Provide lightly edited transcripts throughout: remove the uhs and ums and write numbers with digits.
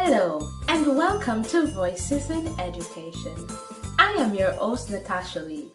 Hello, and welcome to Voices in Education. I am your host, Natasha Lee.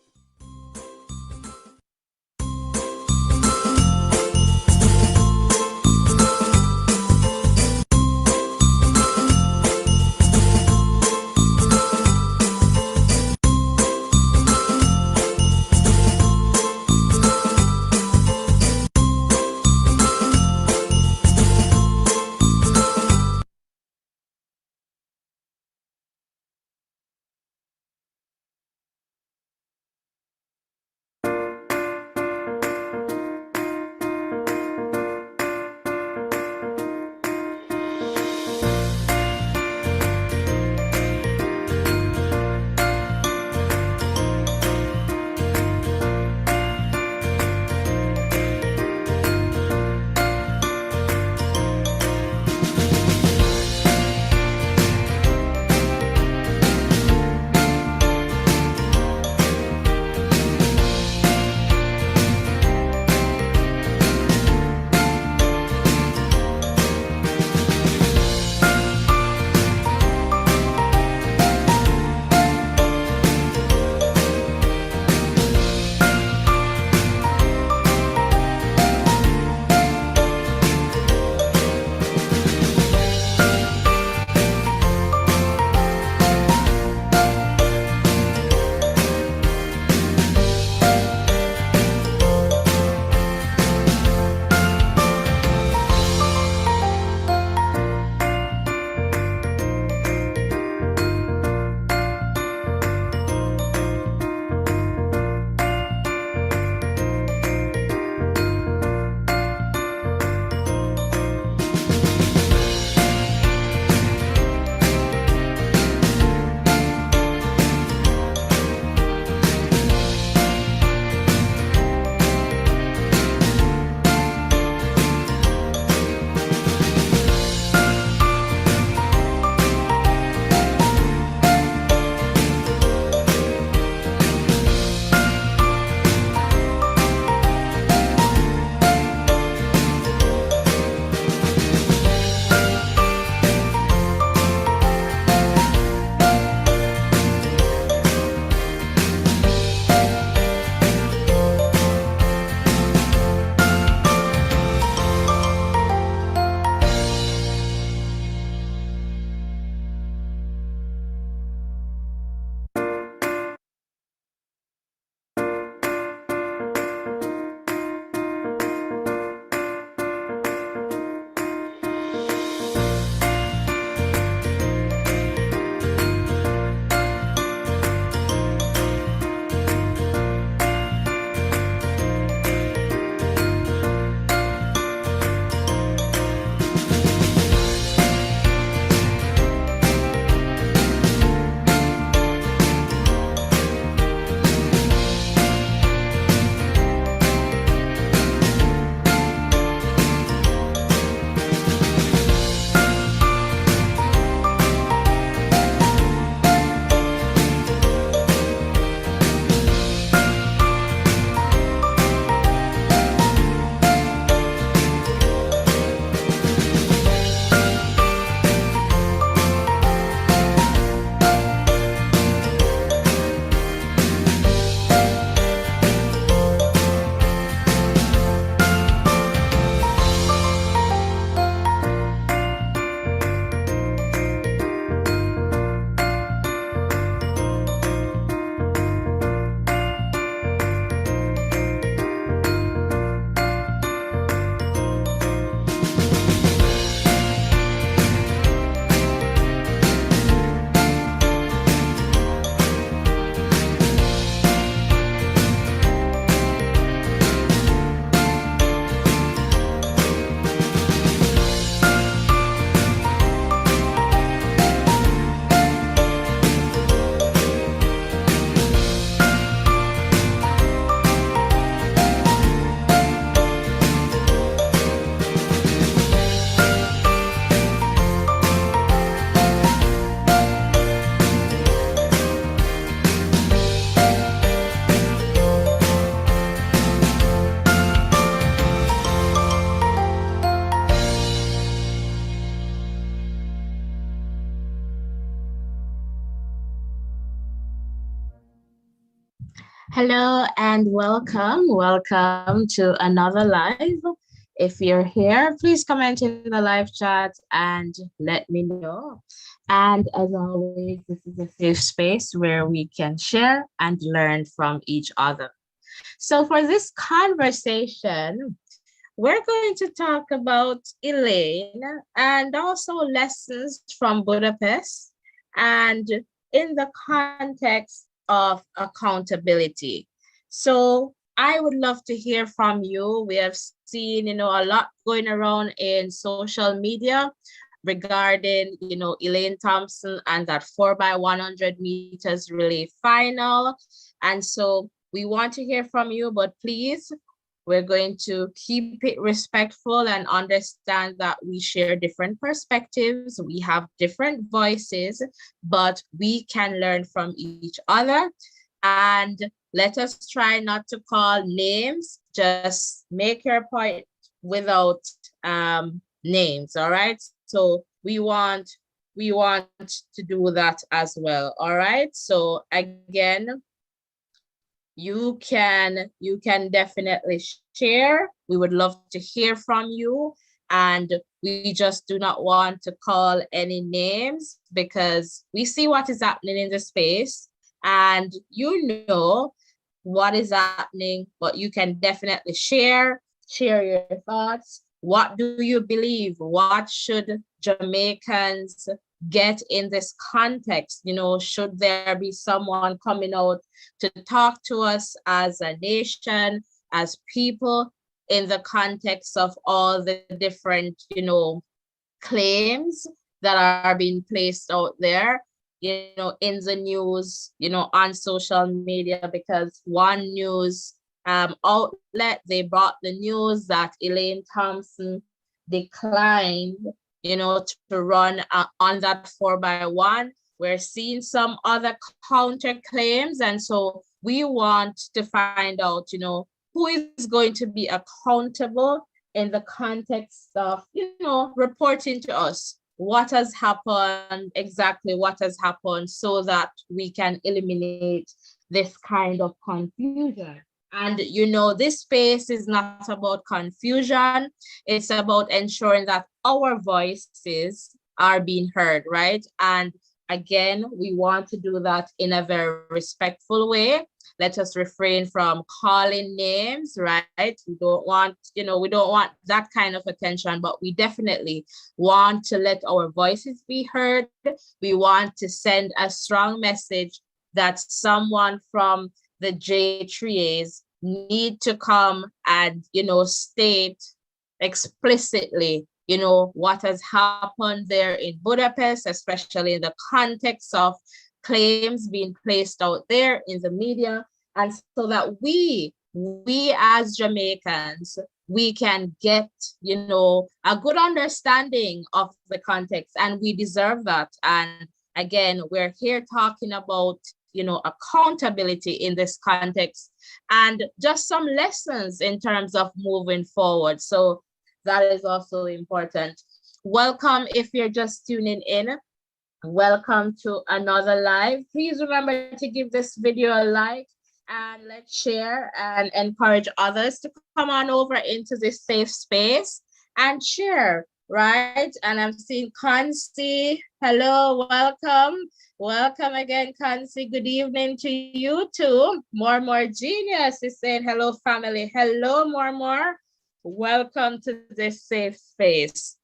Hello and welcome. Welcome to another live. If you're here, please comment in the live chat and let me know. And as always, this is a safe space where we can share and learn from each other. So for this conversation, we're going to talk about Elaine and also lessons from Budapest and in the context of accountability. So I would love to hear from you. We have seen, a lot going around in social media regarding, Elaine Thompson and that 4x100 meters relay final. And so we want to hear from you, but please, we're going to keep it respectful and understand that we share different perspectives. We have different voices, but we can learn from each other. And let us try not to call names. Just make your point without names. All right. So we want to do that as well. All right. So again, you can definitely share. We would love to hear from you. And we just do not want to call any names because we see what is happening in the space and you know what is happening, but you can definitely share your thoughts. What do you believe? What should Jamaicans get in this context? Should there be someone coming out to talk to us as a nation, as people, in the context of all the different, claims that are being placed out there, in the news, on social media, because one news outlet, they brought the news that Elaine Thompson declined, to run on that 4x1. We're seeing some other counterclaims. And so we want to find out, who is going to be accountable in the context of, reporting to us what has happened, exactly what has happened, so that we can eliminate this kind of confusion. And, this space is not about confusion. It's about ensuring that our voices are being heard, right? And again, we want to do that in a very respectful way. Let us refrain from calling names, right? We don't want that kind of attention, but we definitely want to let our voices be heard. We want to send a strong message that someone from the J3As need to come and, state explicitly, what has happened there in Budapest, especially in the context of claims being placed out there in the media. And so that we as Jamaicans, we can get, a good understanding of the context, and we deserve that. And again, we're here talking about, accountability in this context and just some lessons in terms of moving forward. So that is also important. Welcome if you're just tuning in. Welcome to another live. Please remember to give this video a like and let's share and encourage others to come on over into this safe space and share, right? And I'm seeing Kansi. Hello, welcome. Welcome again, Kansi. Good evening to you too. More Genius is saying hello, family. Hello, more. Welcome to this safe space.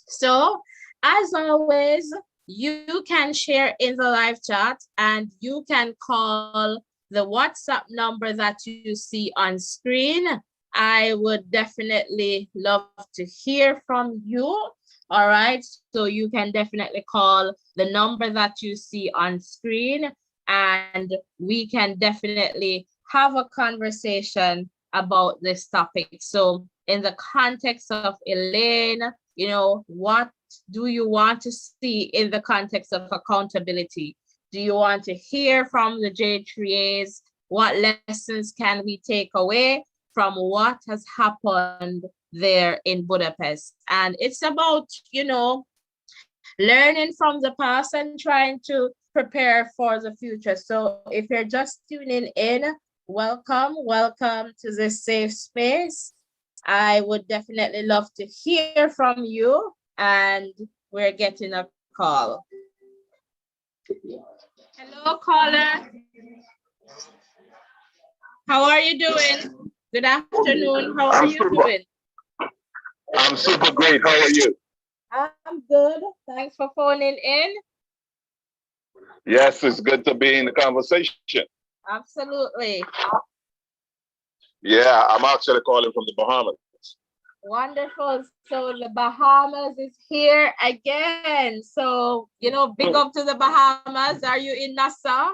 So, as always, you can share in the live chat and you can call the WhatsApp number that you see on screen. I would definitely love to hear from you. All right, so you can definitely call the number that you see on screen and we can definitely have a conversation about this topic. So in the context of Elaine, what do you want to see in the context of accountability? Do you want to hear from the J3As? What lessons can we take away from what has happened there in Budapest? And it's about, learning from the past and trying to prepare for the future. So if you're just tuning in, welcome to this safe space. I would definitely love to hear from you, and we're getting a call. Hello, caller. How are you doing? Good afternoon. How are you doing? I'm super great. How are you? I'm good. Thanks for phoning in. Yes, it's good to be in the conversation. Absolutely. Yeah, I'm actually calling from the Bahamas. Wonderful. So the Bahamas is here again. So, big up to the Bahamas. Are you in Nassau?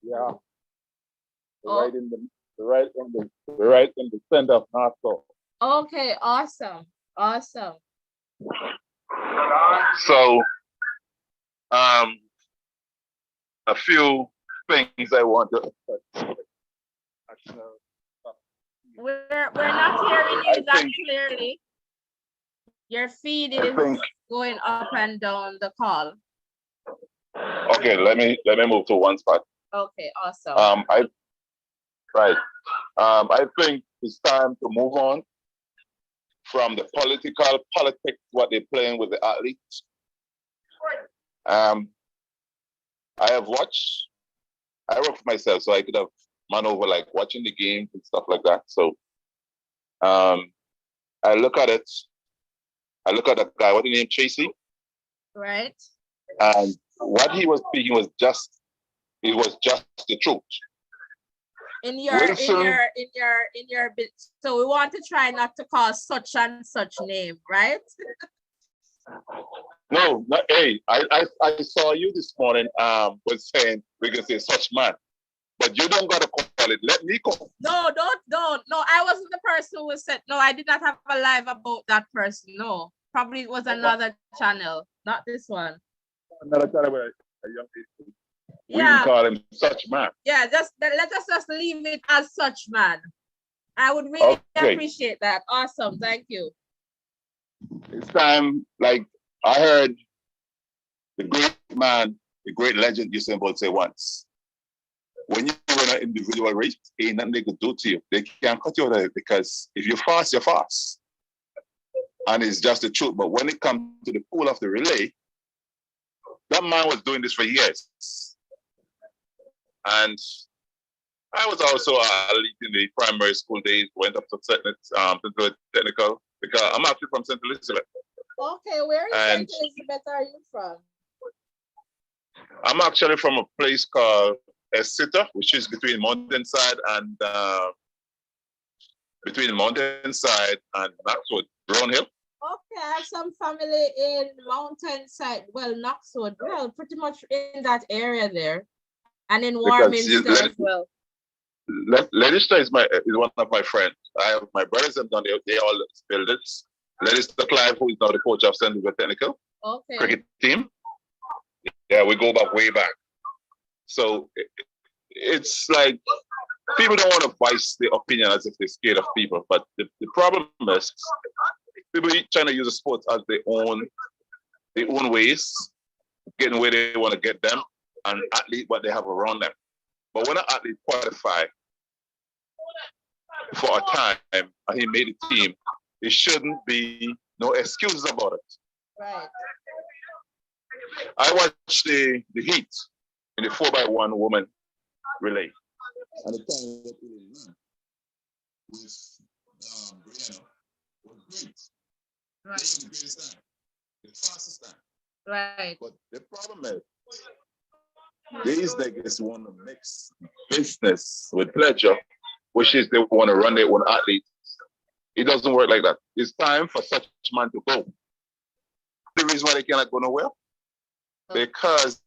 Yeah. Right in the center of Nassau. Okay, awesome. Awesome. So, a few things I want to. We're not hearing you that clearly. Your feed is going up and down the call. Okay, let me move to one spot. Okay, awesome. I think it's time to move on from the politics, what they're playing with the athletes. I work for myself, so I could have man over like watching the games and stuff like that. So I look at that guy, what's his name, Tracy? Right. And what he was speaking was just the truth. In your bit, so we want to try not to call such and such name, right? No, hey, I saw you this morning was saying we can say such man, but you don't gotta call it. Let me call. No, don't. No, I wasn't the person who said no, I did not have a live about that person. No, probably it was another channel, not this one. Another channel where a young people. Yeah. We can call him such man. Yeah, let us just leave it as such man. I would really appreciate that. Awesome, thank you. It's time, like I heard the great man, the great legend Usain Bolt say once, when you win an individual race, ain't nothing they could do to you. They can't cut you out of it because if you fast, you're fast. And it's just the truth. But when it comes to the pool of the relay, that man was doing this for years. And I was also elite in the primary school days, went up to technical, because I'm actually from St. Elizabeth. Okay, where in St. Elizabeth are you from? I'm actually from a place called Exeter, which is between Mountainside and Knoxwood, Brownhill. Okay, I have some family in Mountainside, well, Knoxwood, well, pretty much in that area there. And in Warminster as well. Ledister is one of my friends. I have my brothers and they all build it. Ledister Clive, who is now the coach of St. Louis Technical cricket team. Yeah, we go back way back. So it's like people don't want to voice their opinion as if they're scared of people. But the problem is people trying to use the sports as their own ways, getting where they want to get them, and athlete what they have around them. But when an athlete qualifies for a time and he made a team, there shouldn't be no excuses about it. Right. I watched the heat in the 4x1 woman relay. And the time that they ran with Brianna was great. Right. It was the greatest time, the fastest time. Right. But the problem is, these niggas want to mix business with pleasure, which is they want to run their own athletes. It doesn't work like that. It's time for such man to go. The reason why they cannot go nowhere, because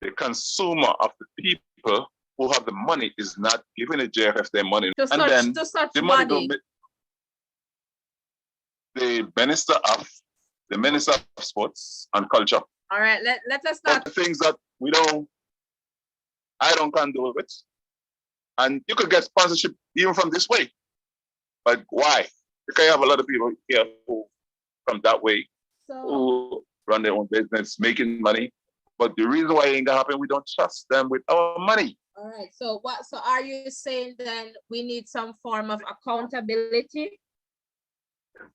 the consumer of the people who have the money is not giving the JFF their money. To such the money don't make the minister of sports and culture. All right, let us start. But the things that I don't can do it. And you could get sponsorship even from this way. But why? Because you have a lot of people here who from that way, who run their own business, making money. But the reason why it ain't gonna happen, we don't trust them with our money. All right. So are you saying then we need some form of accountability?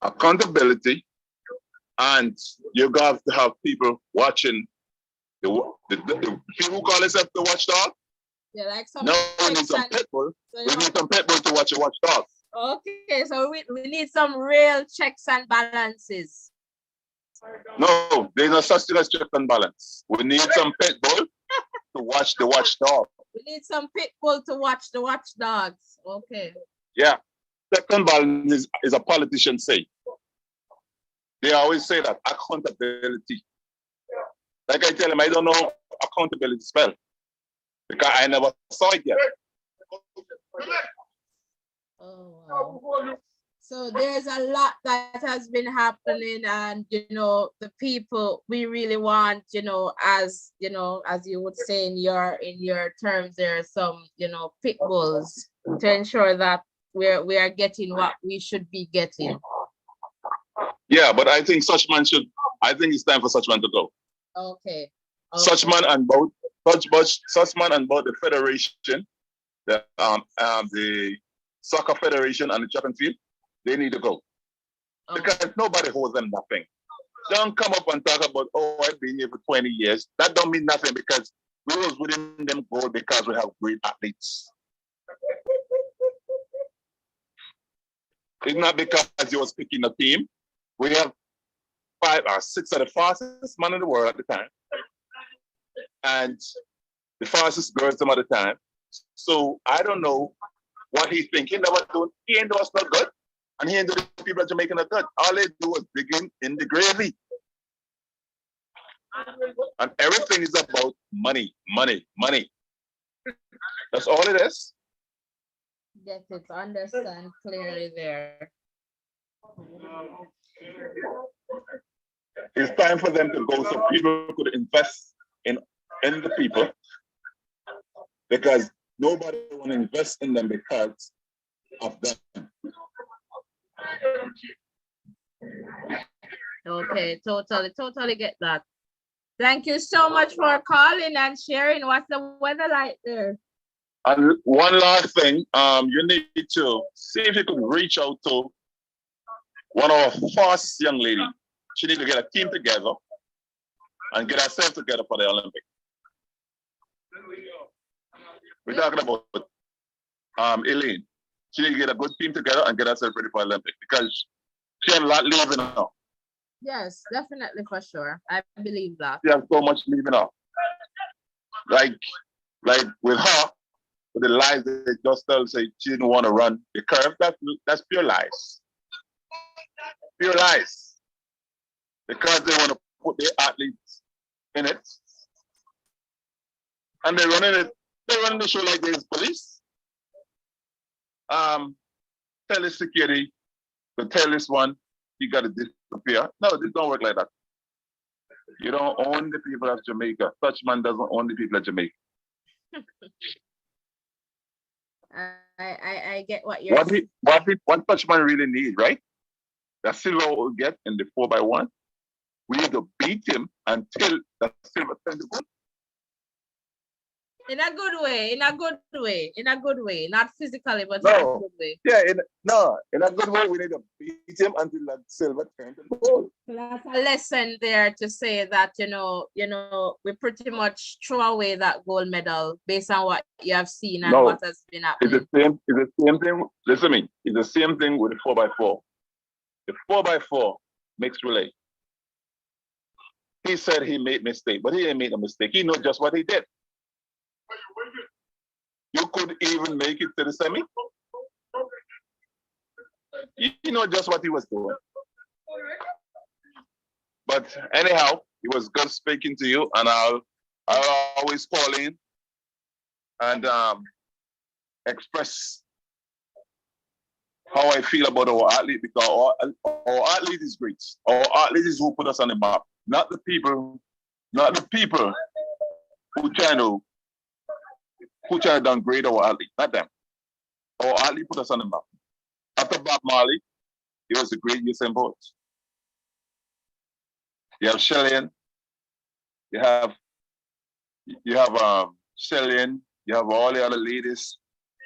Accountability, and you got to have people watching the people who call themselves the watchdog. Yeah, like some. No, we need some people. So we need some people to watch the watchdogs. Okay, so we need some real checks and balances. No, there's no such thing as check and balance. We need some pit bull to watch the watchdog. We need some pit bull to watch the watchdogs. Okay. Yeah. Check and balance is a politician say. They always say that accountability. Like I tell them, I don't know accountability spell because I never saw it yet. Oh, wow. So there's a lot that has been happening, and the people we really want, as you would say in your terms, there are some pit bulls to ensure that we are getting what we should be getting. Yeah, but I think I think it's time for such man to go. Okay. Such man and both the federation, the soccer federation and the track and field, they need to go. Because nobody holds them nothing. Don't come up and talk about, I've been here for 20 years. That don't mean nothing because we was within them goal because we have great athletes. It's not because you was picking a team. We have 5 or 6 of the fastest men in the world at the time. And the fastest girls some of the time. So I don't know what he think. He ain't do us not good. And he ain't do the people of Jamaica not good. All they do is digging in the gravy. And everything is about money, money, money. That's all it is. Get it, understand clearly there. It's time for them to go so people could invest in the people, because nobody want to invest in them because of them. Okay, totally get that. Thank you so much for calling and sharing. What's the weather like there? And one last thing, you need to see if you could reach out to one of our fastest young ladies. She needs to get a team together and get herself together for the Olympics. We're talking about Elaine. She needs to get a good team together and get herself ready for the Olympics because she has a lot leaving her. Yes, definitely, for sure. I believe that. She has so much leaving her. Like with her, with the lies they just tell, say she didn't want to run the curve. That's pure lies. Pure lies. Because they want to put their athletes in it. And they're running the show like there's police. Tell the security, to tell this one, you got to disappear. No, this don't work like that. You don't own the people of Jamaica. Such man doesn't own the people of Jamaica. I get what you're saying. What such man really need, right? The silver will get in the 4x1. We need to beat him until the silver turns to gold. In a good way, not physically, but in a good way. Yeah, in a good way, we need to beat him until that silver turns to gold. So that's a lesson there to say that, we pretty much throw away that gold medal based on what you have seen and what has been happening. It's the same thing. Listen to me. It's the same thing with the 4x4. The 4x4 mixed relay. He said he made a mistake, but he didn't make a mistake. He knows just what he did. You could even make it to the semi. You know just what he was doing. But anyhow, it was good speaking to you, and I'll always call in and express how I feel about our athlete, because our athlete is great. Our athlete is who put us on the map, not the people who try to downgrade our athlete, not them. Our athlete put us on the map. After Bob Marley, he was a great Usain Bolt. You have Shellyan, you have Shellyan, You have all the other ladies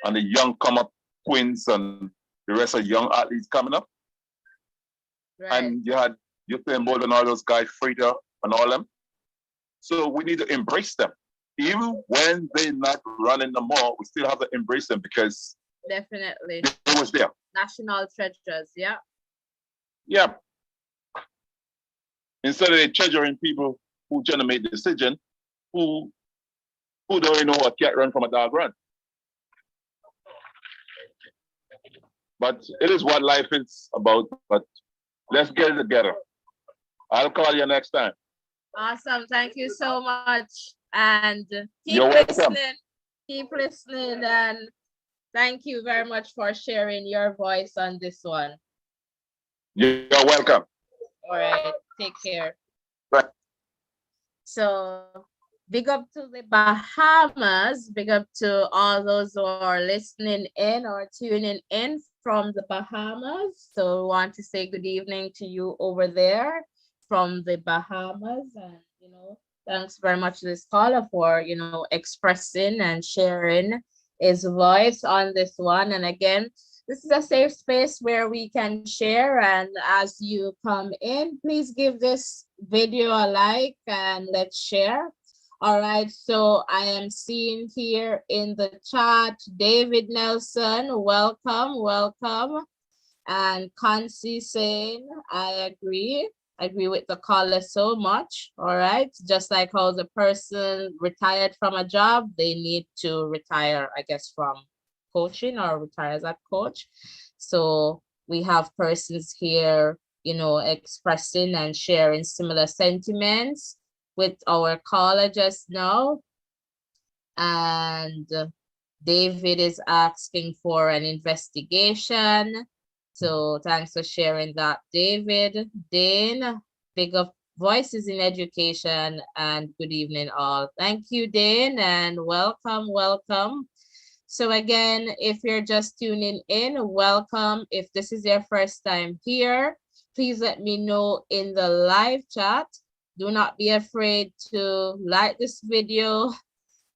and the young come-up queens and the rest of young athletes coming up. Right. And you're playing more than all those guys, Frida and all them. So we need to embrace them. Even when they're not running no more, we still have to embrace them because definitely they was there. National treasures, yeah. Yeah. Instead of treasuring people who trying to make the decision, who don't even know what cat run from a dog run. But it is what life is about. But let's get it together. I'll call you next time. Awesome. Thank you so much. And keep You're welcome. Keep listening. And thank you very much for sharing your voice on this one. You're welcome. All right. Take care. Bye. So big up to the Bahamas. Big up to all those who are listening in or tuning in from the Bahamas. So we want to say good evening to you over there from the Bahamas. And, you know, thanks very much to this caller for, you know, expressing and sharing his voice on this one. And again, this is a safe space where we can share. And as you come in, please give this video a like and let's share. All right, so I am seeing here in the chat, David Nelson, welcome, welcome. And Kansi saying, I agree with the caller so much. All right, just like how the person retired from a job, they need to retire, I guess, from coaching or retire as a coach. So we have persons here, you know, expressing and sharing similar sentiments with our caller just now. And David is asking for an investigation. So thanks for sharing that, David. Dane, big up voices in education, and good evening all. Thank you, Dane, and welcome, welcome. So again, if you're just tuning in, welcome. If this is your first time here, please let me know in the live chat. Do not be afraid to like this video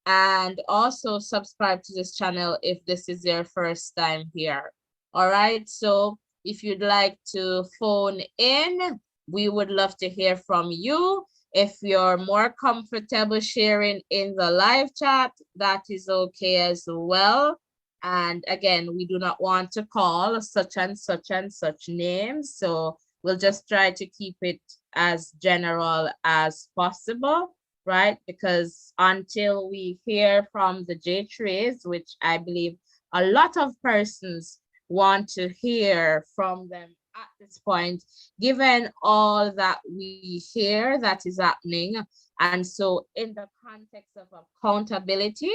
and also subscribe to this channel if this is your first time here. All right, so if you'd like to phone in, we would love to hear from you. If you're more comfortable sharing in the live chat, that is okay as well. And again, we do not want to call such and such and such names. So we'll just try to keep it as general as possible, right? Because until we hear from the J-Trays, which I believe a lot of persons want to hear from them at this point, given all that we hear that is happening. And so in the context of accountability,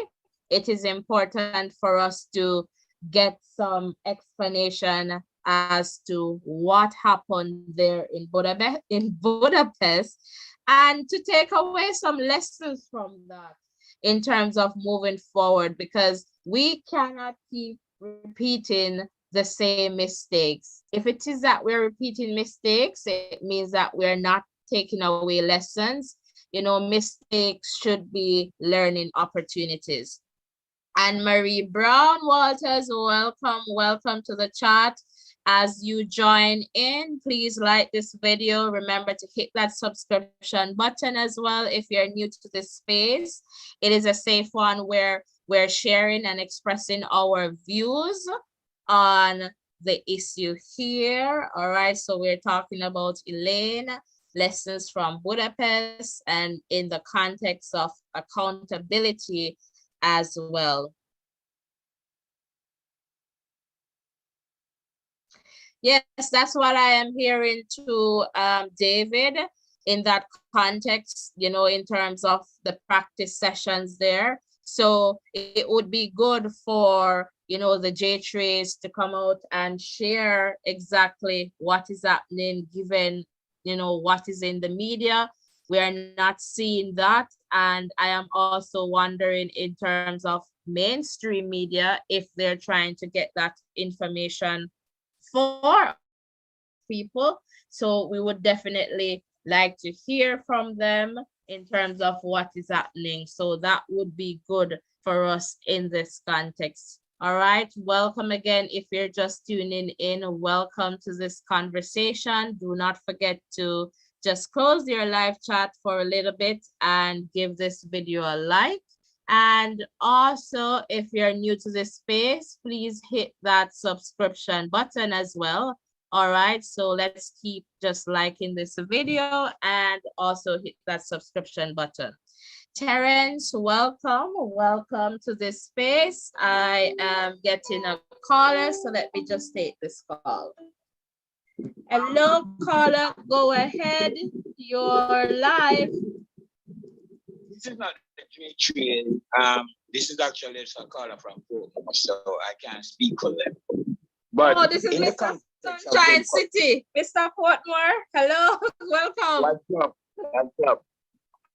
it is important for us to get some explanation as to what happened there in Budapest, and to take away some lessons from that in terms of moving forward, because we cannot keep repeating the same mistakes. If it is that we're repeating mistakes, it means that we're not taking away lessons. You know, mistakes should be learning opportunities. And Marie Brown Walters, welcome, welcome to the chat. As you join in, please like this video. Remember to hit that subscription button as well if you're new to this space. It is a safe one where we're sharing and expressing our views on the issue here. All right, so we're talking about Elaine, lessons from Budapest, and in the context of accountability as well. Yes, that's what I am hearing too, David, in that context, you know, in terms of the practice sessions there. So it would be good for, you know, the J-Trays to come out and share exactly what is happening, given, you know, what is in the media. We are not seeing that. And I am also wondering in terms of mainstream media, if they're trying to get that information for people. So we would definitely like to hear from them. in terms of what is happening. So that would be good for us in this context. All right, welcome again. If you're just tuning in, welcome to this conversation. Do not forget to just close your live chat for a little bit and give this video a like. And also, if you're new to this space, please hit that subscription button as well. All right, so let's keep just liking this video and also hit that subscription button. Terrence, welcome. Welcome to this space. I am getting a caller, so let me just take this call. Hello, caller, go ahead. You're live. This is not the trade train. This is actually a caller from Portmore, so I can't speak for them. But oh, this is Mr. Sunshine City, Mr. Portmore. Hello, welcome. What's up? What's up?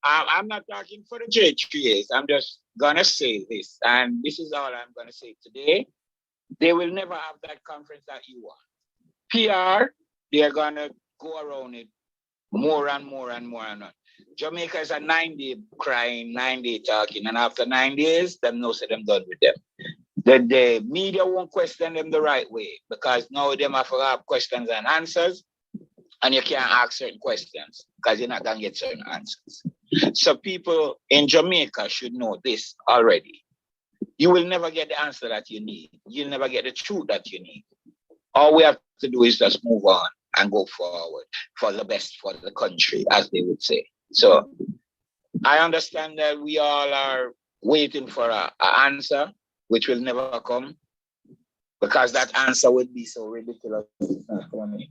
I'm not talking for the trade trace. I'm just gonna say this, and this is all I'm gonna say today. They will never have that conference that you want. PR, they're gonna go around it more and more and more and more. Jamaica is a 9-day crying, 9-day talking, and after 9 days, them know say them done with them. The media won't question them the right way because now them have to have questions and answers, and you can't ask certain questions because you're not gonna get certain answers. So people in Jamaica should know this already. You will never get the answer that you need. You'll never get the truth that you need. All we have to do is just move on and go forward for the best for the country, as they would say. So I understand that we all are waiting for an answer, which will never come, because that answer would be so ridiculous. It's not coming.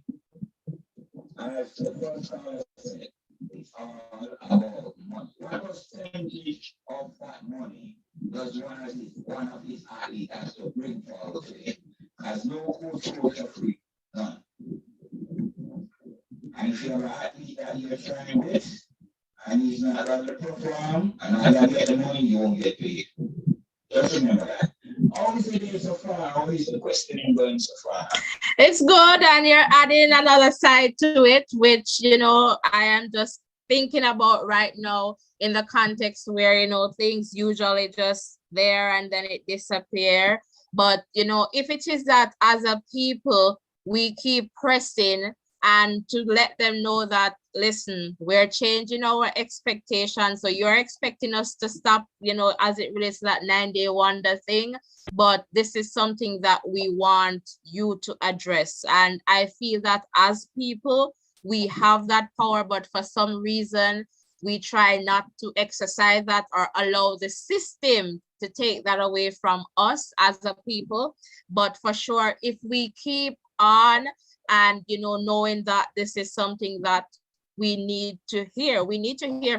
As the first caller said, it's all about money. What percentage of that money does one of these athletes have to bring forward to it? Because no coach are free. None. And if you're an athlete that you're trying this, and he's not going to perform, and I don't get the money, you won't get paid. Just remember that. Always the day so far, always the questioning going so far. It's good, and you're adding another side to it, which, you know, I am just thinking about right now in the context where, you know, things usually just there and then it disappear. But, you know, if it is that as a people, we keep pressing and to let them know that, listen, we're changing our expectations. So you're expecting us to stop, you know, as it relates to that 9-day wonder thing. But this is something that we want you to address. And I feel that as people, we have that power, but for some reason, we try not to exercise that or allow the system to take that away from us as a people. But for sure, if we keep on and, you know, knowing that this is something that we need to hear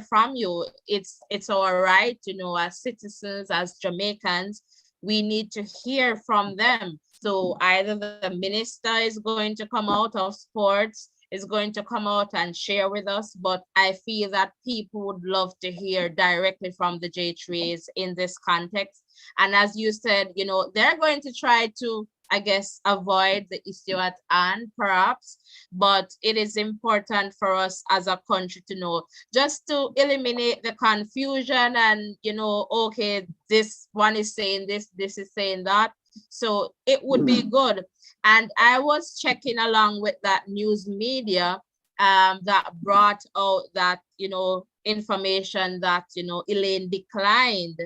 from you. It's our right, you know, as citizens, as Jamaicans, we need to hear from them. So either the minister is going to come out of sports, is going to come out and share with us, but I feel that people would love to hear directly from the J3s in this context. And as you said, you know, they're going to try to, I guess, avoid the issue at hand, perhaps, but it is important for us as a country to know, just to eliminate the confusion and, you know, okay, this one is saying this is saying that. So it would be good. And I was checking along with that news media that brought out that, you know, information that, you know, Elaine declined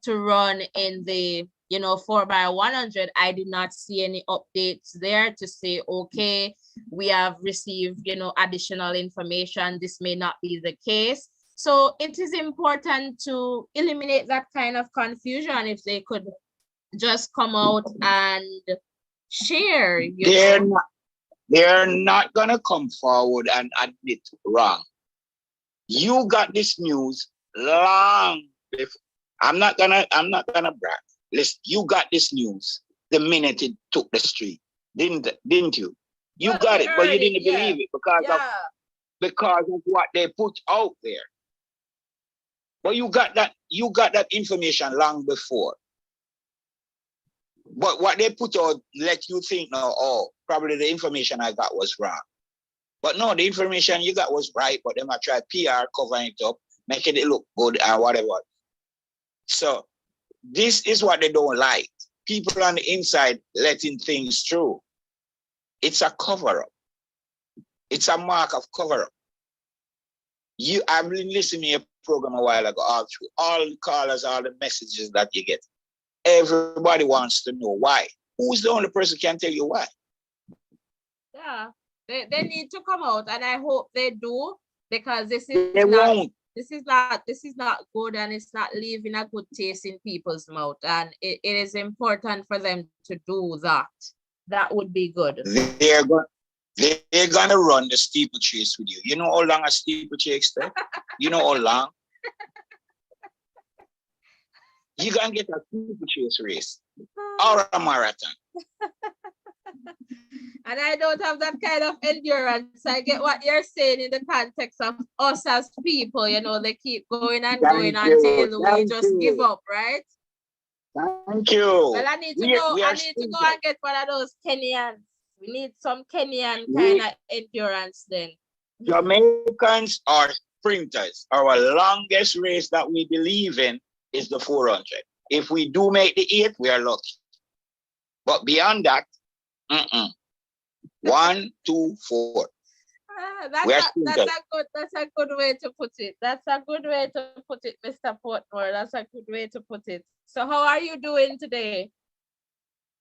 to run in the, you know, 4x100. I did not see any updates there to say, okay, we have received, you know, additional information. This may not be the case. So it is important to eliminate that kind of confusion if they could just come out and share. They're not gonna come forward and admit wrong. You got this news long before. I'm not gonna brag. Listen, you got this news the minute it took the street, didn't you? You got it, but you didn't believe it because of what they put out there. But you got that information long before. But what they put out let you think now, oh, probably the information I got was wrong. But no, the information you got was right, but them I tried PR covering it up making it look good and whatever. So this is what they don't like. People on the inside letting things through. It's a cover-up. It's a mark of cover-up. I've been listening to a program a while ago, all the callers, all the messages that you get. Everybody wants to know why. Who's the only person who can tell you why? Yeah, they need to come out, and I hope they do, because this is not good, and it's not leaving a good taste in people's mouth, and it is important for them to do that. That would be good. They're gonna run the steeplechase with you. You know how long a steeplechase takes? You know how long? You're gonna get a steeplechase race or a marathon. And I don't have that kind of endurance. I get what you're saying in the context of us as people, you know, they keep going and going until we just give up, right? Thank you. Well, I need to go and get one of those Kenyans. We need some Kenyan kind of endurance then. Jamaicans are sprinters. Our longest race that we believe in is the 400. If we do make the 8, we are lucky. But beyond that, 1, 2, 4. That's a good way to put it. That's a good way to put it, Mr. Portmore. That's a good way to put it. So how are you doing today?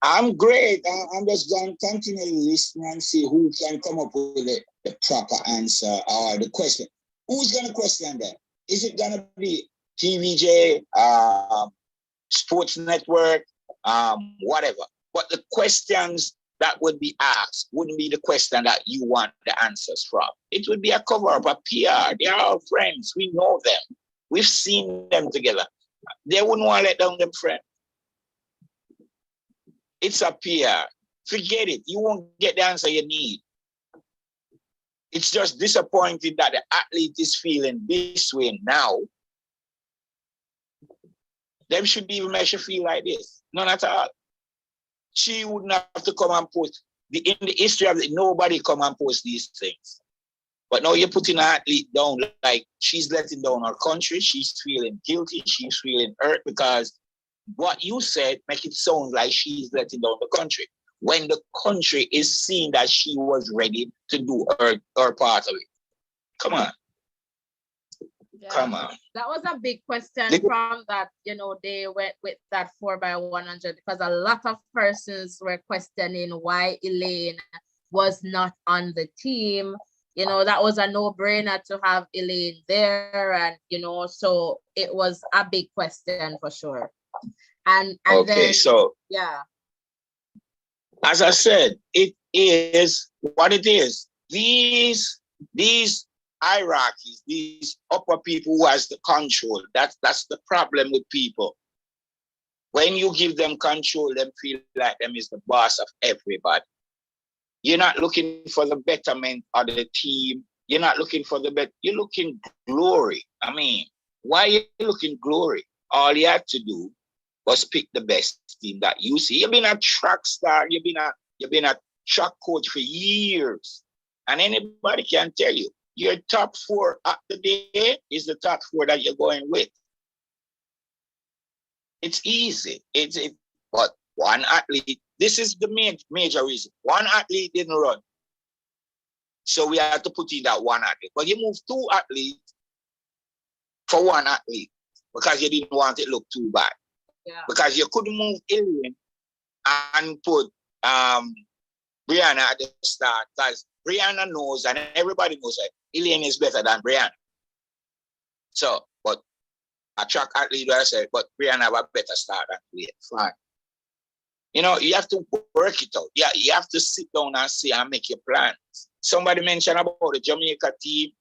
I'm great. I'm just going to continue to listen and see who can come up with the proper answer or the question. Who's going to question that? Is it going to be TVJ, Sports Network, whatever? But the questions that would be asked wouldn't be the question that you want the answers from. It would be a cover-up, a PR. They are our friends. We know them. We've seen them together. They wouldn't want to let down them friends. It's a PR. Forget it. You won't get the answer you need. It's just disappointing that the athlete is feeling this way now. Them should be even make you feel like this. None at all. She wouldn't have to come and post. In the history of it, nobody come and post these things. But now you're putting an athlete down like she's letting down our country. She's feeling guilty. She's feeling hurt because what you said make it sound like she's letting down the country when the country is seeing that she was ready to do her part of it. Come on. Yeah. Come on. That was a big question from that, you know, they went with that 4x100 because a lot of persons were questioning why Elaine was not on the team. You know, that was a no-brainer to have Elaine there, and, you know, so it was a big question for sure. And okay, then, so yeah, as I said, it is what it is. These hierarchies, these upper people who has the control, that's the problem with people. When you give them control, them feel like them is the boss of everybody. You're not looking for the betterment of the team. You're not looking for the you're looking glory. I mean, why are you looking glory? All you had to do was pick the best team that you see. You've been a track star. You've been a track coach for years. And anybody can tell you, your top 4 at the day is the top 4 that you're going with. It's easy. But one athlete, this is the major reason. One athlete didn't run. So we had to put in that one athlete. But you move 2 athletes for one athlete because you didn't want it to look too bad. Yeah. Because you couldn't move Elaine and put Brianna at the start, because Brianna knows and everybody knows that Elaine is better than Brianna. So, but a track athlete would have said, but Brianna have a better start than Elaine. Fine. You know, you have to work it out. Yeah, you have to sit down and see and make your plans. Somebody mentioned about the Jamaica team.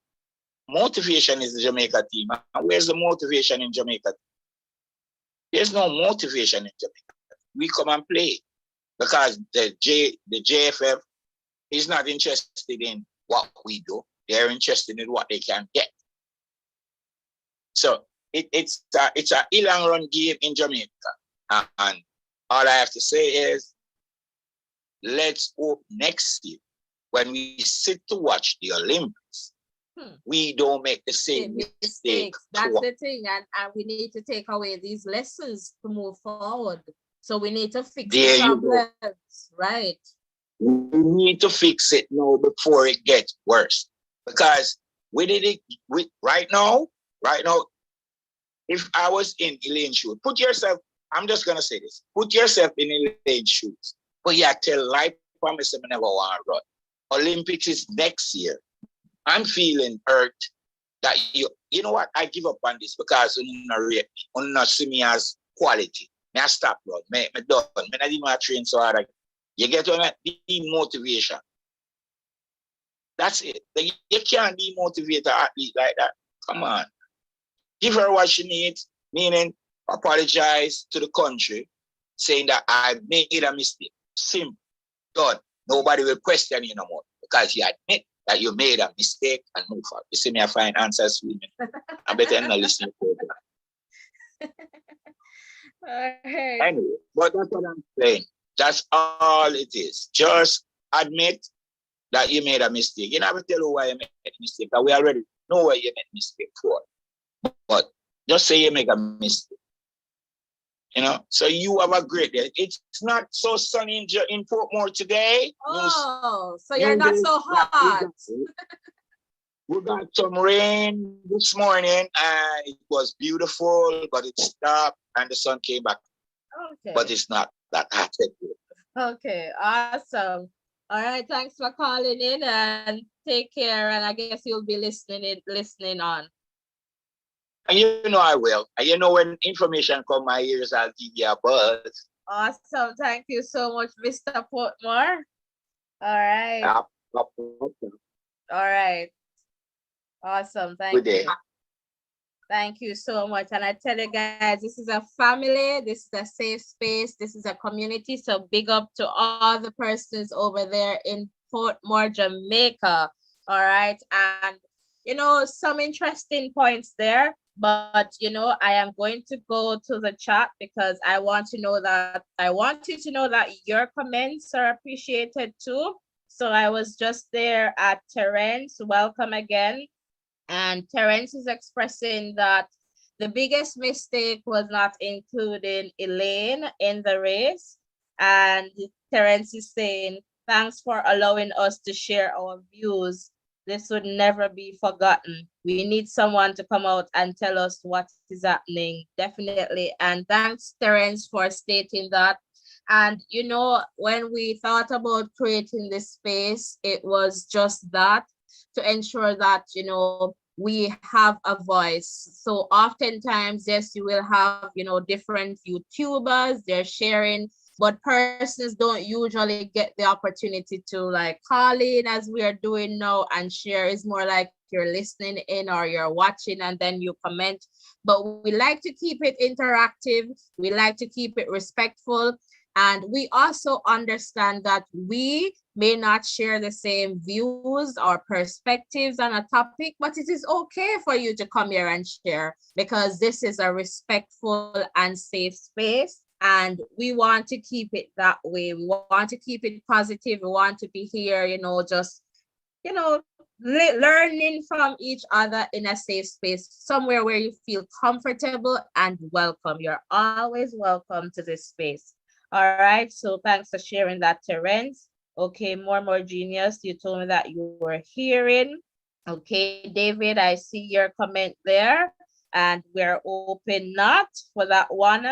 Motivation is the Jamaica team. And where's the motivation in Jamaica? There's no motivation in Jamaica. We come and play because the JFF is not interested in what we do. They're interested in what they can get. So it's a long run game in Jamaica. And all I have to say is, let's hope next year when we sit to watch the Olympics, we don't make the same mistakes. That's the thing. And we need to take away these lessons to move forward. So we need to fix the problems, right? We need to fix it now before it gets worse. Because right now, if I was in Elaine's shoes, I'm just going to say this, put yourself in Elaine's shoes. But yeah, tell life promise I never want to run. Olympics is next year. I'm feeling hurt that you know what, I give up on this because you not see me as quality. I stop, bro. Me done. Me not even train so hard. You get on that demotivation. That's it. You can't demotivate an athlete like that. Come on. Give her what she needs, meaning apologize to the country, saying that I made a mistake. Simple. Done. Nobody will question you no more because you admit that you made a mistake and move forward. You see me, I find answers with me. I better not listen to it. Anyway, but that's what I'm saying. That's all it is. Just admit that you made a mistake. You never tell why you made a mistake. But we already know why you made a mistake for. But just say you make a mistake. You know, so you have a great day. It's not so sunny in Portmore today. Oh, so you're not so hot. We got some rain this morning and it was beautiful, but it stopped and the sun came back. Okay. But it's not that hot. Okay, awesome. All right, thanks for calling in and take care. And I guess you'll be listening on. And you know I will. And you know when information come my ears, I'll give you a buzz. Awesome. Thank you so much, Mr. Portmore. All right. All right. Awesome. Thank you. Thank you so much. And I tell you guys, this is a family. This is a safe space. This is a community. So big up to all the persons over there in Portmore, Jamaica. All right. And, you know, some interesting points there. But, you know, I am going to go to the chat because I want you to know that your comments are appreciated too. So I was just there at Terence. Welcome again. And Terence is expressing that the biggest mistake was not including Elaine in the race. And Terence is saying, thanks for allowing us to share our views. This would never be forgotten. We need someone to come out and tell us what is happening, definitely. And thanks, Terence, for stating that. And, you know, when we thought about creating this space, it was just that, to ensure that, you know, we have a voice. So oftentimes, yes, you will have, you know, different YouTubers, they're sharing, but persons don't usually get the opportunity to like call in as we are doing now and share. It's more like you're listening in or you're watching and then you comment. But we like to keep it interactive. We like to keep it respectful. And we also understand that we may not share the same views or perspectives on a topic, but it is okay for you to come here and share because this is a respectful and safe space. And we want to keep it that way. We want to keep it positive. We want to be here, you know, just, you know, learning from each other in a safe space, somewhere where you feel comfortable and welcome. You're always welcome to this space. All right, so thanks for sharing that, Terence. Okay, more genius. You told me that you were hearing. Okay, David, I see your comment there. And we're open not for that one.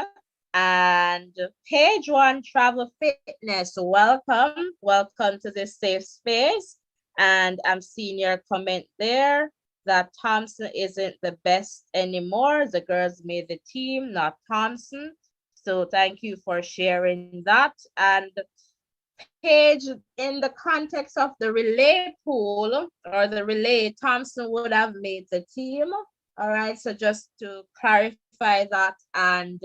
And page 1, travel fitness. Welcome to this safe space. And I'm seeing your comment there that Thompson isn't the best anymore. The girls made the team, not Thompson. So thank you for sharing that. And Paige, in the context of the relay pool or the relay, Thompson would have made the team. All right, so just to clarify that. And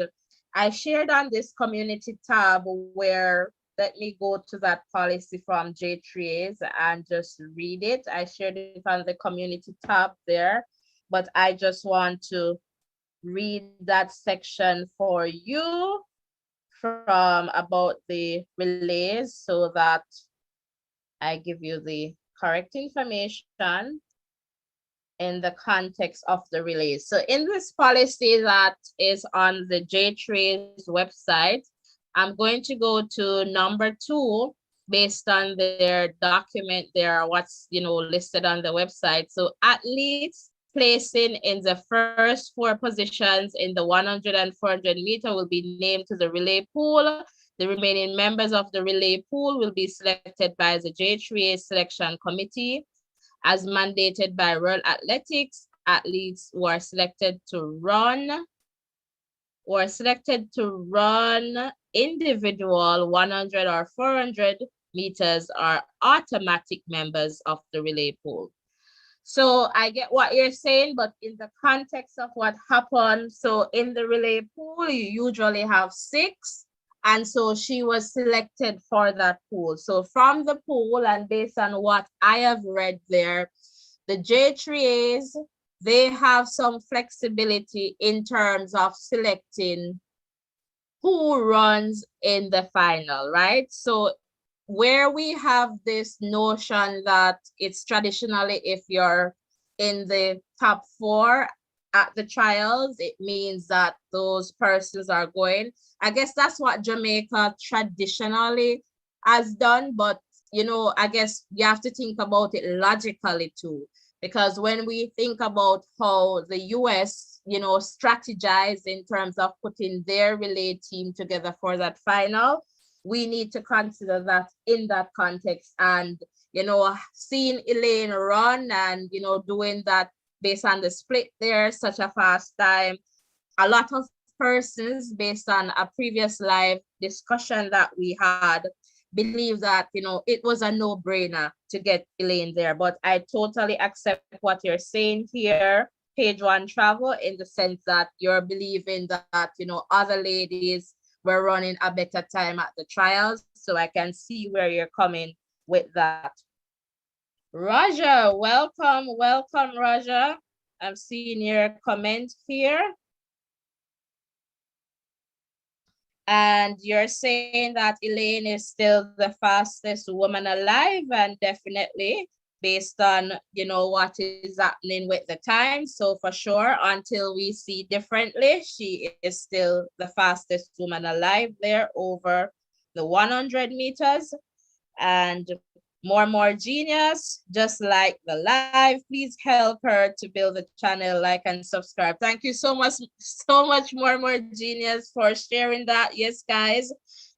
I shared on this community tab where, let me go to that policy from J3As and just read it. I shared it on the community tab there, but I just want to read that section for you from about the relays so that I give you the correct information. in the context of the relay. So in this policy that is on the J3's website, I'm going to go to number 2 based on their document there, what's listed on the website. So athletes placing in the first 4 positions in the 100 and 400 meter will be named to the relay pool. The remaining members of the relay pool will be selected by the J3A selection committee. As mandated by World Athletics, athletes who are selected to run individual 100 or 400 meters are automatic members of the relay pool. So I get what you're saying, but in the context of what happened, so in the relay pool, you usually have 6. And so she was selected for that pool. So from the pool and based on what I have read there, the J3As, they have some flexibility in terms of selecting who runs in the final, right? So where we have this notion that it's traditionally if you're in the top 4 at the trials, it means that those persons are going. I guess that's what Jamaica traditionally has done, but I guess you have to think about it logically too, because when we think about how the US, strategize in terms of putting their relay team together for that final, we need to consider that in that context. And, seeing Elaine run and, doing that based on the split there, such a fast time, a lot of persons, based on a previous live discussion that we had, believe that, it was a no-brainer to get Elaine there. But I totally accept what you're saying here, page 1 travel, in the sense that you're believing that, other ladies were running a better time at the trials. So I can see where you're coming with that. Roger, welcome, Roger. I'm seeing your comment here. And you're saying that Elaine is still the fastest woman alive, and definitely based on, what is happening with the time. So for sure, until we see differently, she is still the fastest woman alive there over the 100 meters. And more genius, just like the live, please help her to build the channel, like and subscribe. Thank you so much more genius for sharing that. Yes, guys,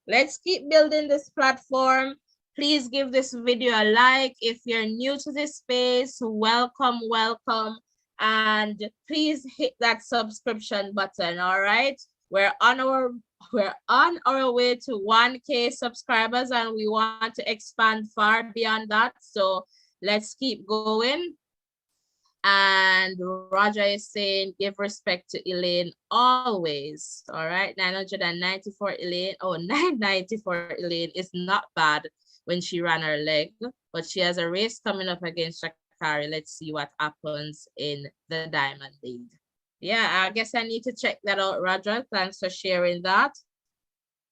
let's keep building this platform. Please give this video a like. If you're new to this space, welcome. And please hit that subscription button. All right, we're on our way to 1K subscribers, and we want to expand far beyond that. So let's keep going. And Roger is saying, give respect to Elaine always. All right, 994 Elaine. Oh, 994 Elaine is not bad when she ran her leg, but she has a race coming up against Sha'Carri. Let's see what happens in the Diamond League. Yeah, I guess I need to check that out, Roger. Thanks for sharing that.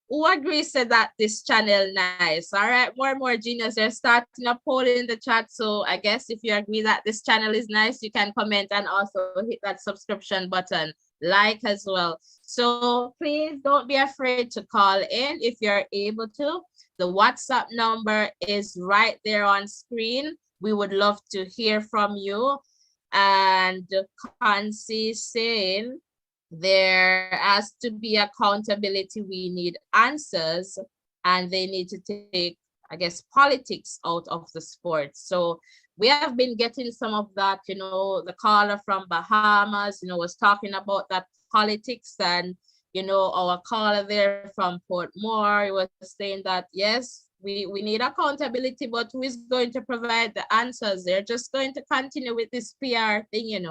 Who agrees to that this channel nice? All right, more genius. They're starting a poll in the chat. So I guess if you agree that this channel is nice, you can comment and also hit that subscription button, like as well. So please don't be afraid to call in if you're able to. The WhatsApp number is right there on screen. We would love to hear from you. And Kansi saying, there has to be accountability. We need answers, and they need to take, I guess, politics out of the sport. So we have been getting some of that, the caller from Bahamas, was talking about that politics, and, our caller there from Portmore was saying that, yes, we need accountability, but who is going to provide the answers? They're just going to continue with this PR thing,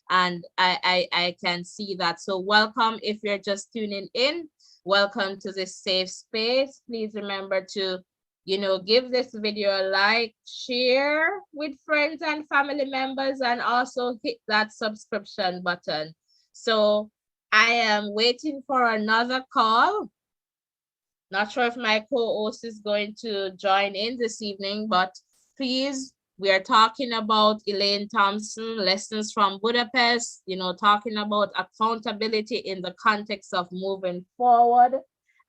and I can see that. So welcome if you're just tuning in. Welcome to this safe space. Please remember to, give this video a like, share with friends and family members, and also hit that subscription button. So I am waiting for another call. Not sure if my co-host is going to join in this evening, but please we are talking about Elaine Thompson, lessons from Budapest, you know, talking about accountability in the context of moving forward.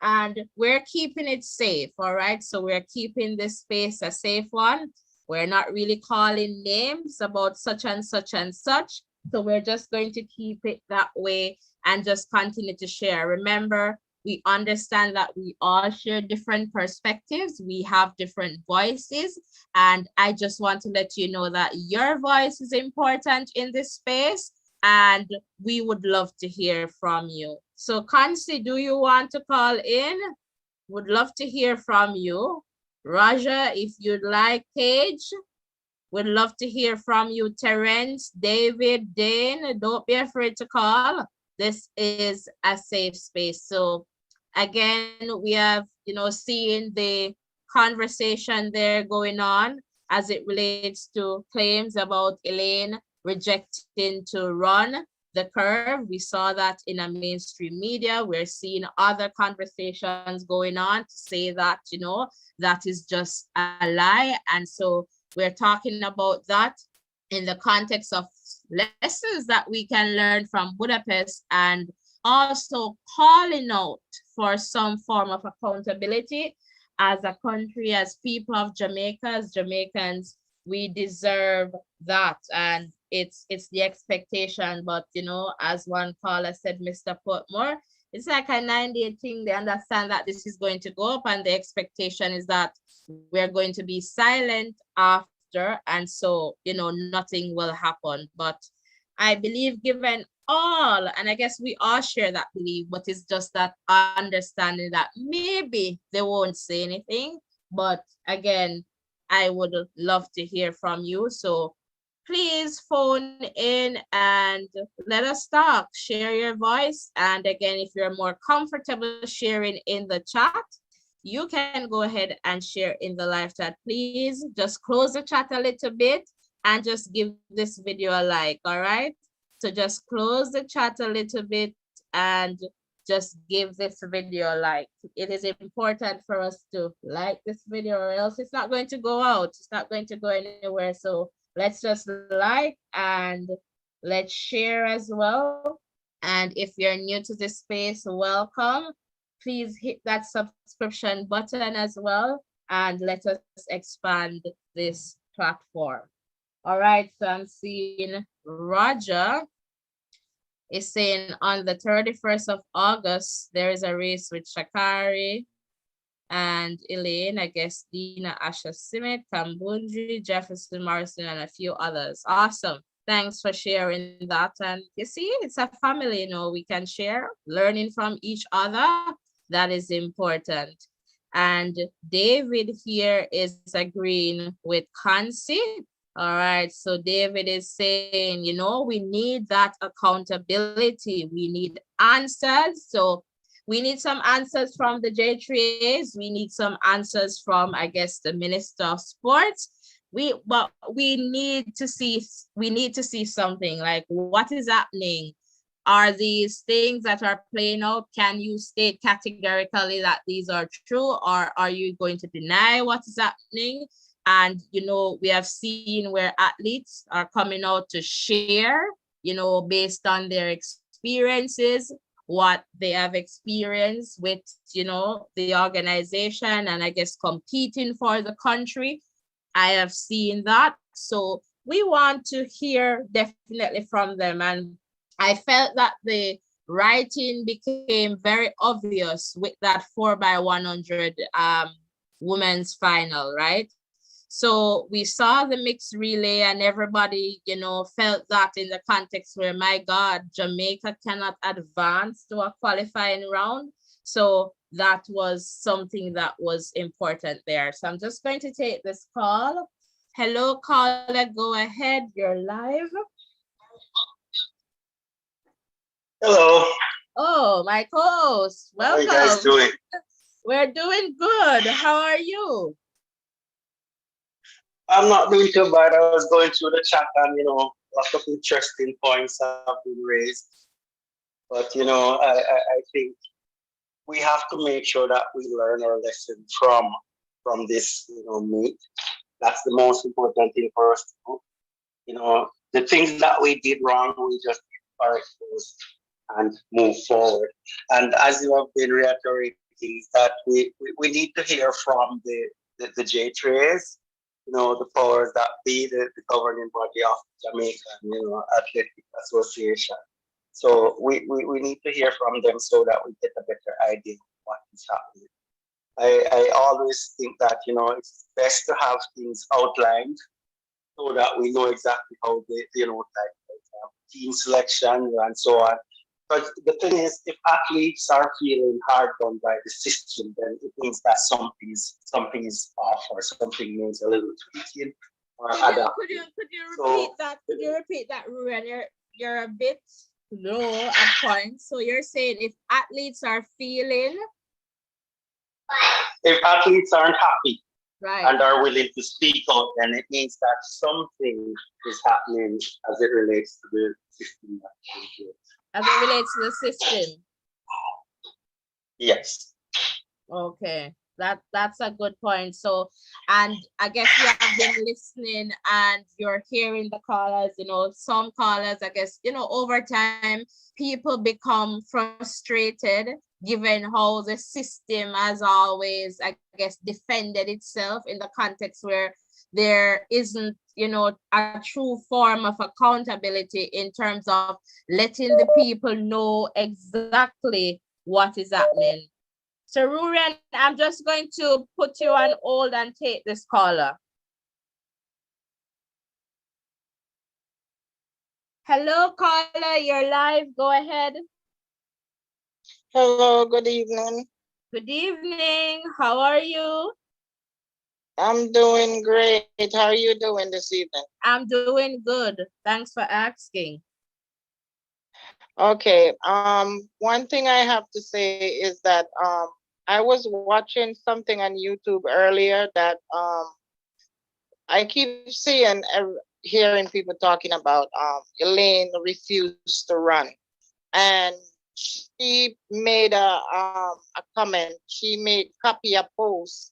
And we're keeping it safe, all right? So we're keeping this space a safe one. We're not really calling names about such and such and such. So we're just going to keep it that way and just continue to share. Remember, we understand that we all share different perspectives. We have different voices. And I just want to let you know that your voice is important in this space. And we would love to hear from you. So Kansi, do you want to call in? Would love to hear from you. Raja, if you'd like, Paige, would love to hear from you. Terence, David, Dane, don't be afraid to call. This is a safe space. So again, we have, you know, seeing the conversation there going on as it relates to claims about Elaine rejecting to run the curve. We saw that in a mainstream media. We're seeing other conversations going on to say that, you know, that is just a lie. And so we're talking about that in the context of lessons that we can learn from Budapest, and also calling out for some form of accountability as a country, as people of Jamaica, as Jamaicans. We deserve that, and it's the expectation. But you know, as one caller said, Mr. Portmore, it's like a 9-day thing. They understand that this is going to go up, and the expectation is that we're going to be silent after, and so you know, nothing will happen. But I believe, given all, and I guess we all share that belief, but it's just that understanding that maybe they won't say anything. But again, I would love to hear from you. So please phone in and let us talk, share your voice. And again, if you're more comfortable sharing in the chat, you can go ahead and share in the live chat. Please just close the chat a little bit and just give this video a like, all right? So just close the chat a little bit and just give this video a like. It is important for us to like this video, or else it's not going to go out. It's not going to go anywhere. So let's just like and let's share as well. And if you're new to this space, welcome. Please hit that subscription button as well, and let us expand this platform. All right, so I'm seeing Roger is saying on the 31st of August, there is a race with Shakari and Elaine, I guess Dina, Asha Simit, Kambunji, Jefferson Morrison, and a few others. Awesome. Thanks for sharing that. And you see, it's a family, you know, we can share, learning from each other. That is important. And David here is agreeing with Kansi. All right, so David is saying, you know, we need that accountability. We need answers. So we need some answers from the J3As. We need some answers from, I guess, the Minister of Sports. But we need to see something like what is happening. Are these things that are playing out? Can you state categorically that these are true, or are you going to deny what is happening? And, you know, we have seen where athletes are coming out to share, you know, based on their experiences, what they have experienced with, you know, the organization and I guess competing for the country. I have seen that. So we want to hear definitely from them. And I felt that the writing became very obvious with that 4x100 women's final, right? So we saw the mixed relay and everybody, you know, felt that in the context where, my God, Jamaica cannot advance to a qualifying round. So that was something that was important there. So I'm just going to take this call. Hello, caller, go ahead, you're live. Hello. Oh, my co-host, welcome. How are you guys doing? We're doing good. How are you? I'm not doing too bad. I was going through the chat and, you know, lots of interesting points have been raised. But, you know, I think we have to make sure that we learn our lesson from this, you know, meet. That's the most important thing for us to do. You know, the things that we did wrong, we just correct those and move forward. And as you have been reiterating, that we need to hear from the J-Trays, you know, the powers that be, the governing body of Jamaican, you know, Athletic Association. So we need to hear from them so that we get a better idea of what is happening. I always think that, you know, it's best to have things outlined so that we know exactly how they, you know, like team selection and so on. But the thing is, if athletes are feeling hard done by the system, then it means that something is off or something needs a little tweaking or adapting. Could you repeat that? Could you repeat that, Ruben? You're a bit low at points. So you're saying if athletes are feeling, if athletes aren't happy, right, and are willing to speak out, then it means that something is happening as it relates to the system. As it relates to the system. Yes. Okay, that's a good point. So, and I guess you have been listening and you're hearing the callers, you know, some callers, I guess, you know, over time, people become frustrated given how the system has always, I guess, defended itself in the context where there isn't, you know, a true form of accountability in terms of letting the people know exactly what is happening. So Ruren, I'm just going to put you on hold and take this caller. Hello, caller, you're live. Go ahead. Hello, good evening. Good evening. How are you? I'm doing great. How are you doing this evening? I'm doing good. Thanks for asking. Okay. One thing I have to say is that I was watching something on YouTube earlier that I keep seeing, hearing people talking about Elaine refused to run, and she made a comment. She made copy a post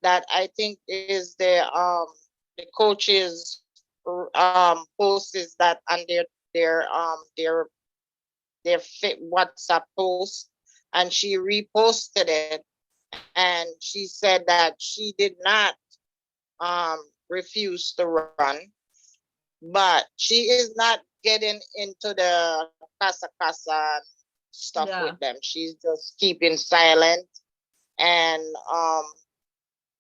that I think is the coaches post is that on their fit WhatsApp post, and she reposted it, and she said that she did not refuse to run, but she is not getting into the casa stuff with them. She's just keeping silent, and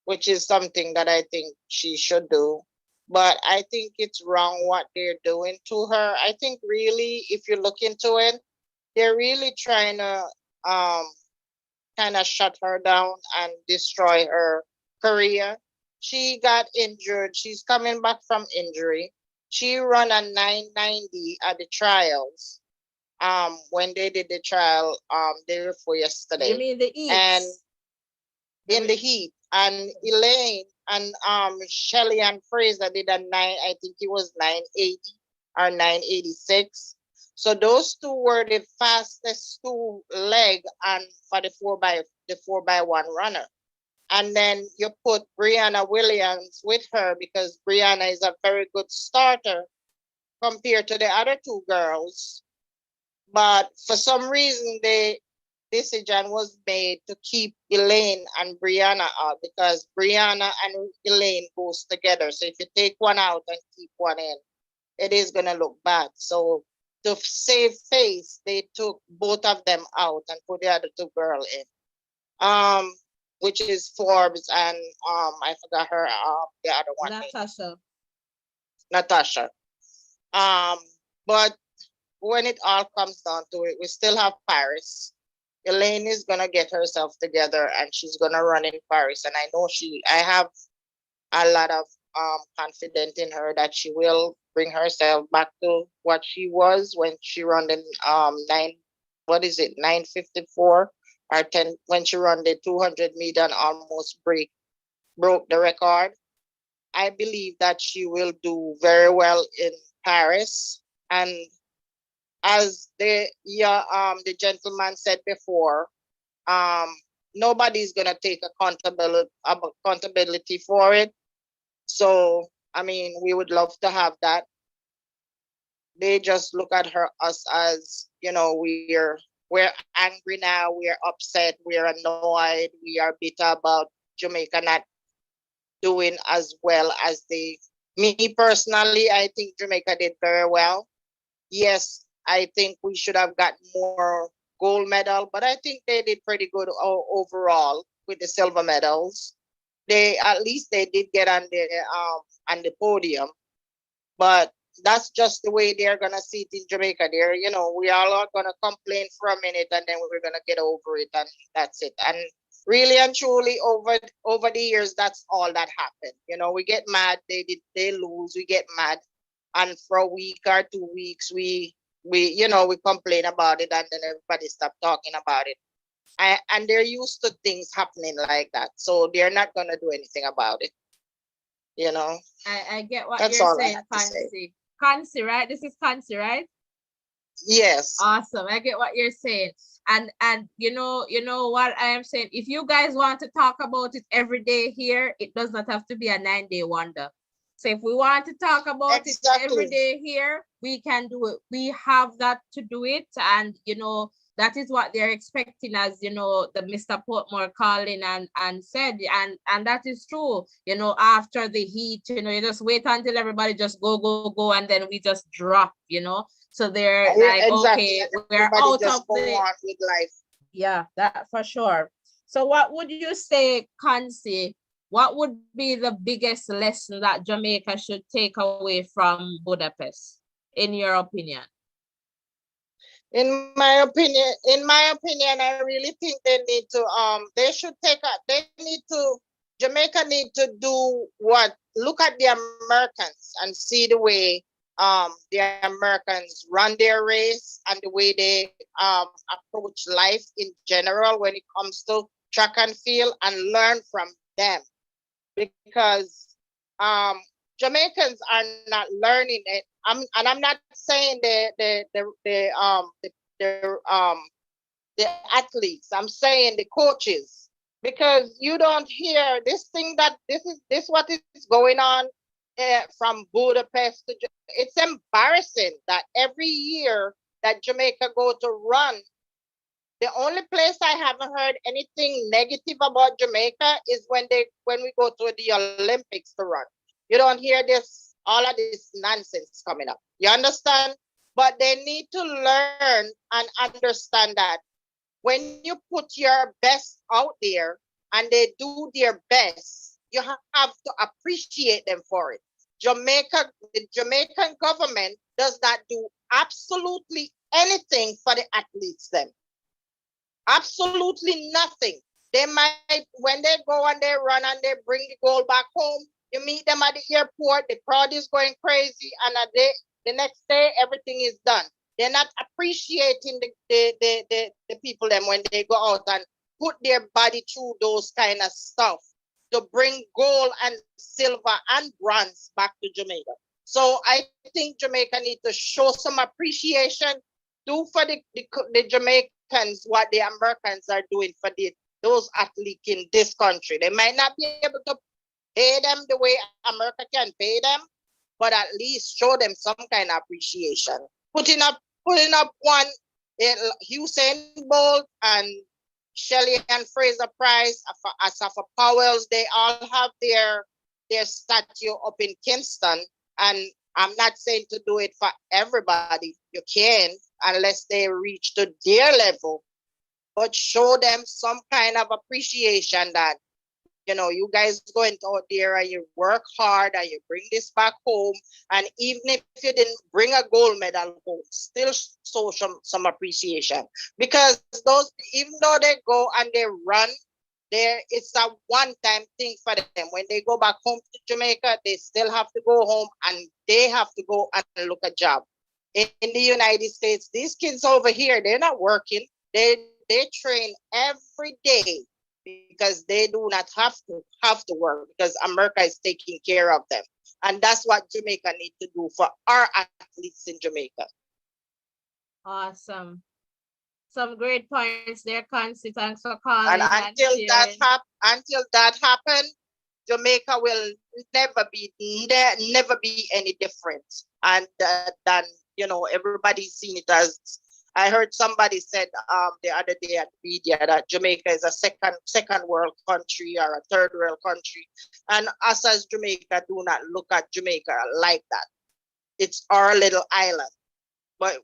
which is something that I think she should do. But I think it's wrong what they're doing to her. I think really, if you look into it, they're really trying to kind of shut her down and destroy her career. She got injured. She's coming back from injury. She ran a 990 at the trials. When they did the trial day before yesterday. You mean the heat? And in the heat. And Elaine and Shelly and Fraser did a I think it was 980 or 986. So those two were the fastest two leg and for the 4x1 runner. And then you put Brianna Williams with her because Brianna is a very good starter compared to the other two girls. But for some reason, the decision was made to keep Elaine and Brianna out because Brianna and Elaine goes together. So if you take one out and keep one in, it is going to look bad. So to save face, they took both of them out and put the other two girls in, which is Forbes and I forgot her, the other one. Natasha. But when it all comes down to it, we still have Paris. Elaine is gonna get herself together and she's gonna run in Paris. And I know I have a lot of confidence in her that she will bring herself back to what she was when she ran in 954 or 10 when she ran the 200 meter and almost broke the record. I believe that she will do very well in Paris. And as the gentleman said before, nobody's gonna take accountability for it. So, I mean, we would love to have that. They just look at us as, you know, we're angry now, we're upset, we're annoyed, we are bitter about Jamaica not doing as well as they. Me personally, I think Jamaica did very well. Yes, I think we should have got more gold medal, but I think they did pretty good overall with the silver medals. They at least they did get on the podium, but that's just the way they're gonna see it in Jamaica. They're, you know, we all are gonna complain for a minute and then we're gonna get over it and that's it. And really and truly over the years, that's all that happened. You know, we get mad, they lose, we get mad, and for a week or 2 weeks we you know, we complain about it and then everybody stop talking about it. And they're used to things happening like that, so they're not gonna do anything about it. You know, I get what that's you're all saying, I have to say. Kansi. Kansi, right? This is Kansi, right? Yes. Awesome. I get what you're saying. And you know what I am saying. If you guys want to talk about it every day here, it does not have to be a 9-day wonder. So if we want to talk about it every day here, we can do it. We have that to do it. And you know, that is what they're expecting, as you know, the Mr. Portmore called in and said, and that is true. You know, after the heat, you know, you just wait until everybody just go, and then we just drop, you know. So they're like, exactly. Okay, we're out of with life. Yeah, that for sure. So what would you say, Kansi? What would be the biggest lesson that Jamaica should take away from Budapest, in your opinion? In my opinion, I really think they need to Jamaica need to look at the Americans and see the way the Americans run their race and the way they approach life in general when it comes to track and field, and learn from them, because Jamaicans are not learning it. I'm not saying the athletes. I'm saying the coaches, because you don't hear this thing that this what is going on from Budapest to. It's embarrassing that every year that Jamaica go to run, the only place I haven't heard anything negative about Jamaica is when we go to the Olympics to run. You don't hear all of this nonsense coming up. You understand? But they need to learn and understand that when you put your best out there and they do their best, you have to appreciate them for it. The Jamaican government does not do absolutely anything for the athletes then. Absolutely nothing. They might, when they go and they run and they bring the gold back home, you meet them at the airport, the crowd is going crazy, and the next day everything is done. They're not appreciating the people them when they go out and put their body through those kind of stuff to bring gold and silver and bronze back to Jamaica. So I think Jamaica need to show some appreciation, do for the Jamaicans what the Americans are doing for those athletes in this country. They might not be able to pay them the way America can pay them, but at least show them some kind of appreciation. Putting up one Usain Bolt and Shelley and Fraser Price, Asafa Powells, they all have their statue up in Kingston. And I'm not saying to do it for everybody. You can, unless they reach to their level, but show them some kind of appreciation that, you know, you guys go out there and you work hard and you bring this back home. And even if you didn't bring a gold medal home, still show some appreciation. Because even though they go and they run, it's a one-time thing for them. When they go back home to Jamaica, they still have to go home and they have to go and look a job. In the United States, these kids over here, they're not working. They train every day because they do not have to work, because America is taking care of them. And that's what Jamaica need to do for our athletes in Jamaica. Awesome. Some great points there, Kansi. Thanks for calling. And until that happens, Jamaica will never be any different, and than everybody's seen it as. I heard somebody said the other day at the media that Jamaica is a second world country or a third world country, and us as Jamaica do not look at Jamaica like that. It's our little island, but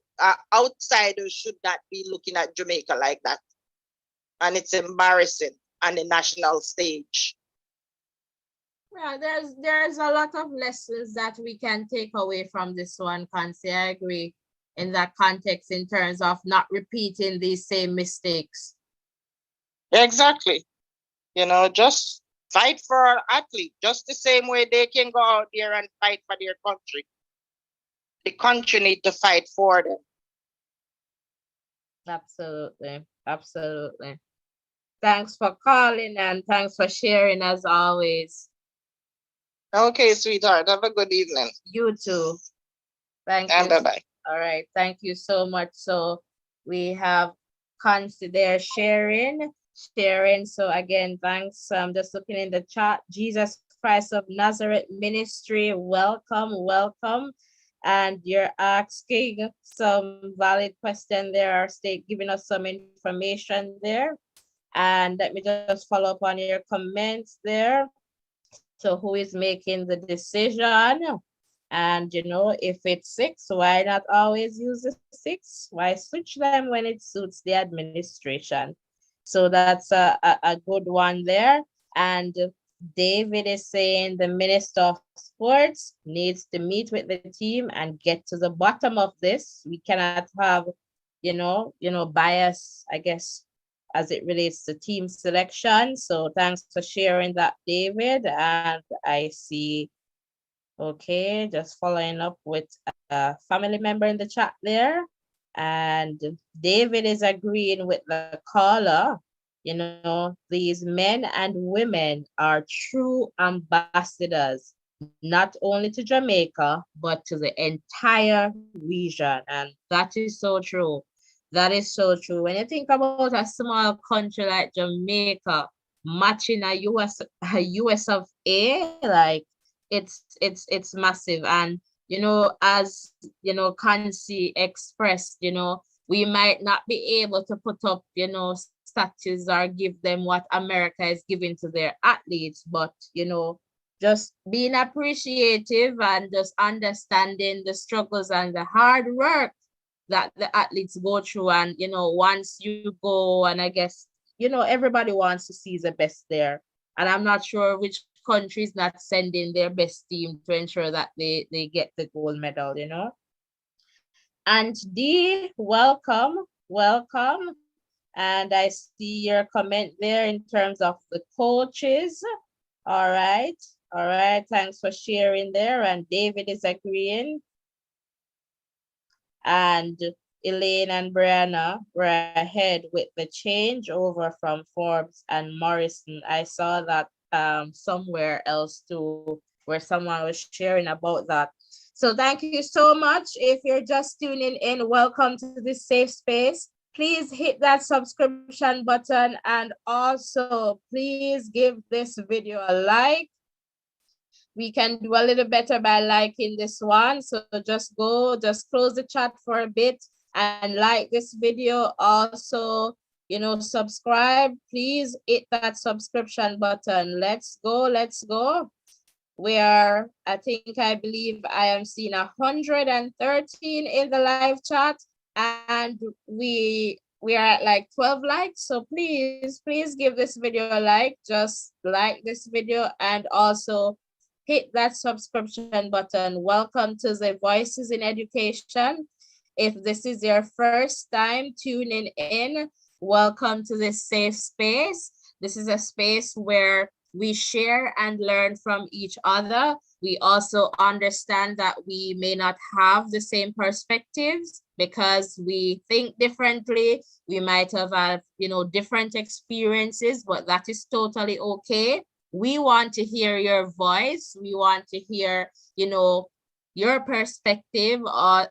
outsiders should not be looking at Jamaica like that, and it's embarrassing on the national stage. Yeah, there's a lot of lessons that we can take away from this one, Kansi. I agree in that context in terms of not repeating these same mistakes. Exactly. Just fight for our athlete, just the same way they can go out there and fight for their country. The country need to fight for them. Absolutely. Absolutely. Thanks for calling and thanks for sharing as always. Okay, sweetheart. Have a good evening. You too. Thank you. Bye-bye. All right. Thank you so much. So we have consider sharing. So again, thanks. I'm just looking in the chat. Jesus Christ of Nazareth Ministry. Welcome. And you're asking some valid question there, giving us some information there. And let me just follow up on your comments there. So who is making the decision? And if it's 6, why not always use the 6? Why switch them when it suits the administration? So that's a good one there. And David is saying the Minister of Sports needs to meet with the team and get to the bottom of this. We cannot have, bias, I guess, as it relates to team selection. So thanks for sharing that, David. And I see, okay, just following up with a family member in the chat there. And David is agreeing with the caller. These men and women are true ambassadors, not only to Jamaica, but to the entire region. And that is so true. That is so true. When you think about a small country like Jamaica matching a US of A, like it's massive. And as Kansi expressed, we might not be able to put up statues or give them what America is giving to their athletes, but just being appreciative and just understanding the struggles and the hard work that the athletes go through. And once you go, and I guess everybody wants to see the best there, and I'm not sure which country is not sending their best team to ensure that they get the gold medal. And D, welcome. And I see your comment there in terms of the coaches. All right, thanks for sharing there. And David is agreeing. And Elaine and Brianna were ahead with the change over from Forbes and Morrison. I saw that somewhere else too, where someone was sharing about that. So thank you so much. If you're just tuning in, welcome to this safe space. Please hit that subscription button, and also please give this video a like. We can do a little better by liking this one. So just close the chat for a bit and like this video. Also, subscribe. Please hit that subscription button. Let's go. I believe I am seeing 113 in the live chat, and we are at like 12 likes. So please give this video a like. Just like this video and also hit that subscription button. Welcome to the Voices in Education. If this is your first time tuning in, welcome to this safe space. This is a space where we share and learn from each other. We also understand that we may not have the same perspectives because we think differently. We might have had, different experiences, but that is totally okay. We want to hear your voice. We want to hear, your perspective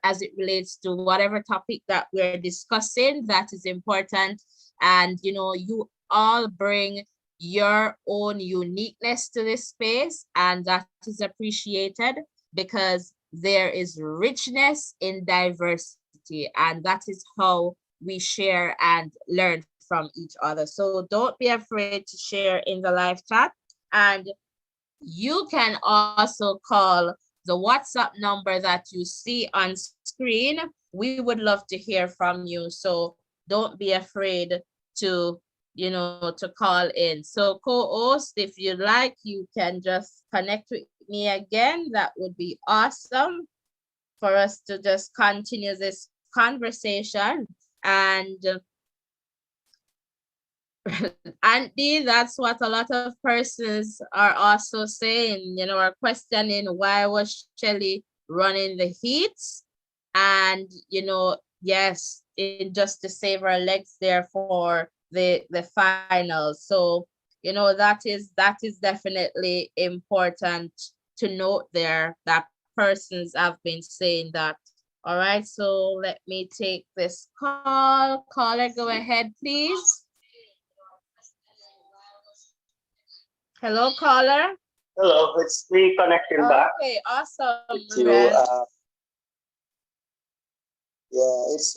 as it relates to whatever topic that we're discussing. That is important. And, you all bring your own uniqueness to this space, and that is appreciated because there is richness in diversity, and that is how we share and learn from each other. So don't be afraid to share in the live chat, and you can also call the WhatsApp number that you see on screen. We would love to hear from you. So don't be afraid to, to call in. So co-host, if you like, you can just connect with me again. That would be awesome for us to just continue this conversation. And Andy, that's what a lot of persons are also saying, are questioning why was Shelly running the heats? And, yes, just to save her legs there for the finals. So, that is definitely important to note there, that persons have been saying that. All right, so let me take this call. Caller, go ahead, please. Hello, caller. Hello, it's me connecting back. Okay, awesome. Yeah, it's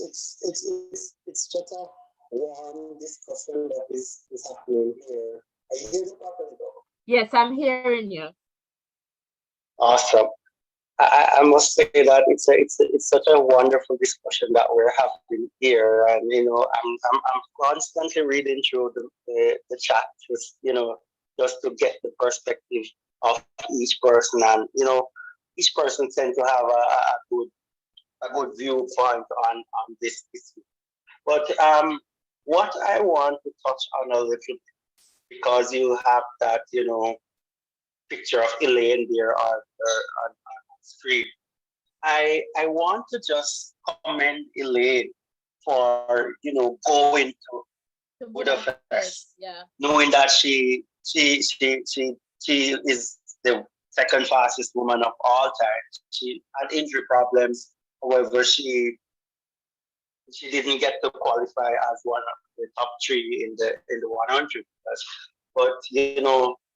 just a warm discussion that is happening here. Are you hearing me properly though? Yes, I'm hearing you. Awesome. I must say that it's such a wonderful discussion that we're having here, and I'm constantly reading through the chat, just to get the perspective of each person, and each person tends to have a good viewpoint on this issue. But what I want to touch on a little bit, because you have that picture of Elaine there on screen. I want to just commend Elaine for going to Budapest, knowing that she is the second fastest woman of all time. She had injury problems, however, she didn't get to qualify as one of the top three in the 100. But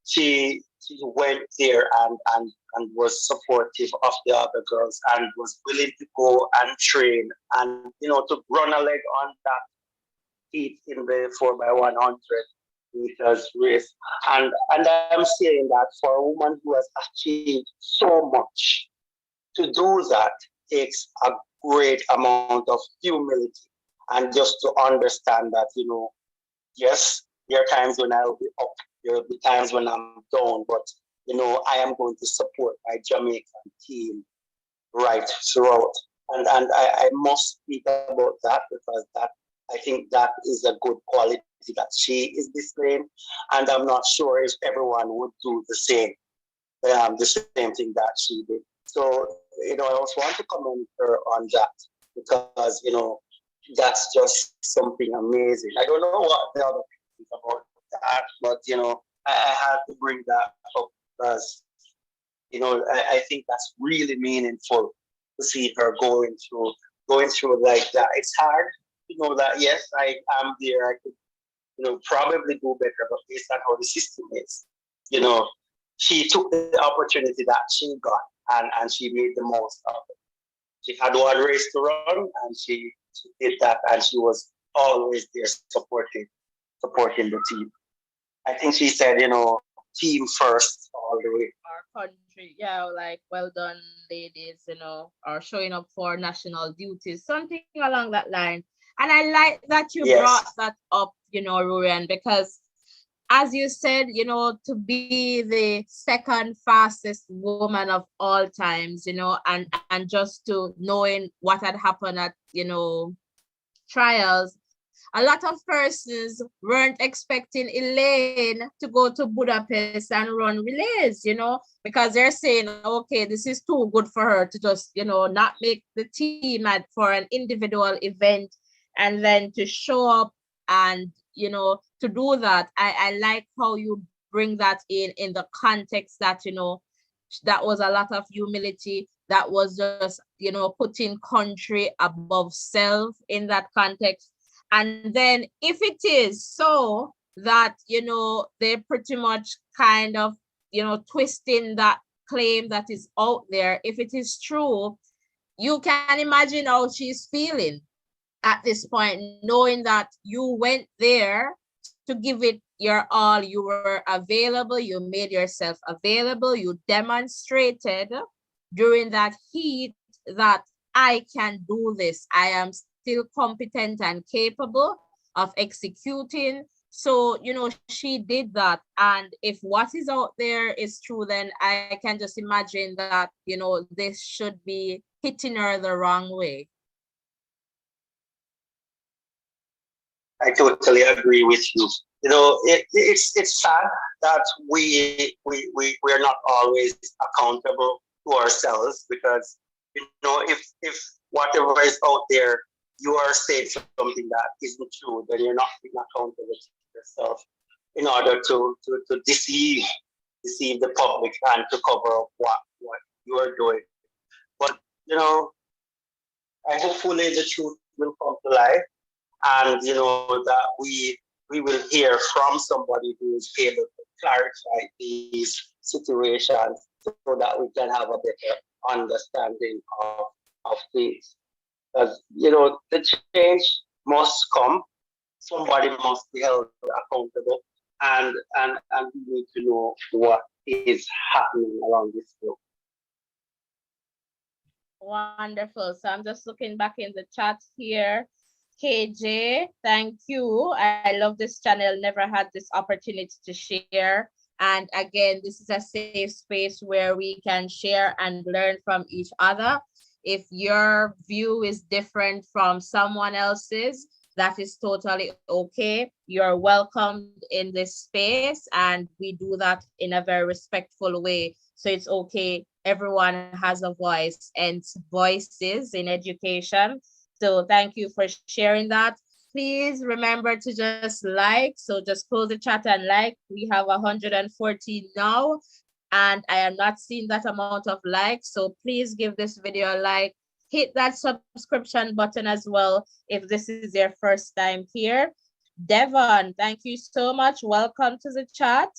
she went there and was supportive of the other girls and was willing to go and train and to run a leg on that heat in the 4x100 meters race. And I'm saying that for a woman who has achieved so much, to do that takes a great amount of humility, and just to understand that yes, there are times when I'll be up, there will be times when I'm down, but I am going to support my Jamaican team right throughout. And I must speak about that, because I think that is a good quality that she is displaying, and I'm not sure if everyone would do the same thing that she did. So I also want to commend her on that, because that's just something amazing. I don't know what the other people think about that, but I had to bring that up because I think that's really meaningful to see her going through like that. It's hard to know that yes, I am there. I could probably do better, but based on how the system is, she took the opportunity that she got and she made the most of it. She had one race to run, and she did that, and she was always there supporting the team. I think she said, team first all the way. Our country, yeah, like well done, ladies, are showing up for national duties, something along that line. And I like that you brought that up, Rurian, because as you said, to be the second fastest woman of all times, and just to knowing what had happened at, trials, a lot of persons weren't expecting Elaine to go to Budapest and run relays, because they're saying, okay, this is too good for her to just, not make the team for an individual event, and then to show up and, to do that. I like how you bring that in the context that, that was a lot of humility. That was just, putting country above self in that context. And then if it is so that, you know, they're pretty much kind of, you know, twisting that claim that is out there. If it is true, you can imagine how she's feeling at this point, knowing that you went there to give it your all. You were available, you made yourself available, you demonstrated during that heat that I can do this. I am still competent and capable of executing. So, you know, she did that. And if what is out there is true, then I can just imagine that, you know, this should be hitting her the wrong way. I totally agree with you. You know, it's sad that we're not always accountable to ourselves, because, you know, if whatever is out there, you are saying something that isn't true, then you're not being accountable to yourself in order to deceive the public and to cover up what you are doing. But, you know, hopefully the truth will come to light, and, you know, that we will hear from somebody who is able to clarify these situations so that we can have a better understanding of things. Because, you know, the change must come. Somebody must be held accountable, and we need to know what is happening around this group. Wonderful. So I'm just looking back in the chat here. KJ, thank you. I love this channel. Never had this opportunity to share. And again, this is a safe space where we can share and learn from each other. If your view is different from someone else's, that is totally okay. You're welcomed in this space, and we do that in a very respectful way. So it's okay. Everyone has a voice, and voices in education. So thank you for sharing that. Please remember to just like. So just close the chat and like. We have 114 now, and I am not seeing that amount of likes. So please give this video a like. Hit that subscription button as well if this is your first time here. Devon, thank you so much. Welcome to the chat.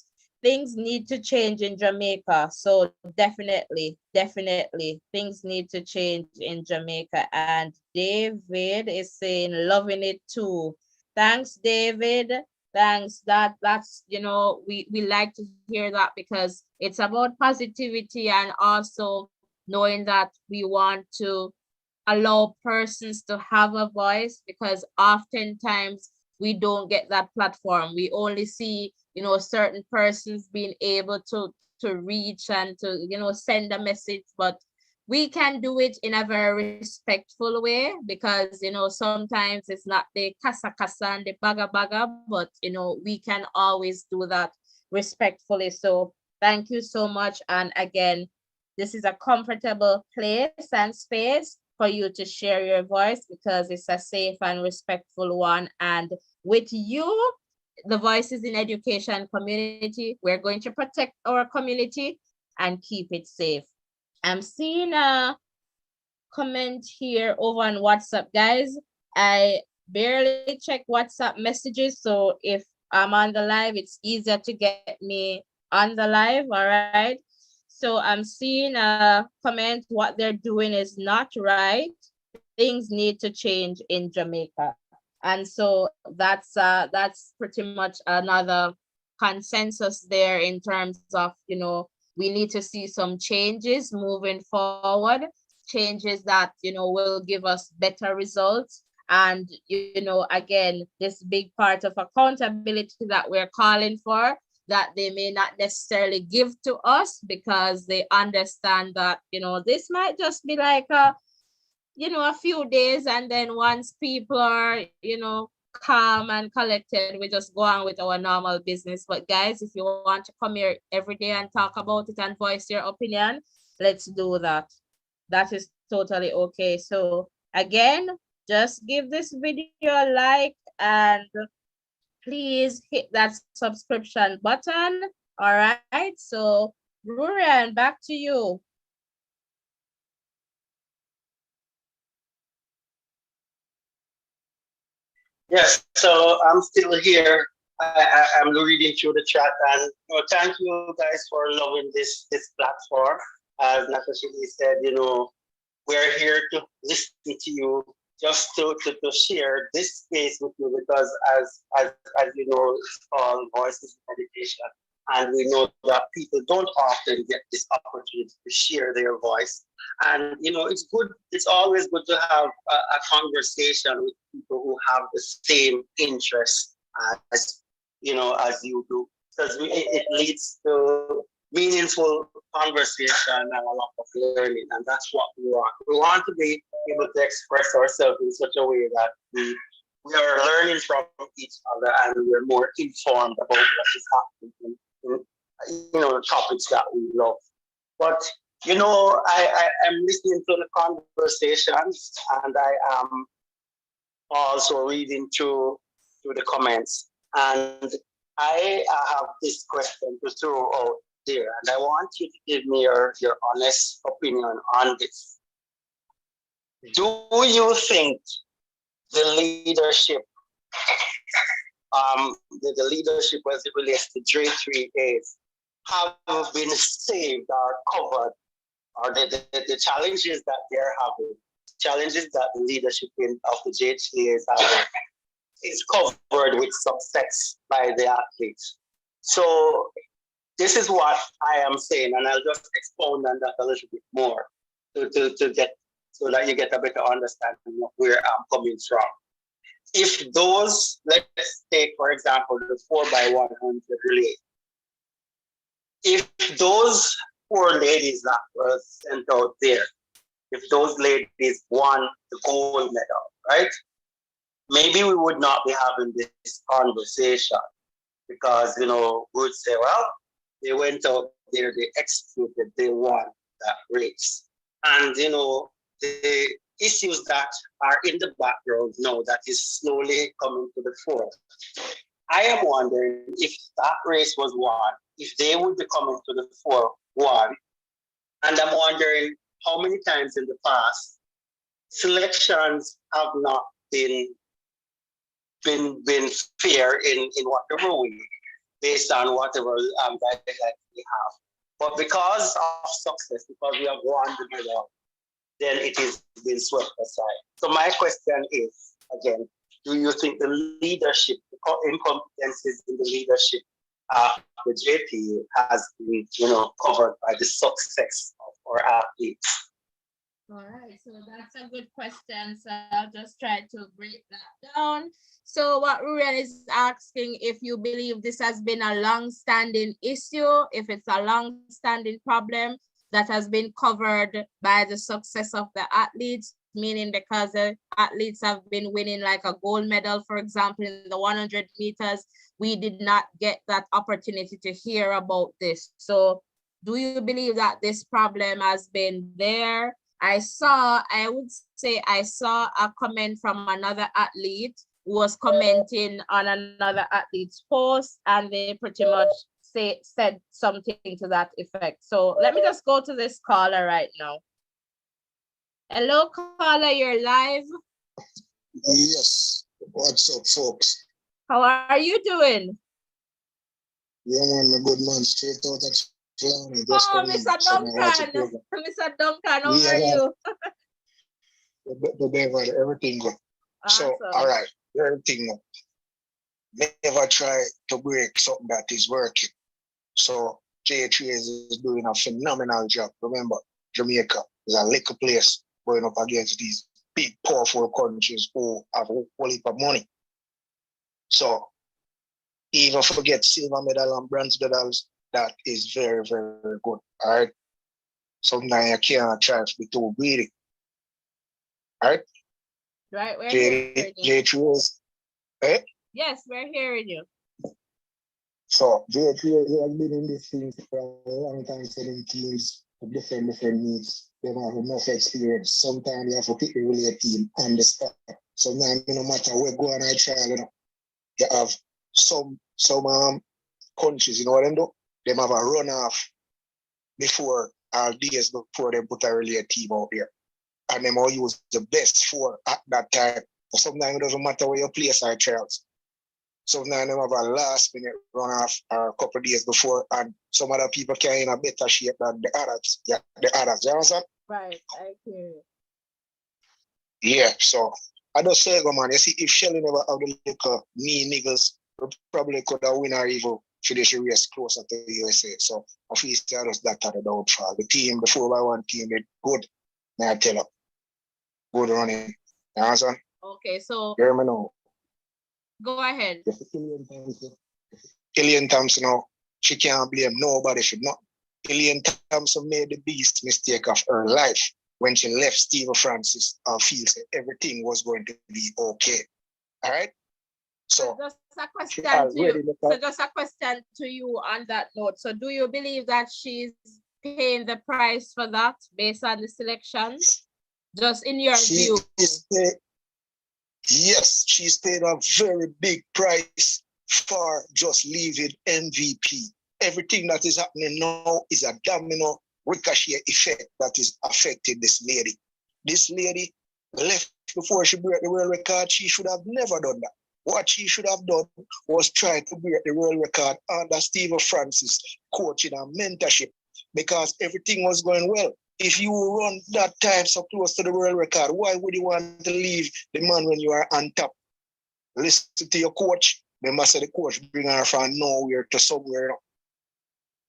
Things need to change in Jamaica. So definitely, things need to change in Jamaica. And David is saying, loving it too. Thanks, David. Thanks. That's, you know, we like to hear that, because it's about positivity and also knowing that we want to allow persons to have a voice, because oftentimes we don't get that platform. We only see, you know, certain persons being able to reach and to, you know, send a message, but we can do it in a very respectful way, because, you know, sometimes it's not the kasa kasa and the baga baga, but, you know, we can always do that respectfully. So thank you so much. And again, this is a comfortable place and space for you to share your voice, because it's a safe and respectful one. And with you, the Voices in Education community, we're going to protect our community and keep it safe. I'm seeing a comment here over on WhatsApp, guys. I barely check WhatsApp messages, so if I'm on the live, it's easier to get me on the live, all right? So I'm seeing a comment, what they're doing is not right. Things need to change in Jamaica. And so that's pretty much another consensus there in terms of, you know, we need to see some changes moving forward, changes that, you know, will give us better results. And, you know, again, this big part of accountability that we're calling for, that they may not necessarily give to us, because they understand that, you know, this might just be like a, you know, a few days, and then once people are, you know, calm and collected, we just go on with our normal business. But guys, if you want to come here every day and talk about it and voice your opinion, let's do that. That is totally okay. So again, just give this video a like, and please hit that subscription button. All right, so Rurian, back to you. Yes, so I'm still here, I'm reading through the chat, and thank you guys for loving this platform. As Natasha said, we're here to listen to you, just to share this space with you, because as you know, it's called Voices of Meditation. And we know that people don't often get this opportunity to share their voice. And, it's good. It's always good to have a conversation with people who have the same interests as you do. Because it leads to meaningful conversation and a lot of learning. And that's what we want. We want to be able to express ourselves in such a way that we are learning from each other, and we're more informed about what is happening in topics that we love. But I am listening to the conversations, and I am also reading through the comments, and I have this question to throw out there, and I want you to give me your honest opinion on this. Do you think the leadership, the leadership as it relates to J3As, have been saved or covered, or the challenges that they're having, challenges that the leadership of the J3As having, is covered with success by the athletes? So this is what I am saying, and I'll just expound on that a little bit more to get, so that you get a better understanding of where I'm coming from. If those, let's take for example the 4x100 relay. If those 4 ladies that were sent out there, if those ladies won the gold medal, right? Maybe we would not be having this conversation, because we would say, well, they went out there, they executed, they won that race. And the issues that are in the background now that is slowly coming to the fore. I am wondering if that race was won, if they would be coming to the fore won. And I'm wondering how many times in the past selections have not been fair in whatever way, based on whatever guidelines we have. But because of success, because we have won the medal, then it is being swept aside. So my question is, again, do you think the leadership, the incompetencies in the leadership of the JP has been, covered by the success of our athletes? All right, so that's a good question. So I'll just try to break that down. So what Ruben is asking, if you believe this has been a long-standing issue, if it's a long-standing problem that has been covered by the success of the athletes, meaning because the athletes have been winning like a gold medal, for example, in the 100 meters, we did not get that opportunity to hear about this. So do you believe that this problem has been there? I saw a comment from another athlete who was commenting on another athlete's post, and they pretty much said something to that effect. So let me just go to this caller right now. Hello, caller, you're live. Yes. What's up, folks? How are you doing? Yeah, man, a good man, straight out of Clowney. Oh, Mr. Duncan. Mr. Duncan, how are you? The David, everything good. Awesome. So, all right, everything good. Never try to break something that is working. So, J3 is doing a phenomenal job. Remember, Jamaica is a little place going up against these big, powerful countries who have a whole heap of money. So, even forget silver medal and bronze medals, that is very, very, very good. All right. Sometimes you can't try to be too greedy. All right. Right. We're hearing you. J3 is, eh? Yes, we're hearing you. So J3 has been in this thing for a long time, setting teams of different needs. They have enough experience. Sometimes you have to pick the relay team on the spot. Sometimes no matter where go on I trial, you have some countries, you know what they do? They have a runoff before days before they put a relay team out there. And they will use the best 4 at that time. So sometimes it doesn't matter where you place our trials. Some of them have a last minute run off or a couple of days before, and some other people can in a better shape than the others. Yeah, the others, you understand? Right, I hear. Yeah, so I just say, go man, you see, if Shelly never have the little knee niggas, we probably could have win or even finish the race closer to the USA. So I feel just that at the downfall. The team, the 4x1 team, did good. May I tell you? Good running. You understand? Okay, so hear me now. Go ahead. Elaine Thompson now, she can't blame nobody for nothing. Elaine Thompson made the biggest mistake of her life when she left Steve Francis and feels that everything was going to be okay. All right? So just a question to you. So just a question to you on that note. So do you believe that she's paying the price for that based on the selections? Just in your view. Yes, she's paid a very big price for just leaving MVP. Everything that is happening now is a domino ricochet effect that is affecting this lady. This lady left before she broke the world record. She should have never done that. What she should have done was try to break the world record under Steve Francis coaching and mentorship, because everything was going well. If you run that time so close to the world record, why would you want to leave the man when you are on top? Listen to your coach. They must say the coach bring her from nowhere to somewhere.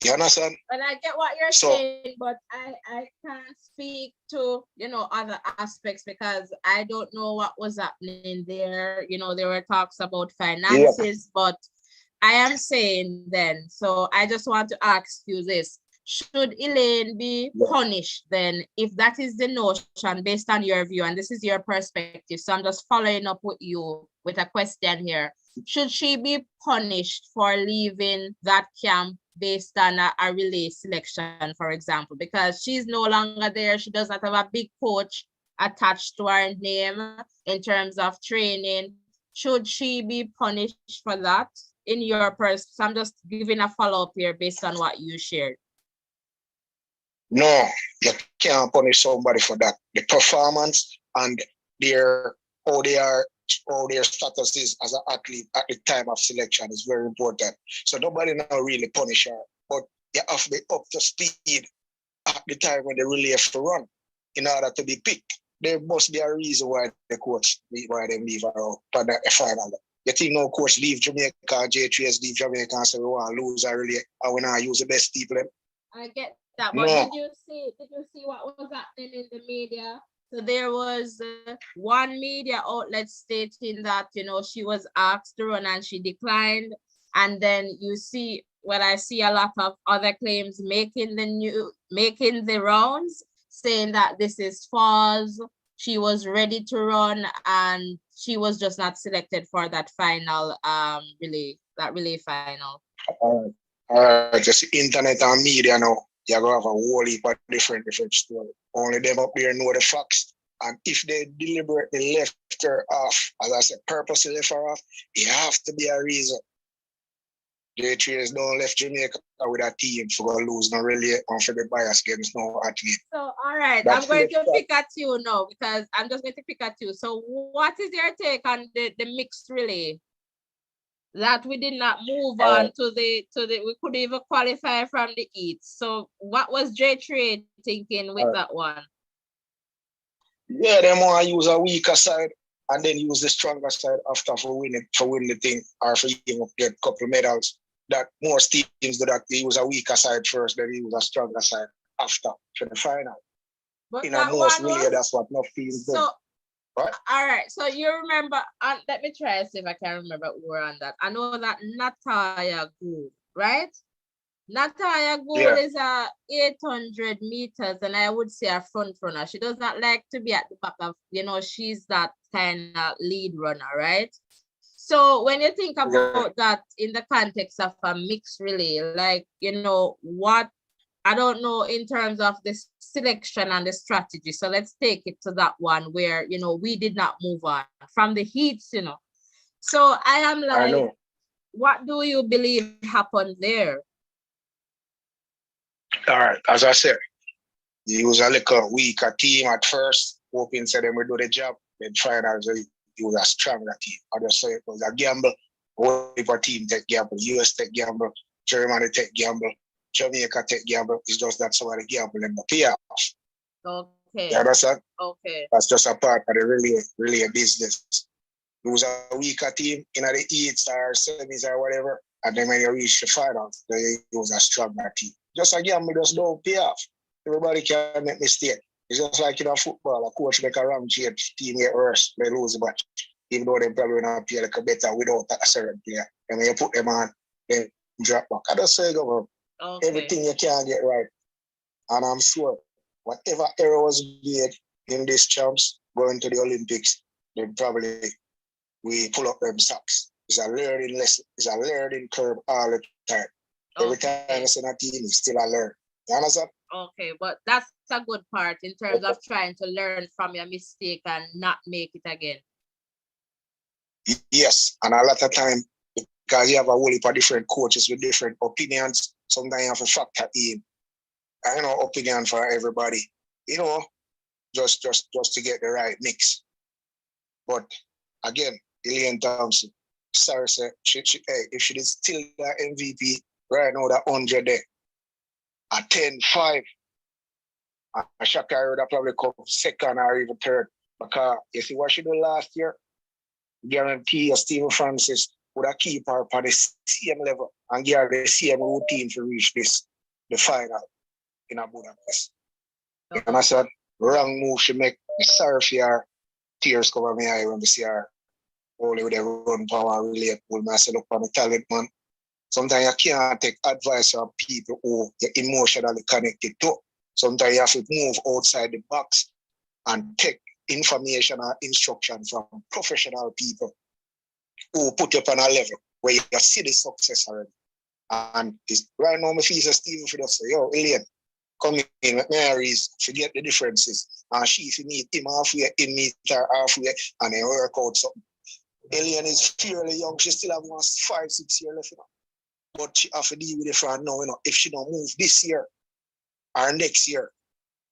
You understand? But I get what you're saying, but I can't speak to, other aspects because I don't know what was happening there. There were talks about finances, but I am saying then, so I just want to ask you this. Should Elaine be punished then, if that is the notion based on your view, and this is your perspective? So I'm just following up with you with a question here. Should she be punished for leaving that camp based on a relay selection, for example, because she's no longer there? She does not have a big coach attached to her name in terms of training. Should she be punished for that in your perspective? So I'm just giving a follow-up here based on what you shared. No, you can't punish somebody for that. The performance and how their status is as an athlete at the time of selection is very important. So nobody now really punish her, but you have to be up to speed at the time when they really have to run in order to be picked. There must be a reason why the coach, why they leave her out for the final. You think no coach leave Jamaica, J3S leave Jamaica and say we want to lose her really, and we not use the best people. I get that, but did you see what was happening in the media? So there was one media outlet stating that, she was asked to run and she declined. And then I see a lot of other claims making the rounds, saying that this is false. She was ready to run and she was just not selected for that final relay final. All right, just internet and media now. You're going to have a whole heap of different stories. Only them up there know the facts. And if they deliberately left her off, as I said, purposely left her off, it has to be a reason. J3S don't left Jamaica with a team for going to lose no relay and for the bias against no athlete. So, all right, I'm going to pick at you now because I'm just going to pick at you. So what is your take on the mixed relay? That we did not move on to the we could even qualify from the East. So what was J3 thinking with that one? Yeah, they want to use a weaker side and then use the stronger side after for win the thing or for even get a couple of medals. That most teams do that. They use a weaker side first, then use a stronger side after for the final. But in a most relay, that's what enough teams do. What? All right, so you remember, let me try to see if I can remember who were on that. I know that Natalia Gould, right? Natalia Gould is a 800 meters, and I would say a front runner. She does not like to be at the back of, she's that kind of lead runner, right? So when you think about that in the context of a mixed relay, like, what, I don't know in terms of the selection and the strategy. So let's take it to that one where, we did not move on from the heats, So I am like, what do you believe happened there? All right, as I said, he was a little weaker team at first, hoping that they would do the job. Then finally, he was a stronger team. I just say it was a gamble. Whole heap of team take gamble, US take gamble, Germany take gamble, Jamaica take gamble. It's just that some of the gamble and the payoff. Okay. You understand? Okay. That's just a part of the really business. Lose a weaker team in the eights or semis or whatever, and then when you reach the finals, they use a stronger team. Just a gamble just don't pay off. Everybody can make mistakes. It's just like in a football, a coach make a wrong change, team get worse, they lose the match. Even though they probably not play like a better without a certain player. And when you put them on, they drop back. I just say, go okay. Everything you can get right. And I'm sure whatever error was made in these champs going to the Olympics, they probably we pull up them socks. It's a learning lesson. It's a learning curve all the time. Every time I see a team, it's still a learn. You understand? Okay, but that's a good part in terms of trying to learn from your mistake and not make it again. Yes, and a lot of time, because you have a whole heap of different coaches with different opinions, sometimes you have to factor in, opinion for everybody, just to get the right mix. But again, Elaine Thompson, sorry, sir, if she is still the MVP right now, that 100 there, at 10-5, Shaka would have probably come second or even third. Because you see what she did last year, guarantee you Stephen Francis would have keep her on the same level and give her the same routine to reach the final in a Budapest. Okay. And I said, wrong move she make. Sorry for her tears cover my eye when we see her only with the run power relate. I said, look on the talent, man. Sometimes you can't take advice from people who you're emotionally connected to. Sometimes you have to move outside the box and take information or instruction from professional people who put you up on a level where you see the success already. And right now, my feel Stephen for just say, yo, Elaine, come in with Mary's, forget the differences. And she, if you meet him halfway, in meet her halfway, and then work out something. Elaine is fairly young, she still have 5-6 years left, But she have to deal with it for now, if she don't move this year or next year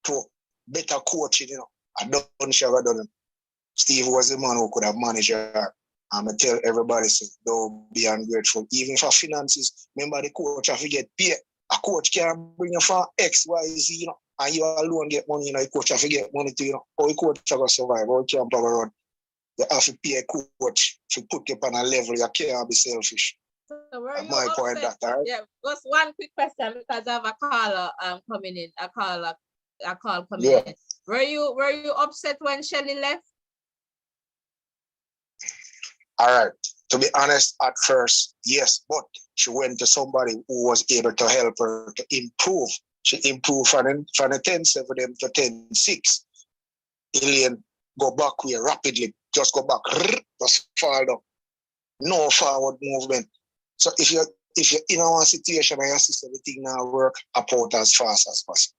to better coaching, I don't she ever done it. Steve was the man who could have managed her. And I tell everybody, don't be ungrateful. Even for finances, remember the coach have to get paid. A coach can bring you from X, Y, Z, and you alone get money, the coach have to get money to, how the coach have to survive, how he can power run. You have to pay a coach to put you on a level you can't be selfish. So were you my upset? Point that, right? Yeah, just one quick question because I have a caller coming in, a call coming in. Were you upset when Shelly left? All right. To be honest, at first, yes, but she went to somebody who was able to help her to improve. She improved from the 10-7 to 10-6. Elaine go back way rapidly, just go back, just fall down. No forward movement. So if you're in a situation where you see everything now work, about as fast as possible.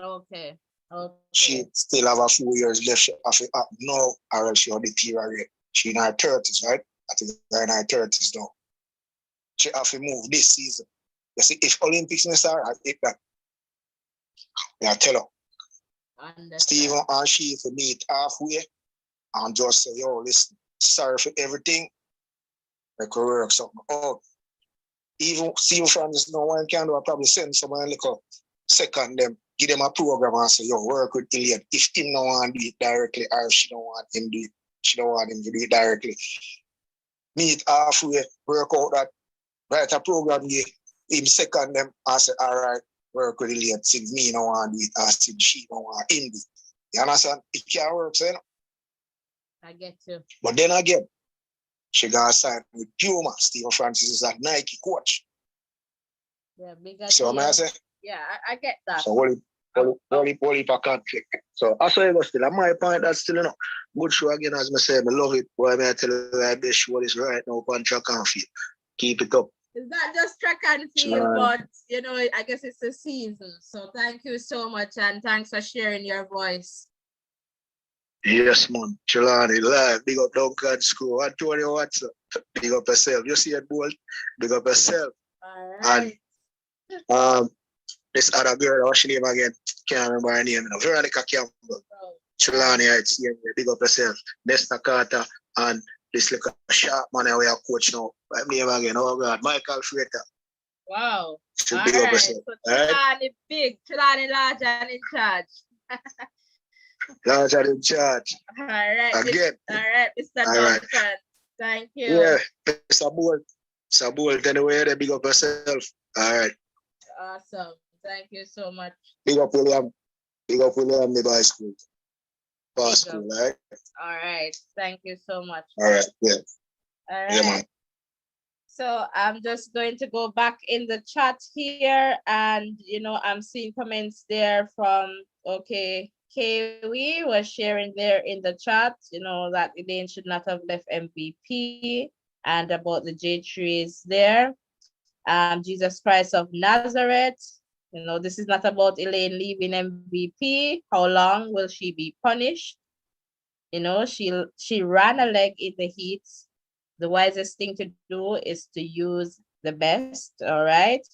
Okay. She still have a few years left. She have to act now, or else she'll deteriorate. She in her 30s, right? I think they're in her 30s now. She have to move this season. You see, if Olympics miss her, I think that. Yeah, tell her. Stephen and she to meet halfway and just say, yo, listen, sorry for everything. I could work something out. Even Stephen Francis, no one can do, I probably send someone like a second them, give them a program and say, yo, work with Elaine. If him don't want to do it directly, or she don't want him to do it, she don't want him to do it directly. Meet halfway, work out that, write a program, give him second them, and say, all right, work with Elaine. Since me don't want to do it, and since she don't want him to do it. You understand? It can't work, so, I get you. But then again, she got signed with Puma. Stephen Francis is a Nike coach. Yeah, bigger. So what I say? Yeah, I get that. So what if I conflict? So I say it was still at my point, that's still good show again, as I say, I love it. Boy, I tell you the best show is right now on track and field. Keep it up. It's not just track and field, but I guess it's a season. So thank you so much, and thanks for sharing your voice. Yes, man. Chilani, live. Big up Duncan School. I told you what's up. Big up yourself. You see it, boy? Big up yourself. All right. And this other girl, what's her name again? Can't remember her name. Veronica Campbell. Chilani, it's here. Big up yourself. Nesta Carter and this little sharp man we are coach now. My name again, oh God, Michael Schrader. Wow. Should All be right. yourself. So Chilani big, Chilani large and in charge. Large and in charge. All right. Again. All right, Mr. All right. Thompson. Thank you. Yeah, Mr. Bolt, anyway, they big up yourself. All right. Awesome. Thank you so much. Big up William. Big up William, the high school. Past school, right? All right. Thank you so much. All right. Yeah. All right. Yeah, man. So I'm just going to go back in the chat here, and I'm seeing comments there from Kiwi was sharing there in the chat, that Elaine should not have left MVP, and about the J3s there. Jesus Christ of Nazareth, this is not about Elaine leaving MVP. How long will she be punished? She ran a leg in the heat. The wisest thing to do is to use the best, all right?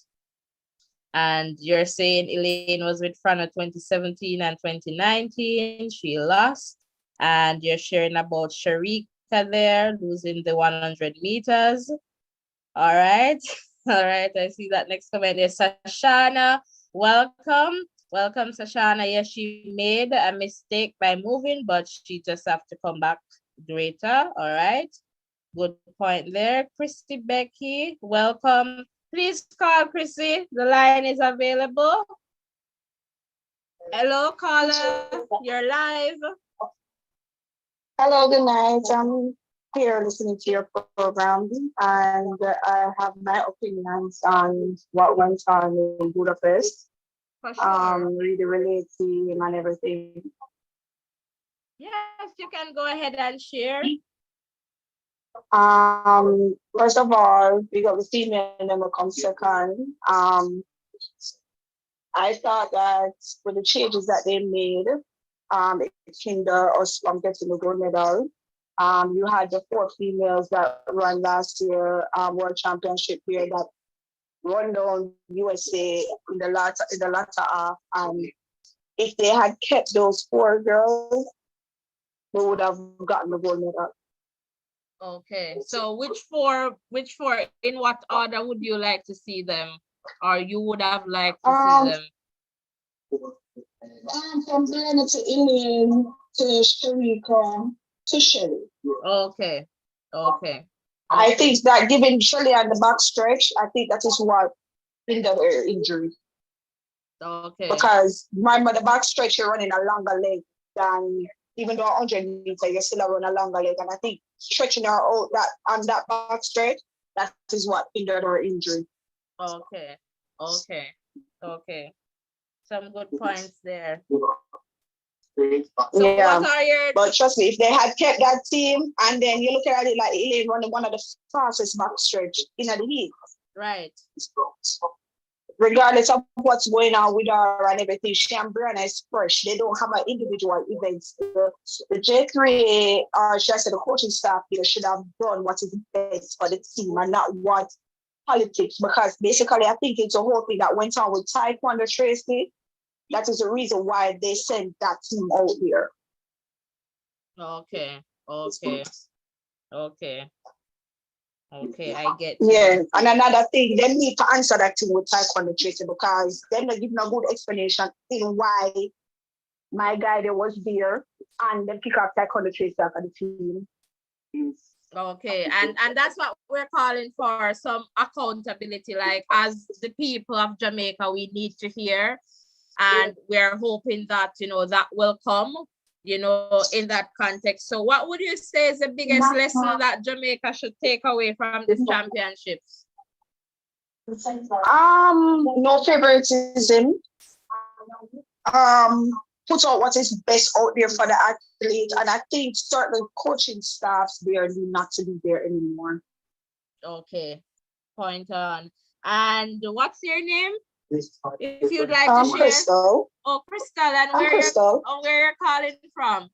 And you're saying Elaine was with Fran 2017 and 2019. She lost. And you're sharing about Sharika there, losing the 100 meters. All right. All right. I see that next comment is Sashana. Welcome. Welcome, Sashana. Yes, she made a mistake by moving, but she just have to come back greater. All right. Good point there. Christy Becky, welcome. Please call Chrissy. The line is available. Hello, caller. You're live. Hello, good night. I'm here listening to your program, and I have my opinions on what went on in Budapest. For sure. Really relating and everything. Yes, you can go ahead and share. First of all, we got the female and then we'll come second. I thought that with the changes that they made, it hindered us from getting the gold medal. You had the 4 females that ran last year World Championship here that run down USA in the latter half. If they had kept those 4 girls, they would have gotten the gold medal. Okay, so which four, in what order would you like to see them? Or you would have liked to see them? From Glenna to Elaine to Sharika to Shelly. Okay. I think that giving Shelly on the back stretch, I think that is what hindered her injury. Okay. Because remember the back stretch, you're running a longer leg than, even though 100 meters, you still run a longer leg. And I think stretching her out on that back stretch, that is what hindered her injury. Okay. Some good points there. So yeah. What are your... But trust me, if they had kept that team, and then you look at it like Elaine running one of the fastest back stretch in the heat. Right. Regardless of what's going on with her and everything, she and Brianna is fresh. They don't have an individual events. The J3, or should I say the coaching staff here, should have done what is best for the team and not what politics. Because basically, I think it's a whole thing that went on with Taekwondo Tracy. That is the reason why they sent that team out here. Okay, I get you. Yeah, and another thing, they need to answer that thing with Taekwondo Tracy, because they're not giving a good explanation in why my guy there was there and then pick up Taekwondo Tracy after the team. Okay, and that's what we're calling for, some accountability, like as the people of Jamaica, we need to hear, and we're hoping that, that will come, in that context. So what would you say is the biggest lesson that Jamaica should take away from this championships? No favoritism. Put out what is best out there for the athlete. And I think certain coaching staffs there need not to be there anymore. Okay, point on. And what's your name? If you'd like to share. Crystal. Oh, Crystal, and where you're calling from?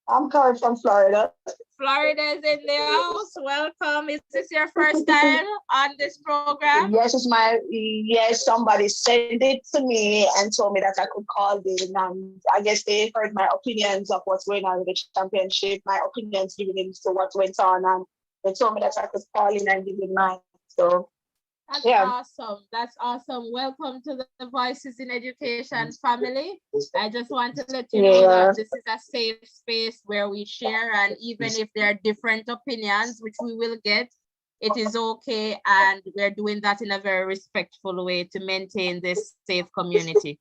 I'm calling from Florida. Florida is in the house. Welcome. Is this your first time on this program? Yes, somebody sent it to me and told me that I could call in, and I guess they heard my opinions of what's going on with the championship, my opinions given into what went on, and they told me that I could call in and give in mine. So that's awesome. That's awesome. Welcome to the Voices in Education family. I just want to let you know that this is a safe space where we share, and even if there are different opinions, which we will get, it is okay. And we're doing that in a very respectful way to maintain this safe community.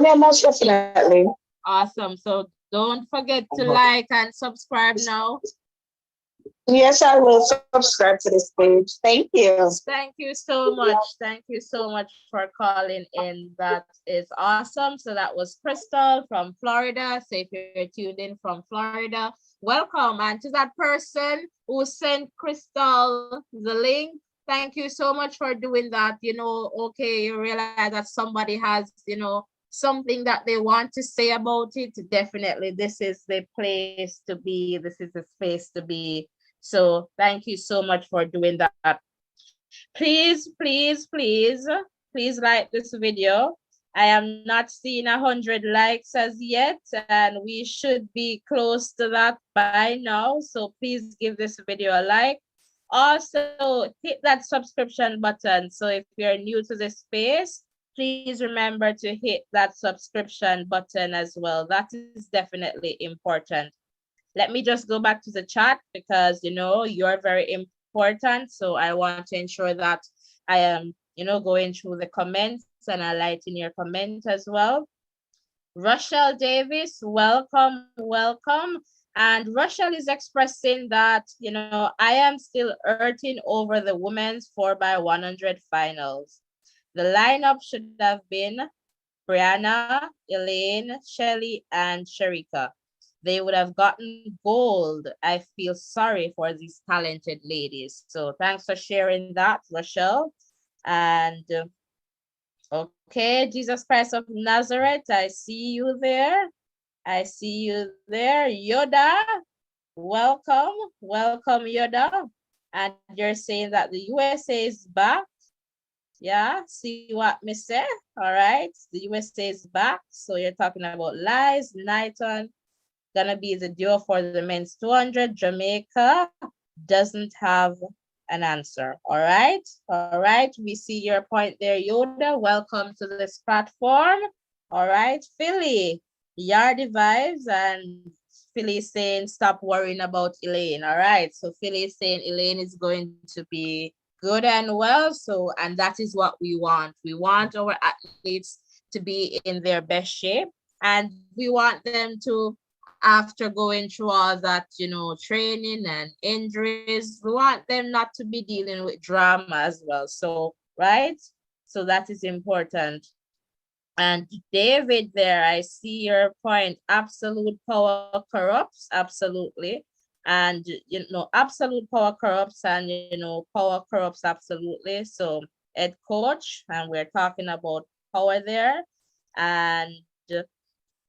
Yeah, most definitely. Awesome. So don't forget to like and subscribe now. Yes, I will subscribe to this page. Thank you. Thank you so much. Thank you so much for calling in. That is awesome. So that was Crystal from Florida. So if you're tuned in from Florida, welcome. And to that person who sent Crystal the link, thank you so much for doing that. You know, okay, you realize that somebody has, you know, something that they want to say about it. Definitely, this is the place to be. This is the space to be. So thank you so much for doing that. Please, please, please, please like this video. I am not seeing 100 likes as yet, and we should be close to that by now. So please give this video a like. Also, hit that subscription button. So if you're new to this space, please remember to hit that subscription button as well. That is definitely important. Let me just go back to the chat because, you know, you're very important. So I want to ensure that I am, you know, going through the comments and highlighting your comment as well. Rochelle Davis, welcome, welcome. And Rochelle is expressing that, you know, I am still hurting over the women's 4x100 finals. The lineup should have been Brianna, Elaine, Shelly, and Sharika. They would have gotten gold. I feel sorry for these talented ladies. So thanks for sharing that, Rochelle. And okay, Jesus Christ of Nazareth, I see you there. I see you there. Yoda, welcome. Welcome, Yoda. And you're saying that the USA is back. Yeah, see what me say? All right, the USA is back. So you're talking about Lies, Nighton, gonna be the duo for the men's 200. Jamaica doesn't have an answer. All right, we see your point there, Yoda. Welcome to this platform. All right, Philly, Yardy vibes, and Philly saying stop worrying about Elaine. All right, so Philly is saying Elaine is going to be good and well. So, and that is what we want. We want our athletes to be in their best shape, and we want them to, after going through all that, you know, training and injuries, we want them not to be dealing with drama as well. So, right? So that is important. And David there, I see your point. Absolute power corrupts, absolutely. And, you know, absolute power corrupts, and, you know, power corrupts absolutely. So head coach, and we're talking about power there. And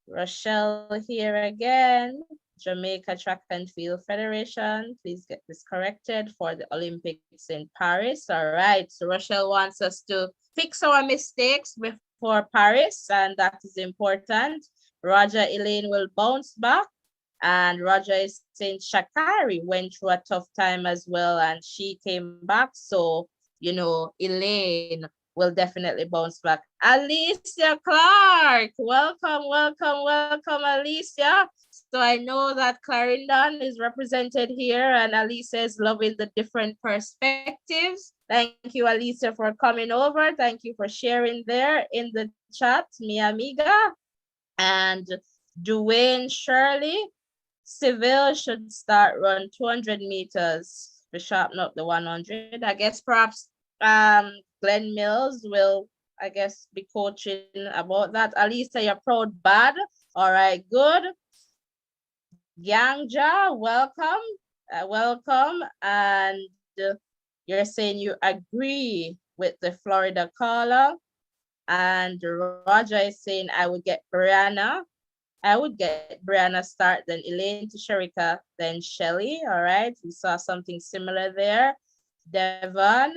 Rochelle here again, Jamaica Track and Field Federation. Please get this corrected for the Olympics in Paris. All right, so Rochelle wants us to fix our mistakes before Paris, and that is important. Roger, Elaine will bounce back. And Roger is saying Shakari went through a tough time as well, and she came back. So, you know, Elaine will definitely bounce back. Alicia Clark, welcome, welcome, welcome, Alicia. So I know that Clarendon is represented here, and Alicia is loving the different perspectives. Thank you, Alicia, for coming over. Thank you for sharing there in the chat, mi amiga. And Dwayne Shirley, Seville should start run 200 meters to sharpen up the 100. I guess perhaps Glenn Mills will, I guess, be coaching about that. Alisa, you're proud bad. All right, good. Yangja, welcome. Welcome. And you're saying you agree with the Florida caller. And Roger is saying I would get Brianna. I would get Brianna start, then Elaine to Sharika, then Shelly. All right, we saw something similar there. Devon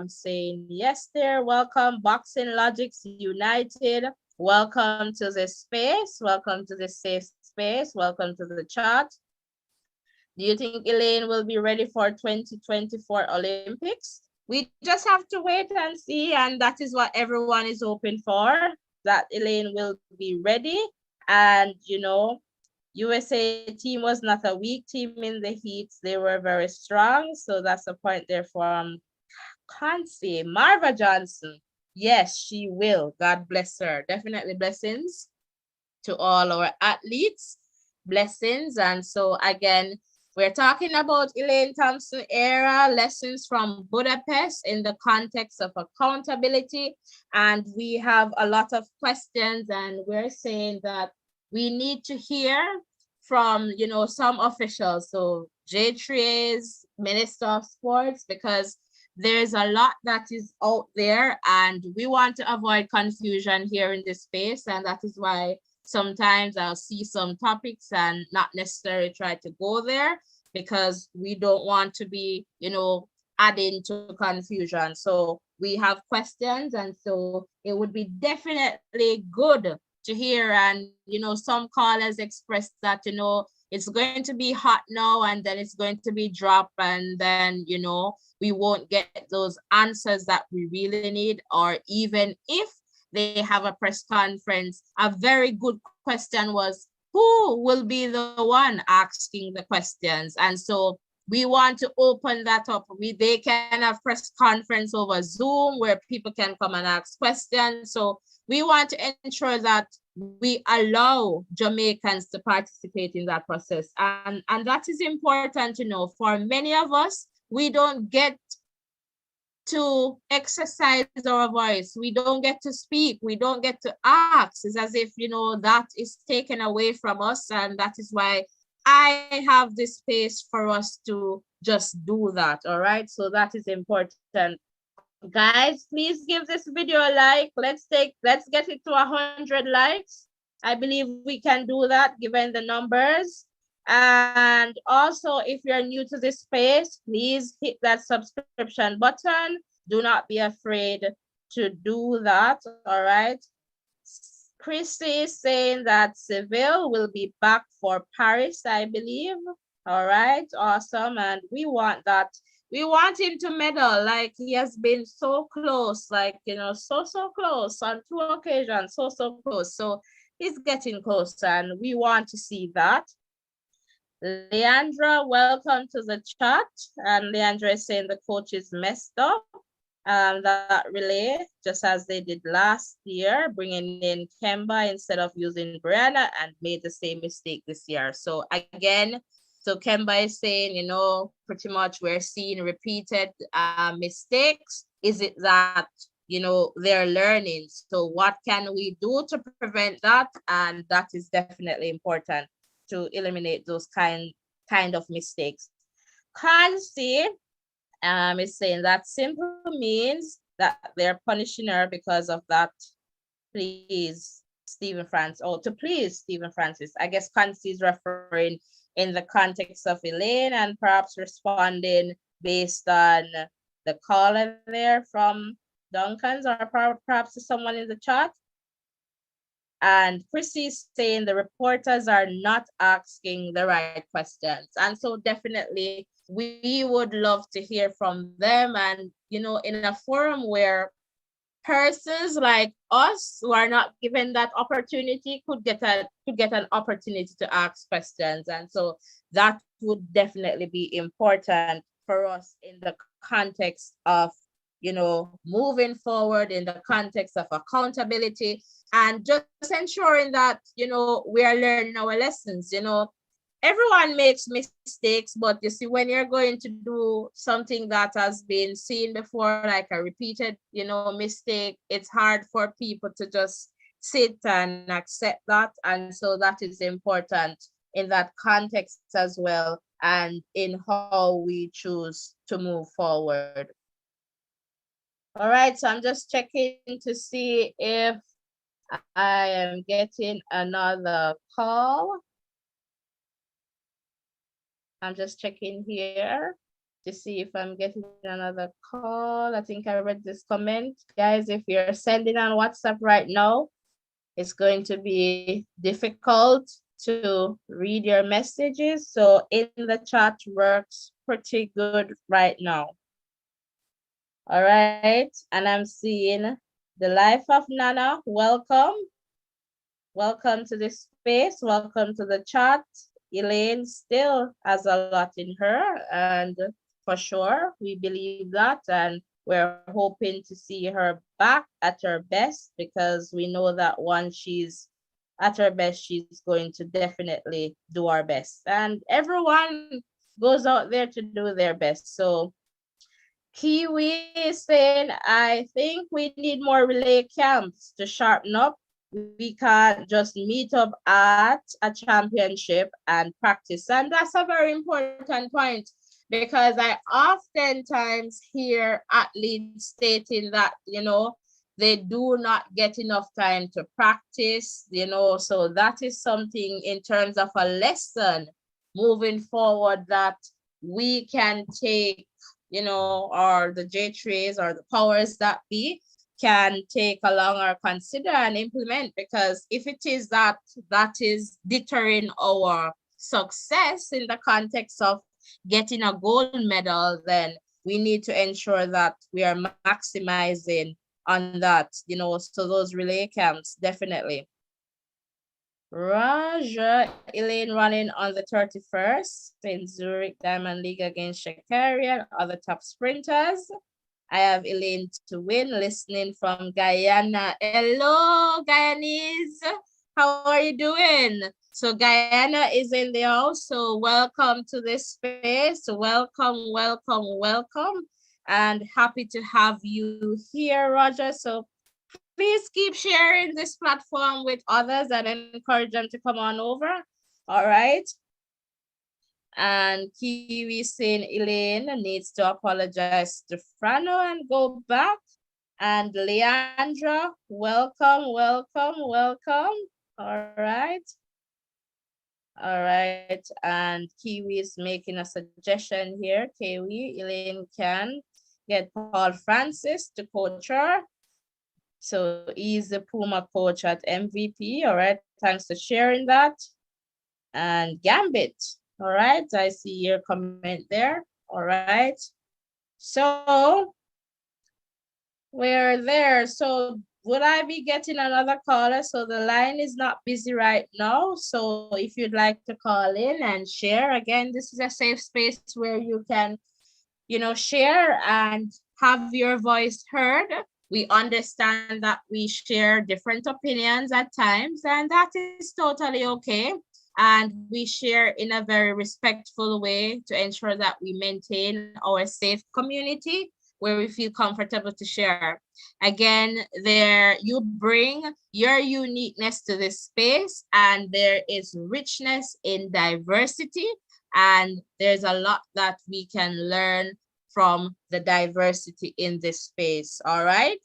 saying yes there. Welcome, Boxing Logics United. Welcome to this space. Welcome to this safe space. Welcome to the chat. Do you think Elaine will be ready for 2024 Olympics? We just have to wait and see, and that is what everyone is hoping for, that Elaine will be ready. And, you know, USA team was not a weak team in the heats. They were very strong. So that's a point there from Concy. Marva Johnson. Yes, she will. God bless her. Definitely blessings to all our athletes. Blessings. And so again, we're talking about Elaine Thompson-Herah, lessons from Budapest in the context of accountability. And we have a lot of questions, and we're saying that we need to hear from, you know, some officials. So J3A's Minister of Sports, because there's a lot that is out there and we want to avoid confusion here in this space. And that is why sometimes I'll see some topics and not necessarily try to go there, because we don't want to be, you know, adding to confusion. So we have questions, and so it would be definitely good to hear. And, you know, some callers expressed that, you know, it's going to be hot now and then it's going to be dropped, and then, you know, we won't get those answers that we really need. Or even if they have a press conference, a very good question was, who will be the one asking the questions? And so we want to open that up. They can have press conference over Zoom where people can come and ask questions. So we want to ensure that we allow Jamaicans to participate in that process. And that is important to know. For many of us, we don't get to exercise our voice. We don't get to speak. We don't get to ask. It's as if, you know, that is taken away from us. And that is why I have this space for us to just do that. All right. So that is important. Guys, please give this video a like. Let's get it to 100 likes. I believe we can do that given the numbers. And also, if you're new to this space, please hit that subscription button. Do not be afraid to do that. All right. Chrissy is saying that Seville will be back for Paris, I believe. All right. Awesome. And we want that. We want him to medal. Like, he has been so close, like, you know, so close on 2 occasions, so close. So he's getting closer, and we want to see that. Leandra, welcome to the chat. And Leandra is saying the coach is messed up. That relay, just as they did last year, bringing in Kemba instead of using Brianna, and made the same mistake this year. So again, so Kemba is saying, you know, pretty much we're seeing repeated mistakes. Is it that, you know, they're learning? So what can we do to prevent that? And that is definitely important, to eliminate those kind of mistakes. Concy is saying that simply means that they're punishing her because of that. Please, Stephen Francis, to please Stephen Francis. I guess Concy is referring in the context of Elaine, and perhaps responding based on the caller there from Duncan's, or perhaps to someone in the chat. And Chrissy is saying the reporters are not asking the right questions. And so definitely we would love to hear from them. And, you know, in a forum where persons like us who are not given that opportunity could get an opportunity to ask questions. And so that would definitely be important for us in the context of, you know, moving forward, in the context of accountability, and just ensuring that, you know, we are learning our lessons. You know, everyone makes mistakes, but you see, when you're going to do something that has been seen before, like a repeated, you know, mistake, it's hard for people to just sit and accept that. And so that is important in that context as well, and in how we choose to move forward. All right, so I'm just checking to see if I am getting another call. I'm just checking here to see if I'm getting another call. I think I read this comment. Guys, if you're sending on WhatsApp right now, it's going to be difficult to read your messages. So in the chat works pretty good right now. All right, and I'm seeing the life of Nana. Welcome. Welcome to this space. Welcome to the chat. Elaine still has a lot in her, and for sure, we believe that, and we're hoping to see her back at her best, because we know that once she's at her best, she's going to definitely do our best. And everyone goes out there to do their best. So Kiwi is saying, I think we need more relay camps to sharpen up. We can't just meet up at a championship and practice. And that's a very important point, because I oftentimes hear athletes stating that, you know, they do not get enough time to practice, you know, so that is something in terms of a lesson moving forward that we can take, you know, or the J3s or the powers that be can take along or consider and implement, because if it is that is deterring our success in the context of getting a gold medal, then we need to ensure that we are maximizing on that, you know, so those relay camps, definitely. Roger, Elaine running on the 31st in Zurich Diamond League against Shakari and other top sprinters. I have Elaine to win, listening from Guyana. Hello, Guyanese. How are you doing? So Guyana is in there also. Welcome to this space. Welcome, welcome, welcome. And happy to have you here, Roger. So please keep sharing this platform with others and encourage them to come on over. All right. And Kiwi saying Elaine needs to apologize to Frano and go back. And Leandra, welcome, welcome, welcome. All right. All right. And Kiwi is making a suggestion here. Kiwi, Elaine can get Paul Francis to coach her. So he's the Puma coach at MVP. All right. Thanks for sharing that. And Gambit. All right. I see your comment there. All right. So we're there. So would I be getting another caller? So the line is not busy right now. So if you'd like to call in and share, again, this is a safe space where you can, you know, share and have your voice heard. We understand that we share different opinions at times, and that is totally okay. And we share in a very respectful way to ensure that we maintain our safe community where we feel comfortable to share. Again, there you bring your uniqueness to this space, and there is richness in diversity, and there's a lot that we can learn from the diversity in this space. All right.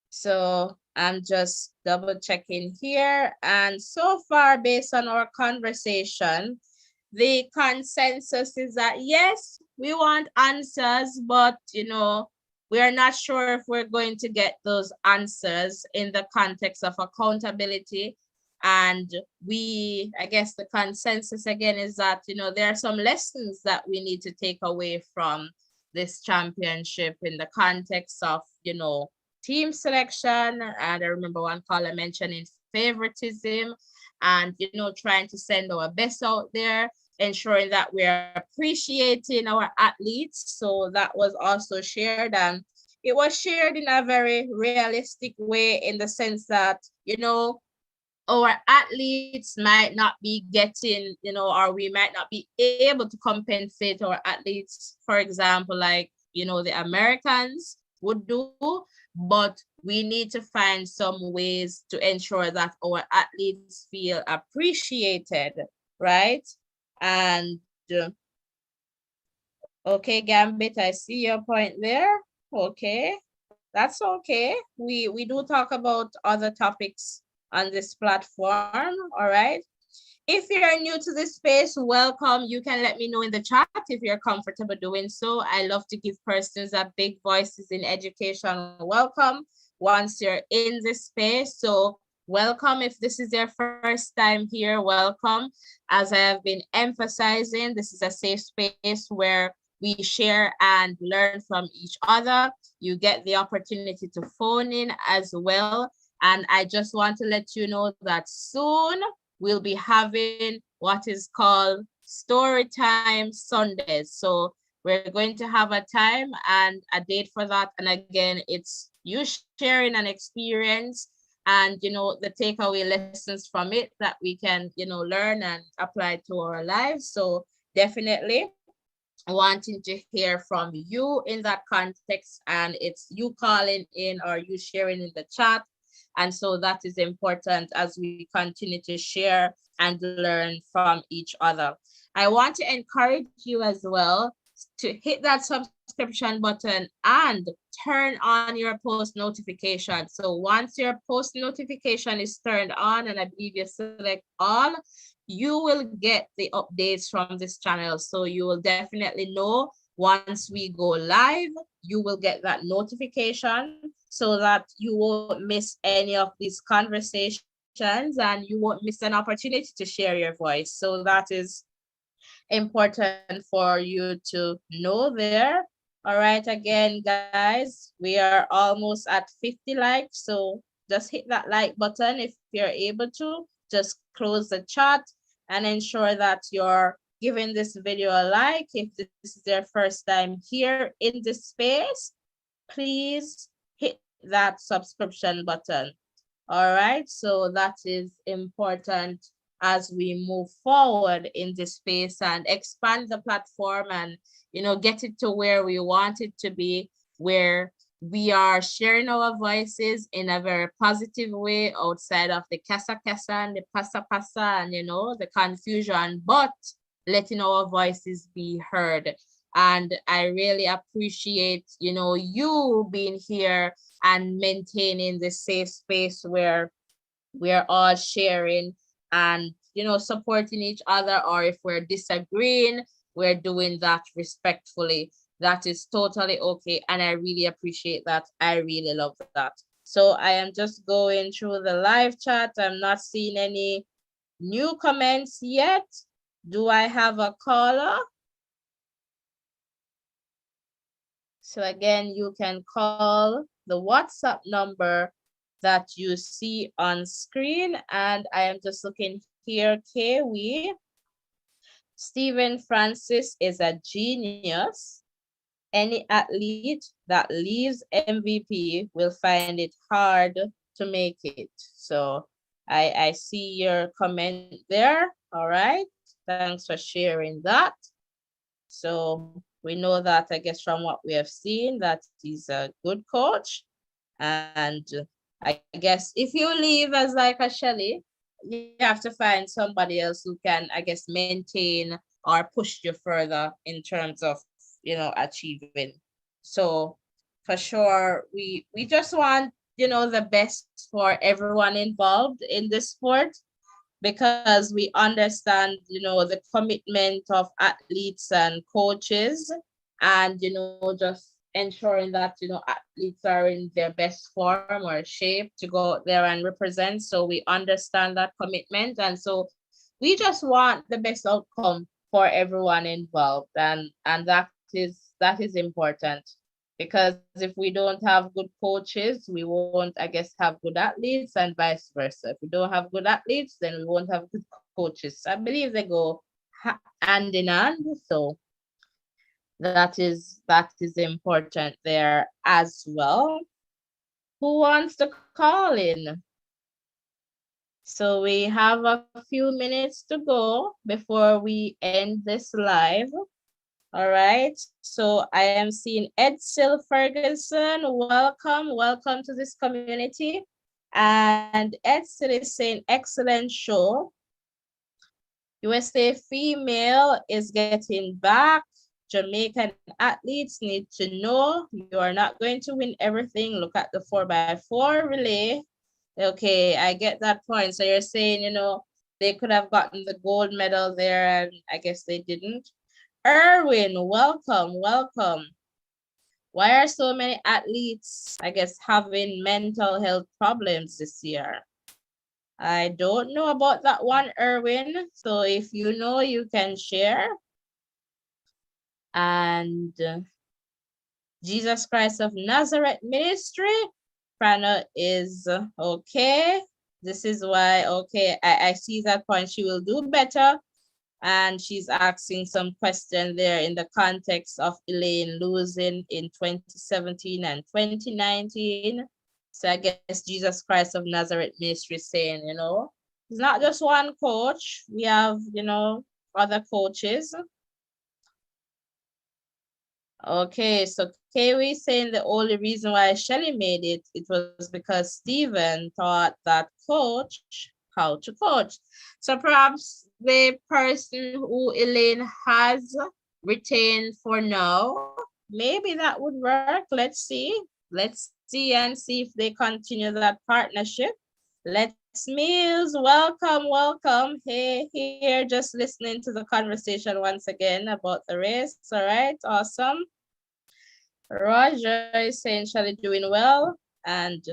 So I'm just double checking here. And so far, based on our conversation, the consensus is that yes, we want answers, but you know, we are not sure if we're going to get those answers in the context of accountability. And I guess the consensus again is that, you know, there are some lessons that we need to take away from this championship in the context of, you know, team selection. And I remember one caller mentioning favoritism and, you know, trying to send our best out there, ensuring that we're appreciating our athletes. So that was also shared, and it was shared in a very realistic way, in the sense that, you know, our athletes might not be getting, you know, or we might not be able to compensate our athletes, for example, like, you know, the Americans would do, but we need to find some ways to ensure that our athletes feel appreciated, right? And okay, Gambit, I see your point there. Okay, That's okay. We do talk about other topics on this platform, all right? If you're new to this space, welcome. You can let me know in the chat if you're comfortable doing so. I love to give persons that big voices in education welcome once you're in this space. So welcome. If this is your first time here, welcome. As I have been emphasizing, this is a safe space where we share and learn from each other. You get the opportunity to phone in as well. And I just want to let you know that soon we'll be having what is called Storytime Sundays. So we're going to have a time and a date for that. And again, it's you sharing an experience and, you know, the takeaway lessons from it that we can, you know, learn and apply to our lives. So definitely wanting to hear from you in that context, and it's you calling in or you sharing in the chat. And so that is important as we continue to share and learn from each other. I want to encourage you as well to hit that subscription button and turn on your post notification. So once your post notification is turned on, and I believe you select all, you will get the updates from this channel. So you will definitely know once we go live, you will get that notification so that you won't miss any of these conversations and you won't miss an opportunity to share your voice. So that is important for you to know there. All right, again, guys, we are almost at 50 likes. So just hit that like button if you're able to. Just close the chat and ensure that you're giving this video a like. If this is your first time here in this space, please hit that subscription button. All right, so that is important as we move forward in this space and expand the platform and, you know, get it to where we want it to be, where we are sharing our voices in a very positive way outside of the kasa and the pasa and, you know, the confusion, but letting our voices be heard. And I really appreciate, you know, you being here and maintaining the safe space where we're all sharing and, you know, supporting each other, or if we're disagreeing, we're doing that respectfully. That is totally okay. And I really appreciate that. I really love that. So I am just going through the live chat. I'm not seeing any new comments yet. Do I have a caller? So again, you can call the WhatsApp number that you see on screen. And I am just looking here, Kiwi. Stephen Francis is a genius. Any athlete that leaves MVP will find it hard to make it. So I see your comment there. All right. Thanks for sharing that. So we know that, I guess, from what we have seen, that he's a good coach. And I guess if you leave as like a Shelly, you have to find somebody else who can, I guess, maintain or push you further in terms of, you know, achieving. So for sure, we just want, you know, the best for everyone involved in this sport, because we understand, you know, the commitment of athletes and coaches, and, you know, just ensuring that, you know, athletes are in their best form or shape to go out there and represent. So we understand that commitment. And so we just want the best outcome for everyone involved. And that is important, because if we don't have good coaches, we won't, I guess, have good athletes, and vice versa. If we don't have good athletes, then we won't have good coaches. I believe they go hand in hand. So that is important there as well. Who wants to call in? So we have a few minutes to go before we end this live. All right, so I am seeing Edsel Ferguson. Welcome to this community. And Edsel is saying, excellent show. USA female is getting back Jamaican athletes need to know you are not going to win everything. Look at the 4x4 relay. Okay, I get that point. So you're saying, you know, they could have gotten the gold medal there, and I guess they didn't. Erwin, welcome, welcome. Why are so many athletes, I guess, having mental health problems this year? I don't know about that one, Erwin. So if you know, you can share. And Jesus Christ of Nazareth Ministry, Prana is okay. This is why, okay, I see that point. She will do better. And she's asking some question there in the context of Elaine losing in 2017 and 2019. So I guess Jesus Christ of Nazareth Ministry saying, you know, it's not just one coach. We have, you know, other coaches. Okay, so Kiwi saying the only reason why Shelly made it was because Steven taught that coach how to coach. So perhaps the person who Elaine has retained for now, maybe that would work. Let's see. Let's see and see if they continue that partnership. Let's Mills, welcome, welcome. Hey, here, just listening to the conversation once again about the race. All right, awesome. Roger is saying Shelly doing well, and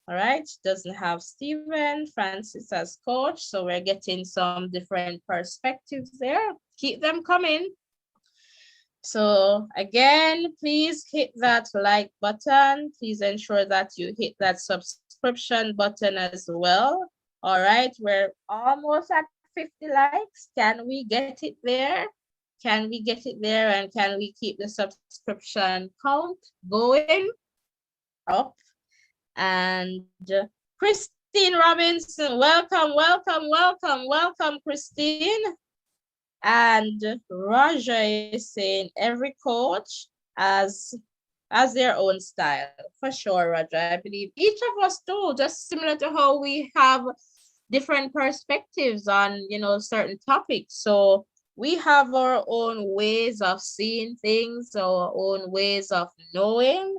all right, doesn't have Steven Francis as coach, so we're getting some different perspectives there. Keep them coming. So again, please hit that like button. Please ensure that you hit that subscription button as well. All right, we're almost at 50 likes. Can we get it there? Can we get it there, and can we keep the subscription count going up? And Christine Robinson, welcome, welcome, welcome, welcome, Christine. And Roger is saying every coach has their own style. For sure, Roger. I believe each of us do, just similar to how we have different perspectives on, you know, certain topics. So we have our own ways of seeing things, our own ways of knowing.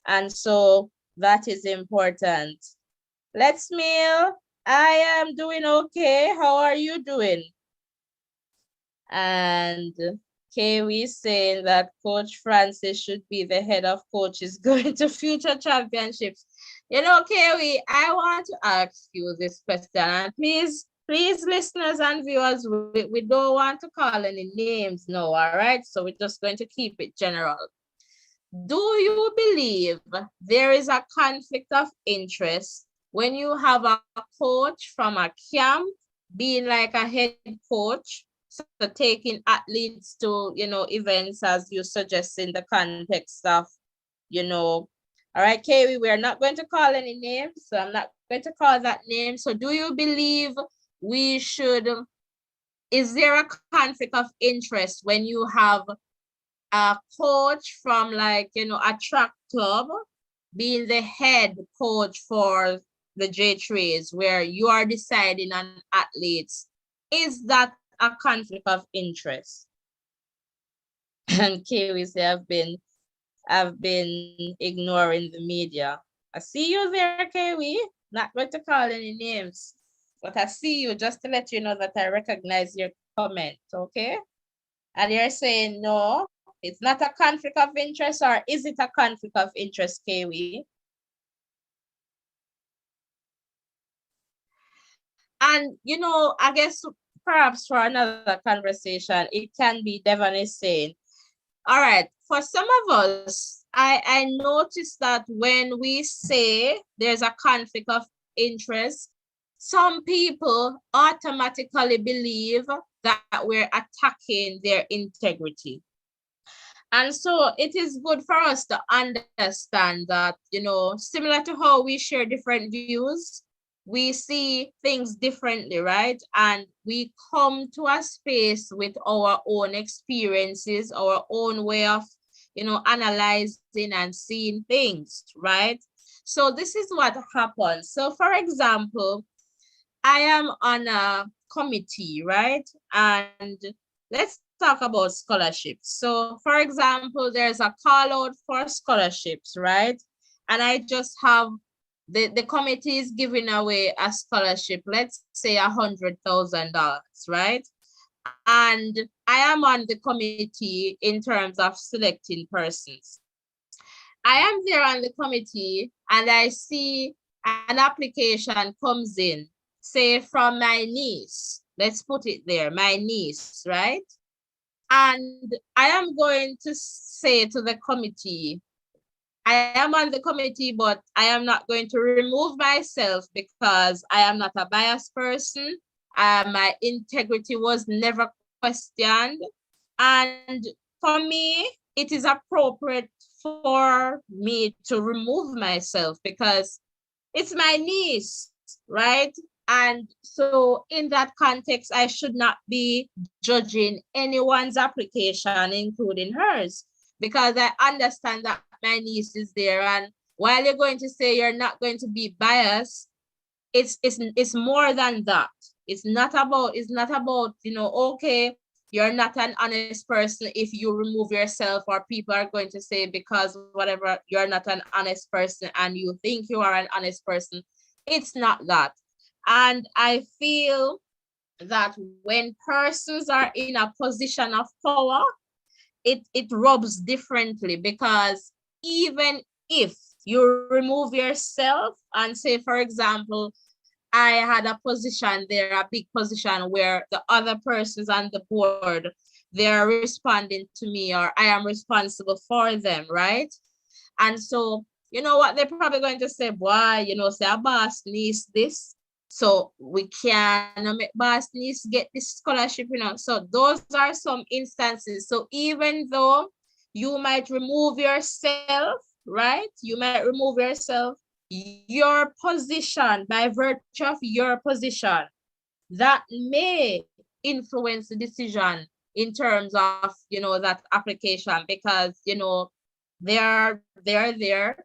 And so that is important. Let's Meal. I am doing okay. How are you doing? And Kiwi saying that Coach Francis should be the head of coaches going to future championships. You know, Kiwi, I want to ask you this question. And please, listeners and viewers, we don't want to call any names now, all right? So we're just going to keep it general. Do you believe there is a conflict of interest when you have a coach from a camp being like a head coach, so taking athletes to, you know, events as you suggest in the context of, you know, all right, Kiwi, we're not going to call any names, so I'm not going to call that name. So do you believe we should, is there a conflict of interest when you have a coach from, like, you know, a track club being the head coach for the J3s where you are deciding on athletes? Is that a conflict of interest? And Kiwi say I've been ignoring the media. I see you there, Kiwi. Not going to call any names, but I see you just to let you know that I recognize your comment, okay? And you're saying no, it's not a conflict of interest, or is it a conflict of interest, Kiwi? And, you know, I guess perhaps for another conversation, it can be Devon is saying, all right, for some of us, I noticed that when we say there's a conflict of interest, some people automatically believe that we're attacking their integrity. And so it is good for us to understand that, you know, similar to how we share different views, we see things differently, right? And we come to a space with our own experiences, our own way of, you know, analyzing and seeing things, right? So this is what happens. So for example, I am on a committee, right? And let's talk about scholarships. So for example, there's a call out for scholarships, right? And I just have the committee is giving away a scholarship, let's say $100,000, right? And I am on the committee in terms of selecting persons. I am there on the committee and I see an application comes in, say from my niece, let's put it there, my niece, right? And I am going to say to the committee, I am on the committee, but I am not going to remove myself because I am not a biased person. My integrity was never questioned. And for me, it is appropriate for me to remove myself because it's my niece, right? And so in that context, I should not be judging anyone's application, including hers, because I understand that my niece is there. And while you're going to say you're not going to be biased, it's more than that. It's not about, you know, okay, you're not an honest person if you remove yourself, or people are going to say because whatever, you're not an honest person and you think you are an honest person. It's not that. And I feel that when persons are in a position of power, it rubs differently, because even if you remove yourself and say, for example, I had a position there, a big position where the other persons on the board, they're responding to me, or I am responsible for them, right? And so, you know what, they're probably going to say, boy, you know, say a boss needs this, so we can make boss needs get this scholarship, you know. So those are some instances. So even though you might remove yourself, right? You might remove yourself, your position, by virtue of your position, that may influence the decision in terms of, you know, that application, because, you know, they're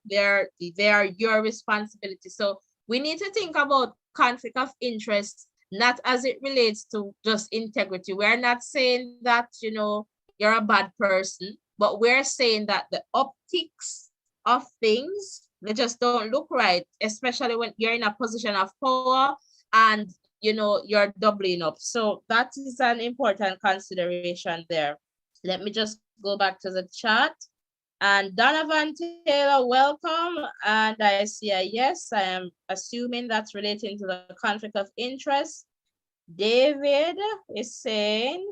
your responsibility. So we need to think about conflict of interest, not as it relates to just integrity. We're not saying that, you know, you're a bad person, but we're saying that the optics of things, they just don't look right, especially when you're in a position of power and, you know, you're doubling up. So that is an important consideration there. Let me just go back to the chat. And Donovan Taylor, welcome. And I see a yes. I am assuming that's relating to the conflict of interest. David is saying,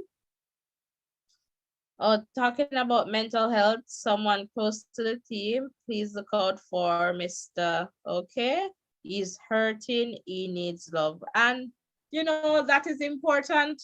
oh, talking about mental health, someone close to the team, please look out for Mr. Okay. He's hurting, he needs love. And, you know, that is important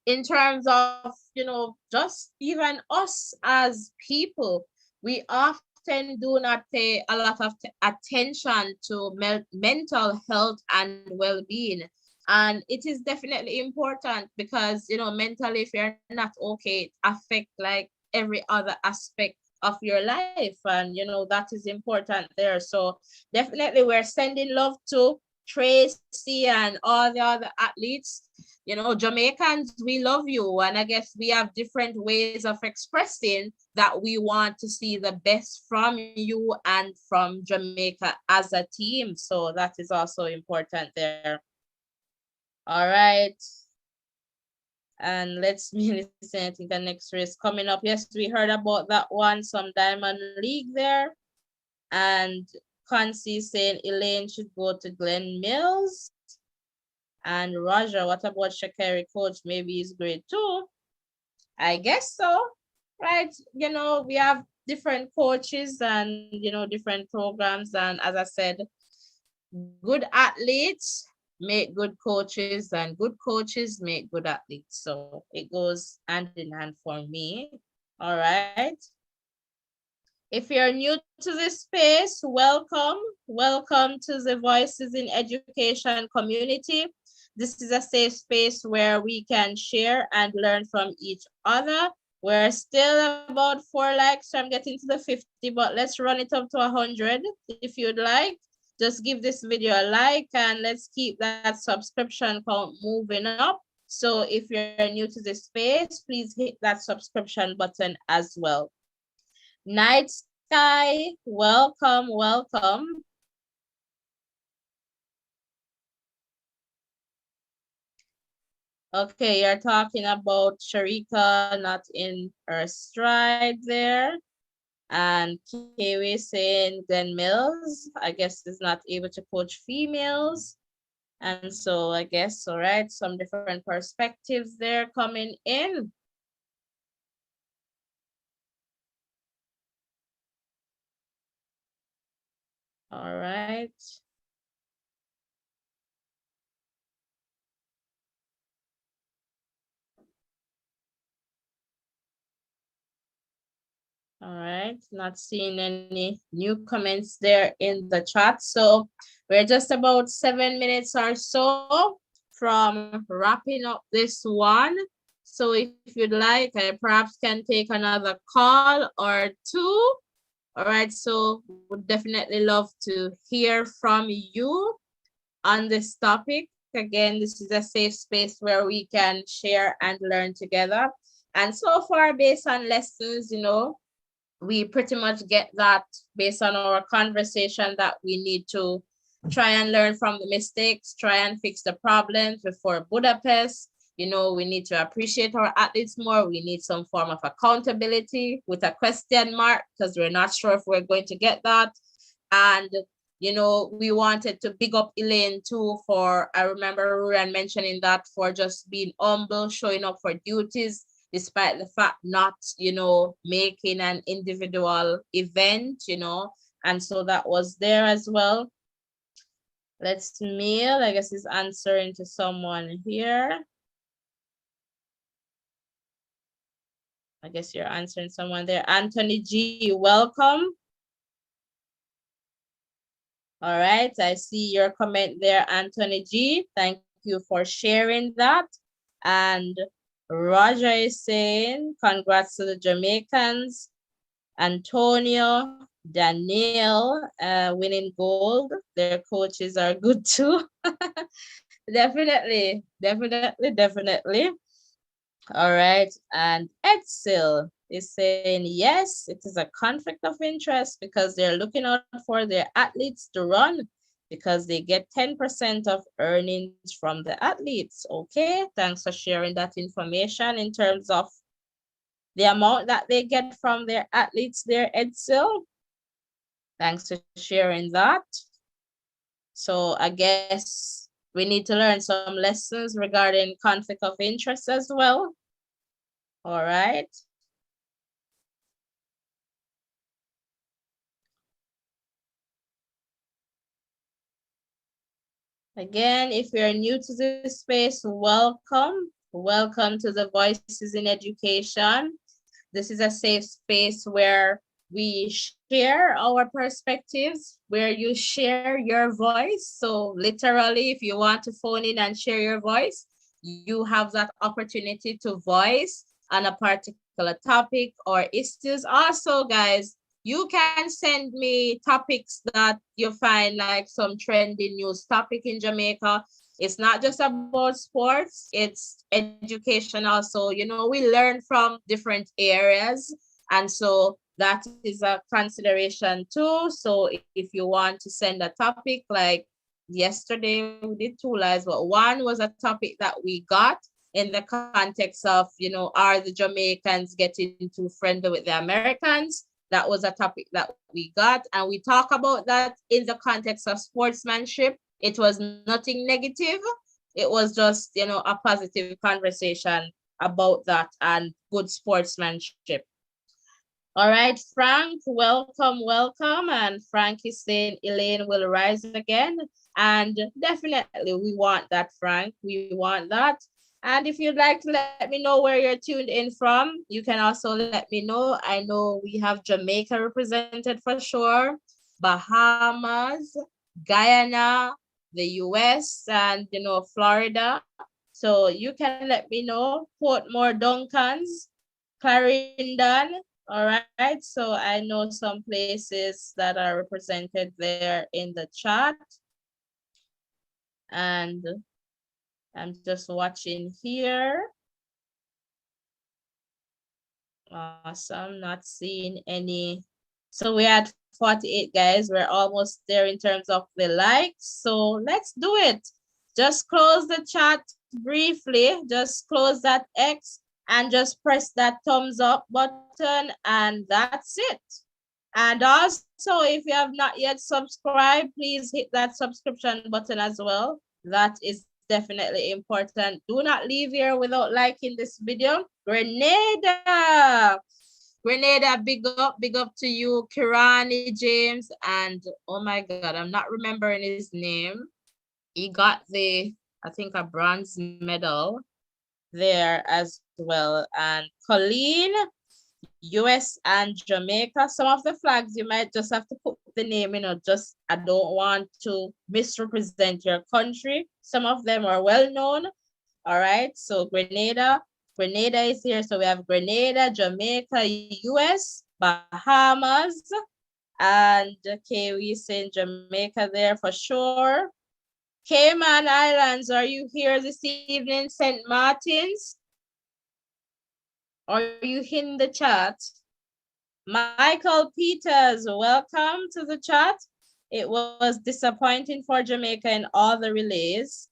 in terms of, you know, just even us as people. We often do not pay a lot of attention to mental health and well-being. And it is definitely important because, you know, mentally, if you're not okay, it affects like every other aspect of your life. And, you know, that is important there. So definitely we're sending love to Tracy and all the other athletes. You know, Jamaicans, we love you. And I guess we have different ways of expressing that we want to see the best from you and from Jamaica as a team. So that is also important there. All right. And let's see, I think the next race coming up. Yes, we heard about that one, some Diamond League there. And Concy saying Elaine should go to Glen Mills. And Roger, what about Shakari coach? Maybe he's great too. I guess so, right? You know, we have different coaches and, you know, different programs. And as I said, good athletes make good coaches and good coaches make good athletes. So it goes hand in hand for me. All right. If you're new to this space, welcome. Welcome to the Voices in Education community. This is a safe space where we can share and learn from each other. We're still about 4 likes, so I'm getting to the 50, but let's run it up to 100 if you'd like. Just give this video a like and let's keep that subscription count moving up. So if you're new to this space, please hit that subscription button as well. Night Sky, welcome, welcome. Okay, you're talking about Sharika not in her stride there. And Kiwi saying Glenn Mills, I guess, is not able to coach females. And so I guess, all right, some different perspectives there coming in. All right. All right, not seeing any new comments there in the chat. So we're just about 7 minutes or so from wrapping up this one. So if you'd like, I perhaps can take another call or two. All right, so would definitely love to hear from you on this topic. Again, this is a safe space where we can share and learn together. And so far, based on lessons, you know, we pretty much get that based on our conversation that we need to try and learn from the mistakes, try and fix the problems before Budapest. You know, we need to appreciate our athletes more. We need some form of accountability with a question mark because we're not sure if we're going to get that. And, you know, we wanted to big up Elaine too for, I remember Ruran mentioning that, for just being humble, showing up for duties, despite the fact not, you know, making an individual event, you know, and so that was there as well. Let's mail, I guess is answering to someone here. I guess you're answering someone there. Anthony G, welcome. All right, I see your comment there, Anthony G. Thank you for sharing that. And Roger is saying, congrats to the Jamaicans. Antonio, Danielle, winning gold. Their coaches are good too. Definitely, definitely, definitely. All right, and Edsel is saying, yes, it is a conflict of interest because they're looking out for their athletes to run because they get 10% of earnings from the athletes. Okay, thanks for sharing that information in terms of the amount that they get from their athletes there, Edsel. Thanks for sharing that. So I guess we need to learn some lessons regarding conflict of interest as well. All right. Again, if you're new to this space, welcome. Welcome to the Voices in Education. This is a safe space where we share our perspectives, where you share your voice. So literally, if you want to phone in and share your voice, you have that opportunity to voice on a particular topic or issues. Also, guys, you can send me topics that you find like some trending news topic in Jamaica. It's not just about sports, it's education also. You know, we learn from different areas. And so that is a consideration too. So if you want to send a topic, like yesterday we did 2 lives, but one was a topic that we got in the context of, you know, are the Jamaicans getting too friendly with the Americans? That was a topic that we got. And we talk about that in the context of sportsmanship. It was nothing negative. It was just, you know, a positive conversation about that and good sportsmanship. All right, Frank, welcome, welcome. And Frank is saying Elaine will rise again. And definitely we want that, Frank. We want that. And if you'd like to let me know where you're tuned in from, you can also let me know. I know we have Jamaica represented for sure, Bahamas, Guyana, the US, and, you know, Florida. So you can let me know. Portmore, Duncans, Clarendon. All right. So I know some places that are represented there in the chat. And I'm just watching here. Awesome, not seeing any. So we're at 48, guys. We're almost there in terms of the likes. So let's do it. Just close the chat briefly. Just close that X and just press that thumbs up button, and that's it. And also, if you have not yet subscribed, please hit that subscription button as well. That is definitely important. Do not leave here without liking this video. Grenada, big up to you. Kirani James, and oh my God, I'm not remembering his name. He got the, I think, a bronze medal there as well. And Colleen, US and Jamaica. Some of the flags you might just have to put the name, just I don't want to misrepresent your country. Some of them are well known. All right, so Grenada is here. So we have Grenada, Jamaica, US, Bahamas, and okay, we saying Jamaica there for sure. Cayman Islands, are you here this evening? St. Martin's? Are you in the chat? Michael Peters, welcome to the chat. It was disappointing for Jamaica in all the relays.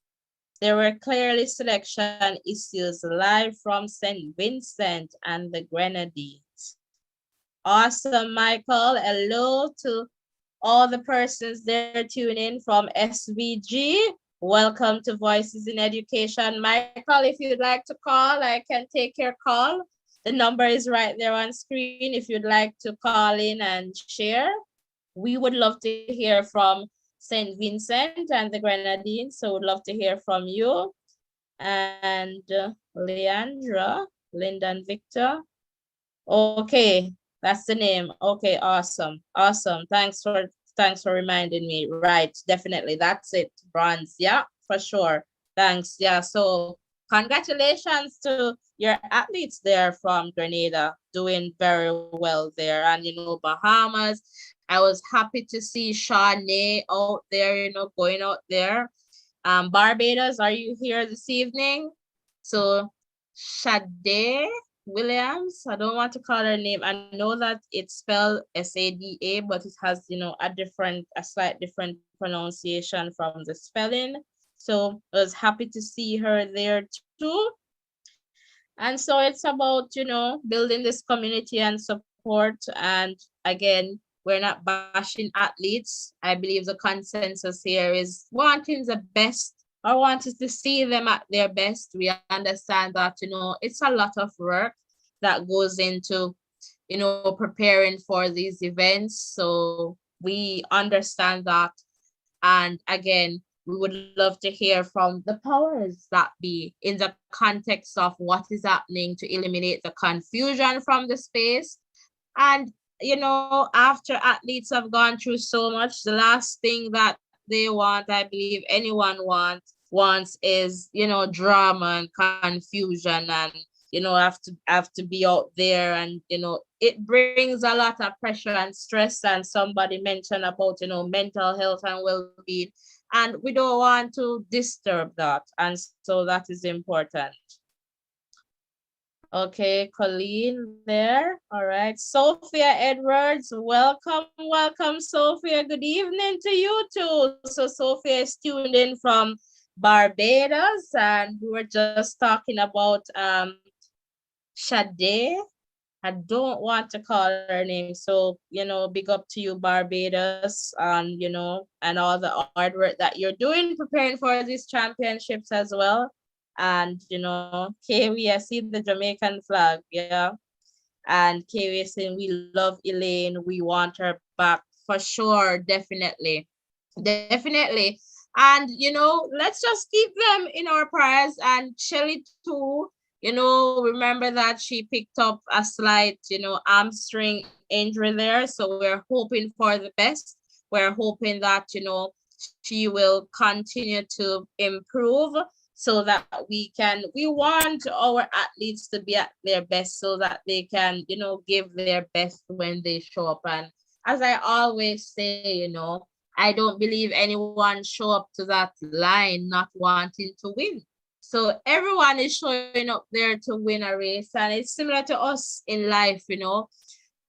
There were clearly selection issues live from St. Vincent and the Grenadines. Awesome, Michael. Hello to all the persons there tuning in from SVG. Welcome to Voices in Education. Michael, if you'd like to call, I can take your call. The number is right there on screen if you'd like to call in and share. We would love to hear from St. Vincent and the Grenadines, so we'd love to hear from you. And Leandra, Linda and Victor. Okay, that's the name. Okay, awesome. Thanks for reminding me. Right, definitely, that's it. Bronze, yeah, for sure. Thanks, yeah. So congratulations to your athletes there from Grenada, doing very well there. And Bahamas, I was happy to see Shawnee out there, going out there. Barbados, are you here this evening? So Sade Williams, I don't want to call her name. I know that it's spelled S-A-D-A, but it has, a slight different pronunciation from the spelling. So I was happy to see her there too. And so it's about, building this community and support. And again, we're not bashing athletes. I believe the consensus here is wanting the best, or wanting to see them at their best. We understand that, it's a lot of work that goes into, preparing for these events. So we understand that. And again, we would love to hear from the powers that be in the context of what is happening to eliminate the confusion from the space. And, after athletes have gone through so much, the last thing that they want, I believe anyone wants is, drama and confusion and, have to be out there. And, it brings a lot of pressure and stress. And somebody mentioned about, mental health and well-being. And we don't want to disturb that. And so that is important. Okay, Colleen there. All right. Sophia Edwards, welcome, Sophia. Good evening to you too. So Sophia is tuned in from Barbados, and we were just talking about Sade. I don't want to call her name. So, big up to you, Barbados, and, and all the hard work that you're doing, preparing for these championships as well. And, Kiwi, I see the Jamaican flag, yeah. And Kiwi is saying, we love Elaine. We want her back for sure, definitely. And, let's just keep them in our prayers. And Shelly too. Remember that she picked up a slight, hamstring injury there. So we're hoping for the best. We're hoping that, she will continue to improve so that we want our athletes to be at their best so that they can, give their best when they show up. And as I always say, I don't believe anyone show up to that line not wanting to win. So everyone is showing up there to win a race, and it's similar to us in life, you know.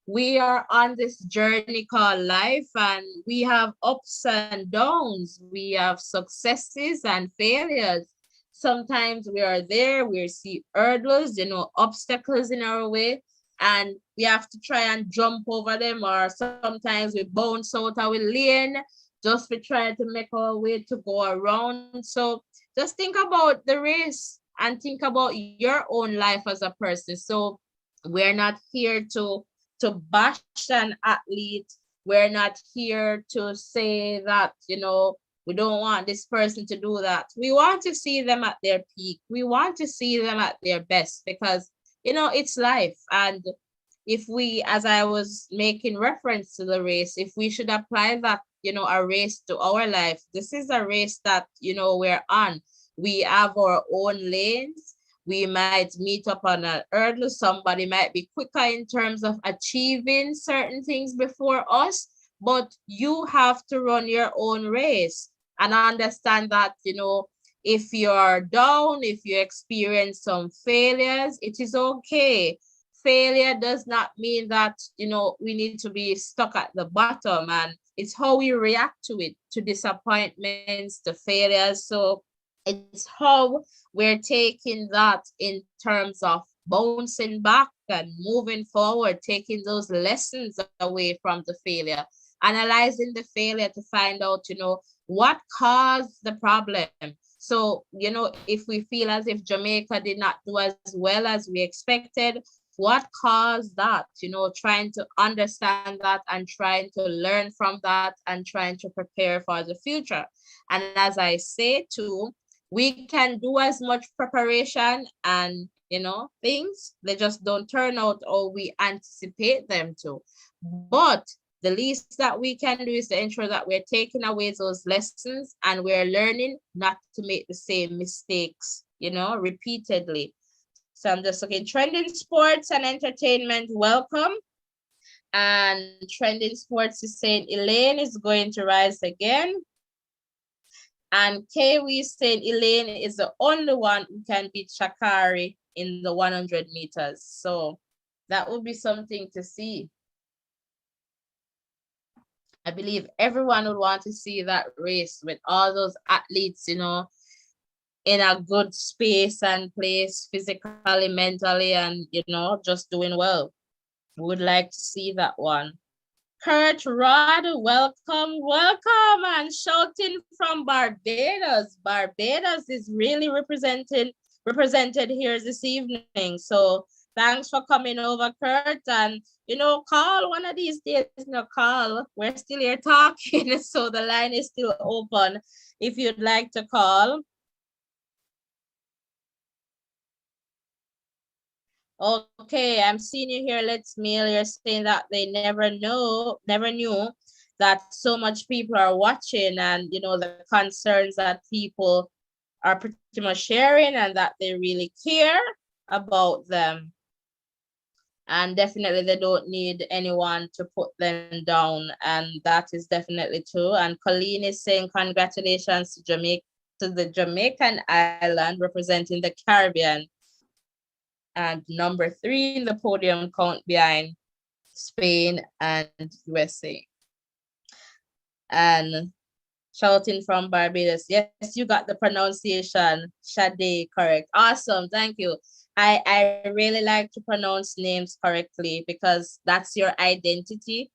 We are on this journey called life, and we have ups and downs. We have successes and failures. Sometimes we are there, we see hurdles, you know, obstacles in our way, and we have to try and jump over them, or sometimes we bounce out our lane just to try to make our way to go around. So just think about the race and think about your own life as a person. So we're not here to bash an athlete. We're not here to say that, you know, we don't want this person to do that. We want to see them at their peak. We want to see them at their best because, you know, it's life. And if we, as I was making reference to the race, if we should apply that, you know, a race to our life, this is a race that, you know, we're on. We have our own lanes. We might meet up on an hurdle. Somebody might be quicker in terms of achieving certain things before us, but you have to run your own race and understand that, you know, if you're down, if you experience some failures, it is okay. Failure does not mean that, you know, we need to be stuck at the bottom, and it's how we react to it, to disappointments, to failures. So it's how we're taking that in terms of bouncing back and moving forward, taking those lessons away from the failure, analyzing the failure to find out, you know, what caused the problem. So, you know, if we feel as if Jamaica did not do as well as we expected, what caused that? You know, trying to understand that and trying to learn from that and trying to prepare for the future. And as I say too, we can do as much preparation and, you know, things, they just don't turn out or we anticipate them to. But the least that we can do is to ensure that we're taking away those lessons and we're learning not to make the same mistakes, you know, repeatedly. So I'm just looking, trending sports and entertainment, welcome. And trending sports is saying Elaine is going to rise again. And Kiwi is saying Elaine is the only one who can beat Shakari in the 100 meters. So that would be something to see. I believe everyone would want to see that race with all those athletes, you know, in a good space and place, physically, mentally, and, you know, just doing well. Would like to see that one. Kurt Rod, welcome, welcome, and shouting from Barbados. Barbados is really represented here this evening. So thanks for coming over, Kurt. And, you know, call one of these days, you know, call. We're still here talking, so the line is still open if you'd like to call. Okay, I'm seeing you here. Let's mail. You're saying that they never knew that so much people are watching, and, you know, the concerns that people are pretty much sharing and that they really care about them. And definitely they don't need anyone to put them down. And that is definitely true. And Colleen is saying congratulations to Jamaica, to the Jamaican island representing the Caribbean. And number 3 in the podium count behind Spain and USA. And shouting from Barbados. Yes, you got the pronunciation, Sade, correct. Awesome, thank you. I really like to pronounce names correctly because that's your identity.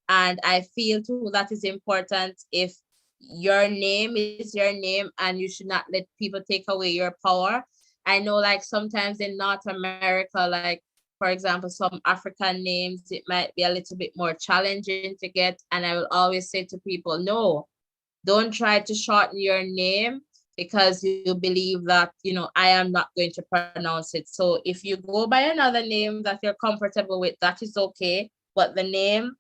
And I feel too that is important. If your name is your name and you should not let people take away your power. I know, like, sometimes in North America, like, for example, some African names, it might be a little bit more challenging to get. And I will always say to people, no, don't try to shorten your name because you believe that, you know, I am not going to pronounce it. So if you go by another name that you're comfortable with, that is okay. But the name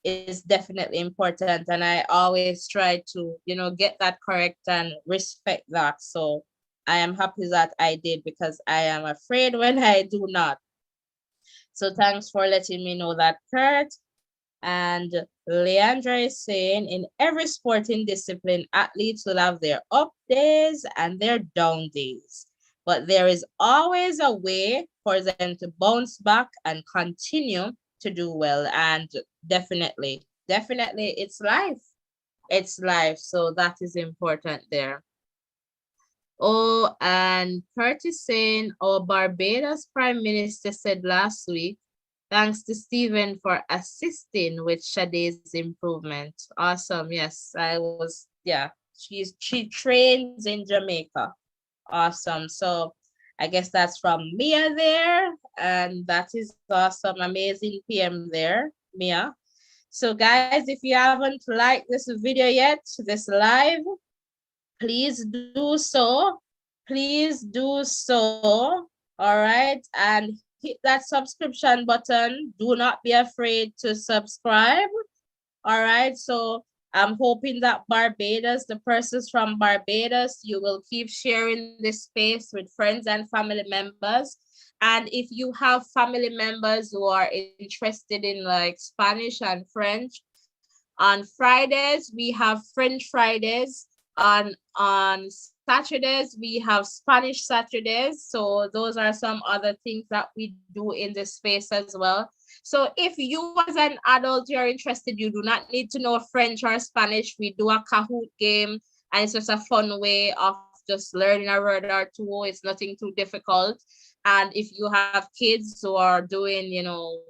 is definitely important. And I always try to, you know, get that correct and respect that. So I am happy that I did because I am afraid when I do not. So thanks for letting me know that, Kurt. And Leandra is saying, in every sporting discipline, athletes will have their up days and their down days. but there is always a way for them to bounce back and continue to do well. And definitely, it's life. It's life. So that is important there. Oh, and Curtis saying, our Barbados Prime Minister said last week, thanks to Stephen for assisting with Sade's improvement. Awesome. Yes, she trains in Jamaica. Awesome. So I guess that's from Mia there. And that is awesome. Amazing PM there, Mia. So guys, if you haven't liked this video yet, this live, please do so. Please do so. All right. And hit that subscription button. Do not be afraid to subscribe. All right. So I'm hoping that Barbados, the persons from Barbados, you will keep sharing this space with friends and family members. And if you have family members who are interested in like Spanish and French, on Fridays, we have French Fridays. On Saturdays, we have Spanish Saturdays. So those are some other things that we do in this space as well. So if you as an adult, you're interested, you do not need to know French or Spanish. We do a Kahoot game, and it's just a fun way of just learning a word or two. It's nothing too difficult. And if you have kids who are doing, you know,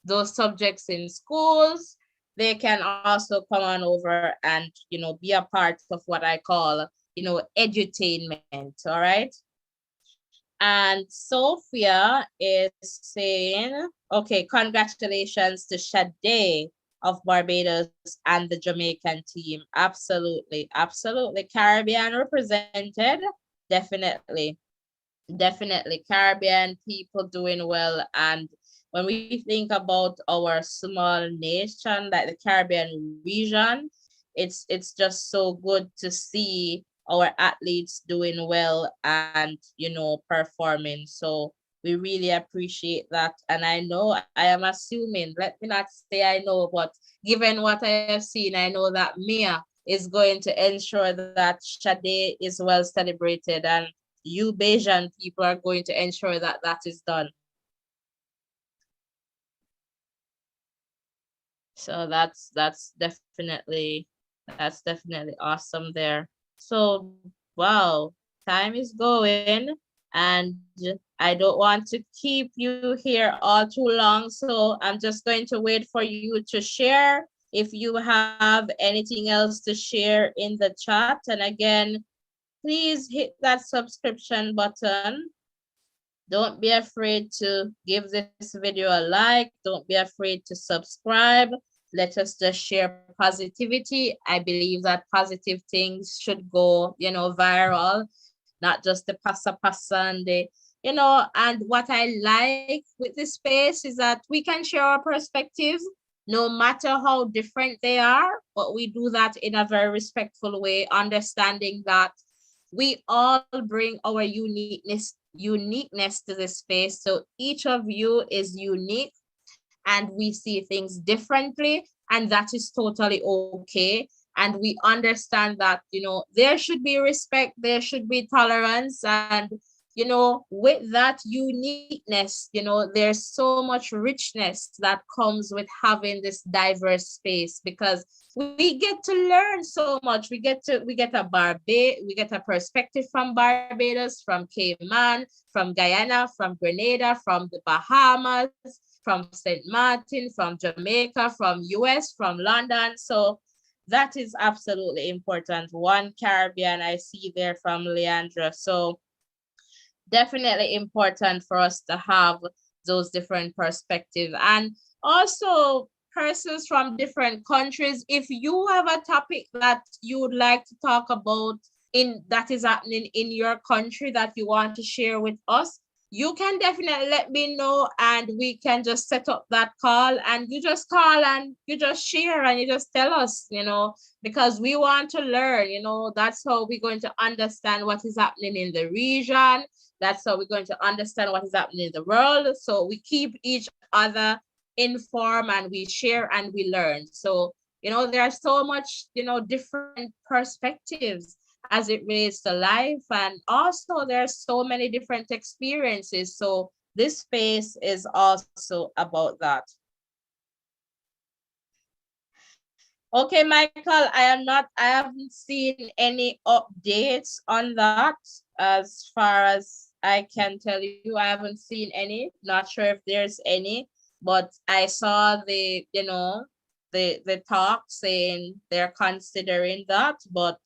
those subjects in schools, they can also come on over and, you know, be a part of what I call, you know, edutainment, all right? And Sophia is saying, okay, congratulations to Sade of Barbados and the Jamaican team. Absolutely, absolutely. Caribbean represented, definitely. Definitely. Caribbean people doing well. And when we think about our small nation, like the Caribbean region, it's just so good to see our athletes doing well and, you know, performing. So we really appreciate that. And I know, I am assuming, let me not say I know, but given what I have seen, I know that Mia is going to ensure that Sade is well celebrated, and you Bajan people are going to ensure that that is done. So that's definitely awesome there. So wow, time is going, and I don't want to keep you here all too long. So I'm just going to wait for you to share if you have anything else to share in the chat. And again, please hit that subscription button. Don't be afraid to give this video a like. Don't be afraid to subscribe. Let us just share positivity. I believe that positive things should go, you know, viral, not just the passa and the, you know, and what I like with this space is that we can share our perspectives no matter how different they are, but we do that in a very respectful way, understanding that we all bring our uniqueness to this space. So each of you is unique and we see things differently, and that is totally okay. And we understand that, you know, there should be respect, there should be tolerance, and, you know, with that uniqueness, you know, there's so much richness that comes with having this diverse space, because we get to learn so much. We get a perspective from Barbados, from Cayman, from Guyana, from Grenada, from the Bahamas, from St. Martin, from Jamaica, from US, from London. So that is absolutely important. One Caribbean I see there from Leandra. So definitely important for us to have those different perspectives. And also persons from different countries, if you have a topic that you would like to talk about that is happening in your country that you want to share with us, you can definitely let me know, and we can just set up that call, and you just call and you just share and you just tell us, you know, because we want to learn, you know. That's how we're going to understand what is happening in the region. That's how we're going to understand what is happening in the world. So we keep each other informed and we share and we learn. So, you know, there are so much, you know, different perspectives. as it relates to life. And also there's so many different experiences. So this space is also about that. Okay, Michael, I haven't seen any updates on that. As far as I can tell you, I haven't seen any. Not sure if there's any, but I saw the, the talk saying they're considering that, but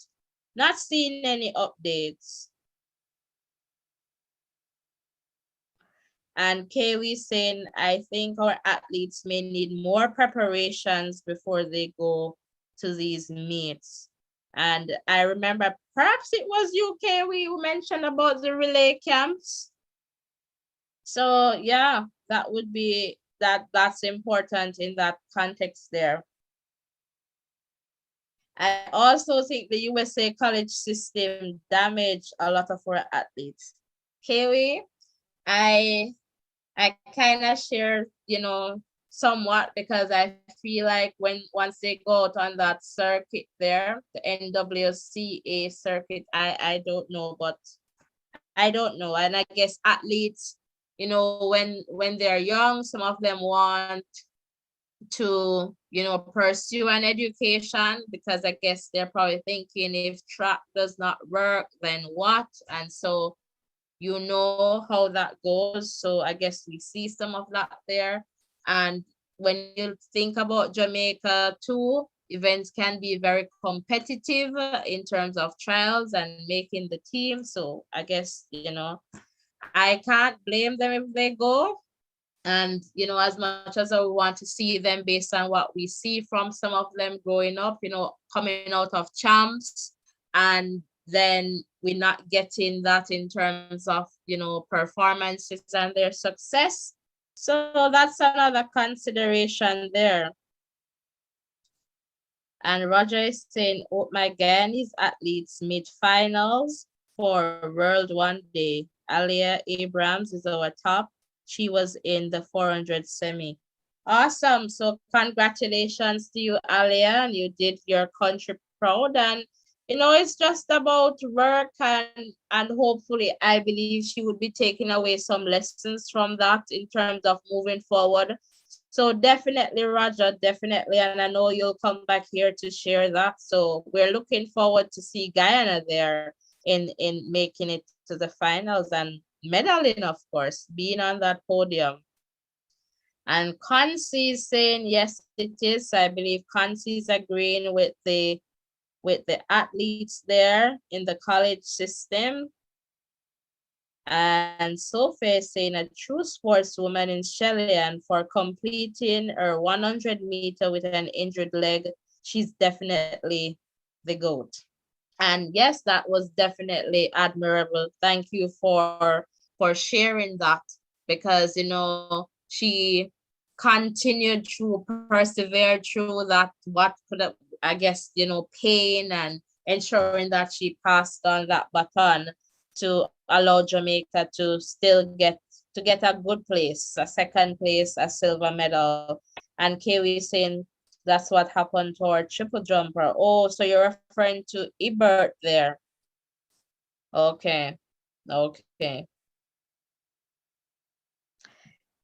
not seeing any updates. And Kiwi saying, I think our athletes may need more preparations before they go to these meets. And I remember, perhaps it was you, Kiwi, who mentioned about the relay camps. So yeah, that would be, that's important in that context there. I also think the USA college system damaged a lot of our athletes. Kiwi, I kind of share, somewhat, because I feel like once they go out on that circuit there, the NWCA circuit, I don't know, but I don't know. And I guess athletes, when they're young, some of them want to, pursue an education, because I guess they're probably thinking, if track does not work, then what? And so you know how that goes. So I guess we see some of that there. And when you think about Jamaica too, events can be very competitive in terms of trials and making the team. So I guess, I can't blame them if they go. And, as much as I want to see them based on what we see from some of them growing up, coming out of champs, and then we're not getting that in terms of, performances and their success. So that's another consideration there. And Roger is saying, my Guyanese athletes made finals for World one day. Alia Abrams is our top. She was in the 400 semi. Awesome. So congratulations to you, Alia. And you did your country proud. And it's just about work, and hopefully I believe she would be taking away some lessons from that in terms of moving forward. So definitely, Roger, definitely. And I know you'll come back here to share that. So we're looking forward to see Guyana there in making it to the finals and medaling, of course, being on that podium. And Concy is saying, yes, it is. I believe Concy is agreeing with the athletes there in the college system. And Sophie is saying, a true sportswoman in Shelley, for completing her 100 meter with an injured leg, she's definitely the GOAT. And yes, that was definitely admirable. Thank you for sharing that, because, she continued to persevere through that, what could have, I guess, pain, and ensuring that she passed on that baton to allow Jamaica to still get a good place, a second place, a silver medal. And Kiwi saying that's what happened to our triple jumper. Oh, so you're referring to Ebert there. Okay.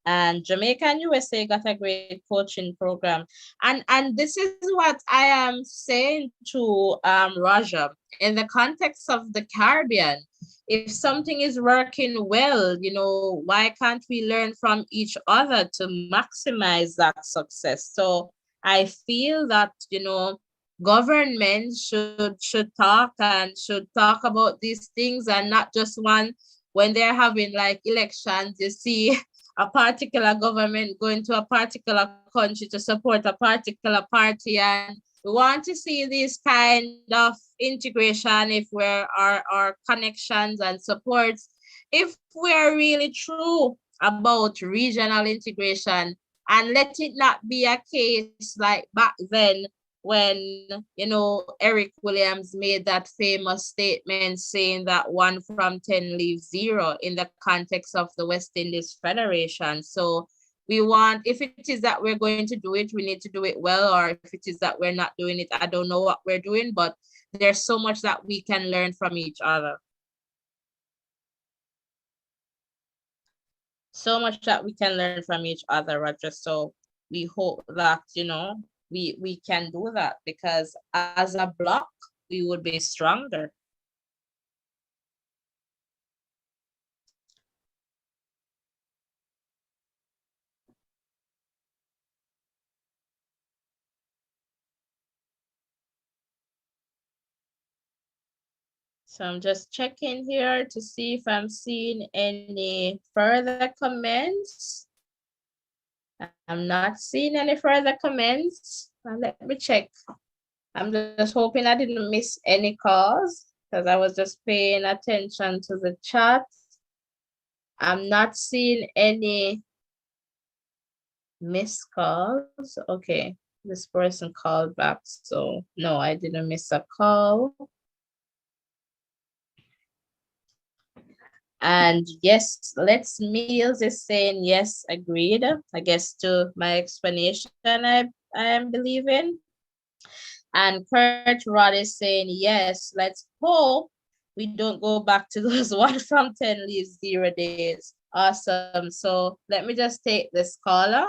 And Jamaica and USA got a great coaching program. And this is what I am saying to Raja, in the context of the Caribbean. If something is working well, why can't we learn from each other to maximize that success? So I feel that, government should talk about these things, and not just when they're having like elections, you see a particular government going to a particular country to support a particular party. And we want to see this kind of integration if we're our connections and supports, if we're really true about regional integration, and let it not be a case like back then when, Eric Williams made that famous statement saying that 1 from 10 leaves 0 in the context of the West Indies Federation. So we want, if it is that we're going to do it, we need to do it well, or if it is that we're not doing it, I don't know what we're doing, but there's so much that we can learn from each other. So much that we can learn from each other, Roger. So we hope that, you know, we can do that, because as a block, we would be stronger. So I'm just checking here to see if I'm seeing any further comments. I'm not seeing any further comments. Let me check. I'm just hoping I didn't miss any calls, because I was just paying attention to the chat. I'm not seeing any missed calls. Okay, this person called back. So no, I didn't miss a call. And yes, Let's Meals is saying yes, agreed. I guess to my explanation, I am believing. And Kurt Rod is saying yes, let's hope we don't go back to those 1 from 10 leaves 0 days. Awesome. So let me just take this caller.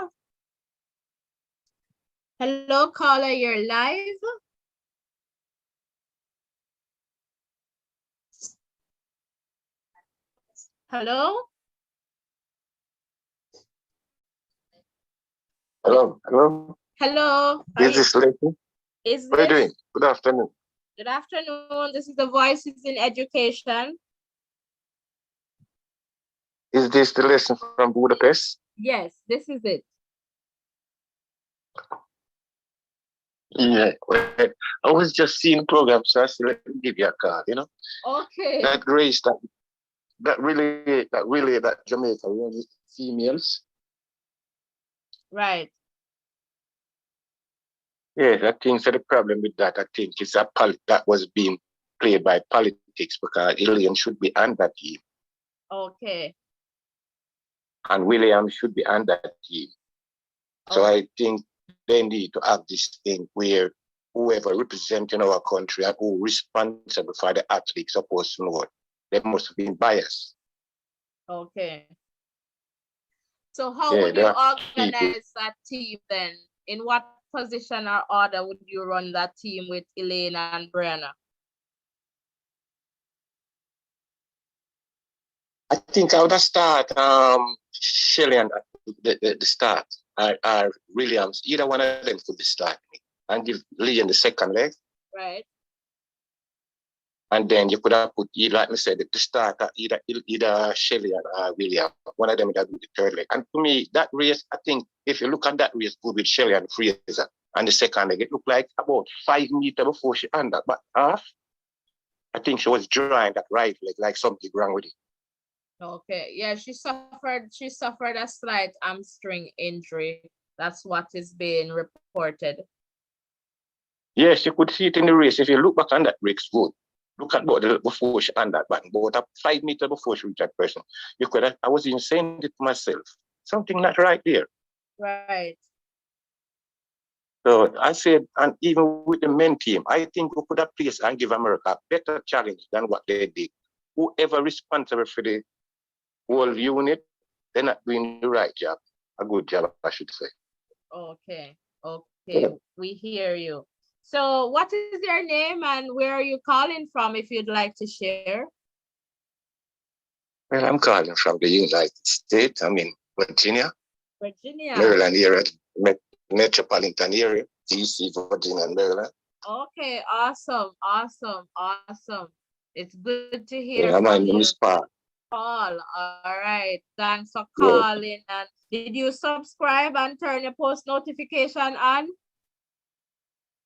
Hello, caller, you're live. Hello? Hello, hello. Hello. Is this Elaine? What are you doing? Good afternoon. Good afternoon. This is the Voices in Education. Is this the lesson from Budapest? Yes, this is it. Yeah, well, I was just seeing the program, so I said, let me give you a call, you know? Okay. That race, that Jamaica, really females. Right. Yeah, I think so the problem with that, I think, is that was being played by politics, because Elaine should be on that team. Okay. And William should be on that team. So I think they need to have this thing where whoever representing our country and who responsible for the athletes supposed to know, they must have been biased. Okay. So how would you organize that team then? In what position or order would you run that team with Elaine and Brianna? I think I would start Shelly and the start. Or Williams, either one of them could be starting, and give Leon the second leg. Right. And then you could have put, like I said, the starter, either Shelly or William. One of them would have been the third leg. And to me, that race, I think, if you look at that race, good with Shelly and Fraser, and the second leg, it looked like about 5 meters before she ended up. But half, I think she was drawing that right leg, like something wrong with it. Okay, yeah, she suffered a slight hamstring injury. That's what is being reported. Yes, you could see it in the race. If you look back on that race, good. Look at before she on that button, about 5 meters before she reached that person. You could have, I was even saying it to myself. Something not right there. Right. So I said, and even with the men team, I think we could have placed and give America a better challenge than what they did. Whoever responsible for the whole unit, they're not doing the right job. A good job, I should say. Okay. Okay. We hear you. So what is your name and where are you calling from, if you'd like to share? Well, I'm calling from the United States. I'm in Virginia. Virginia. Maryland area, metropolitan area, DC, Virginia, and Maryland. Okay, awesome, awesome, awesome. It's good to hear from my name is Paul. Paul, all right. Thanks for calling. And did you subscribe and turn your post notification on?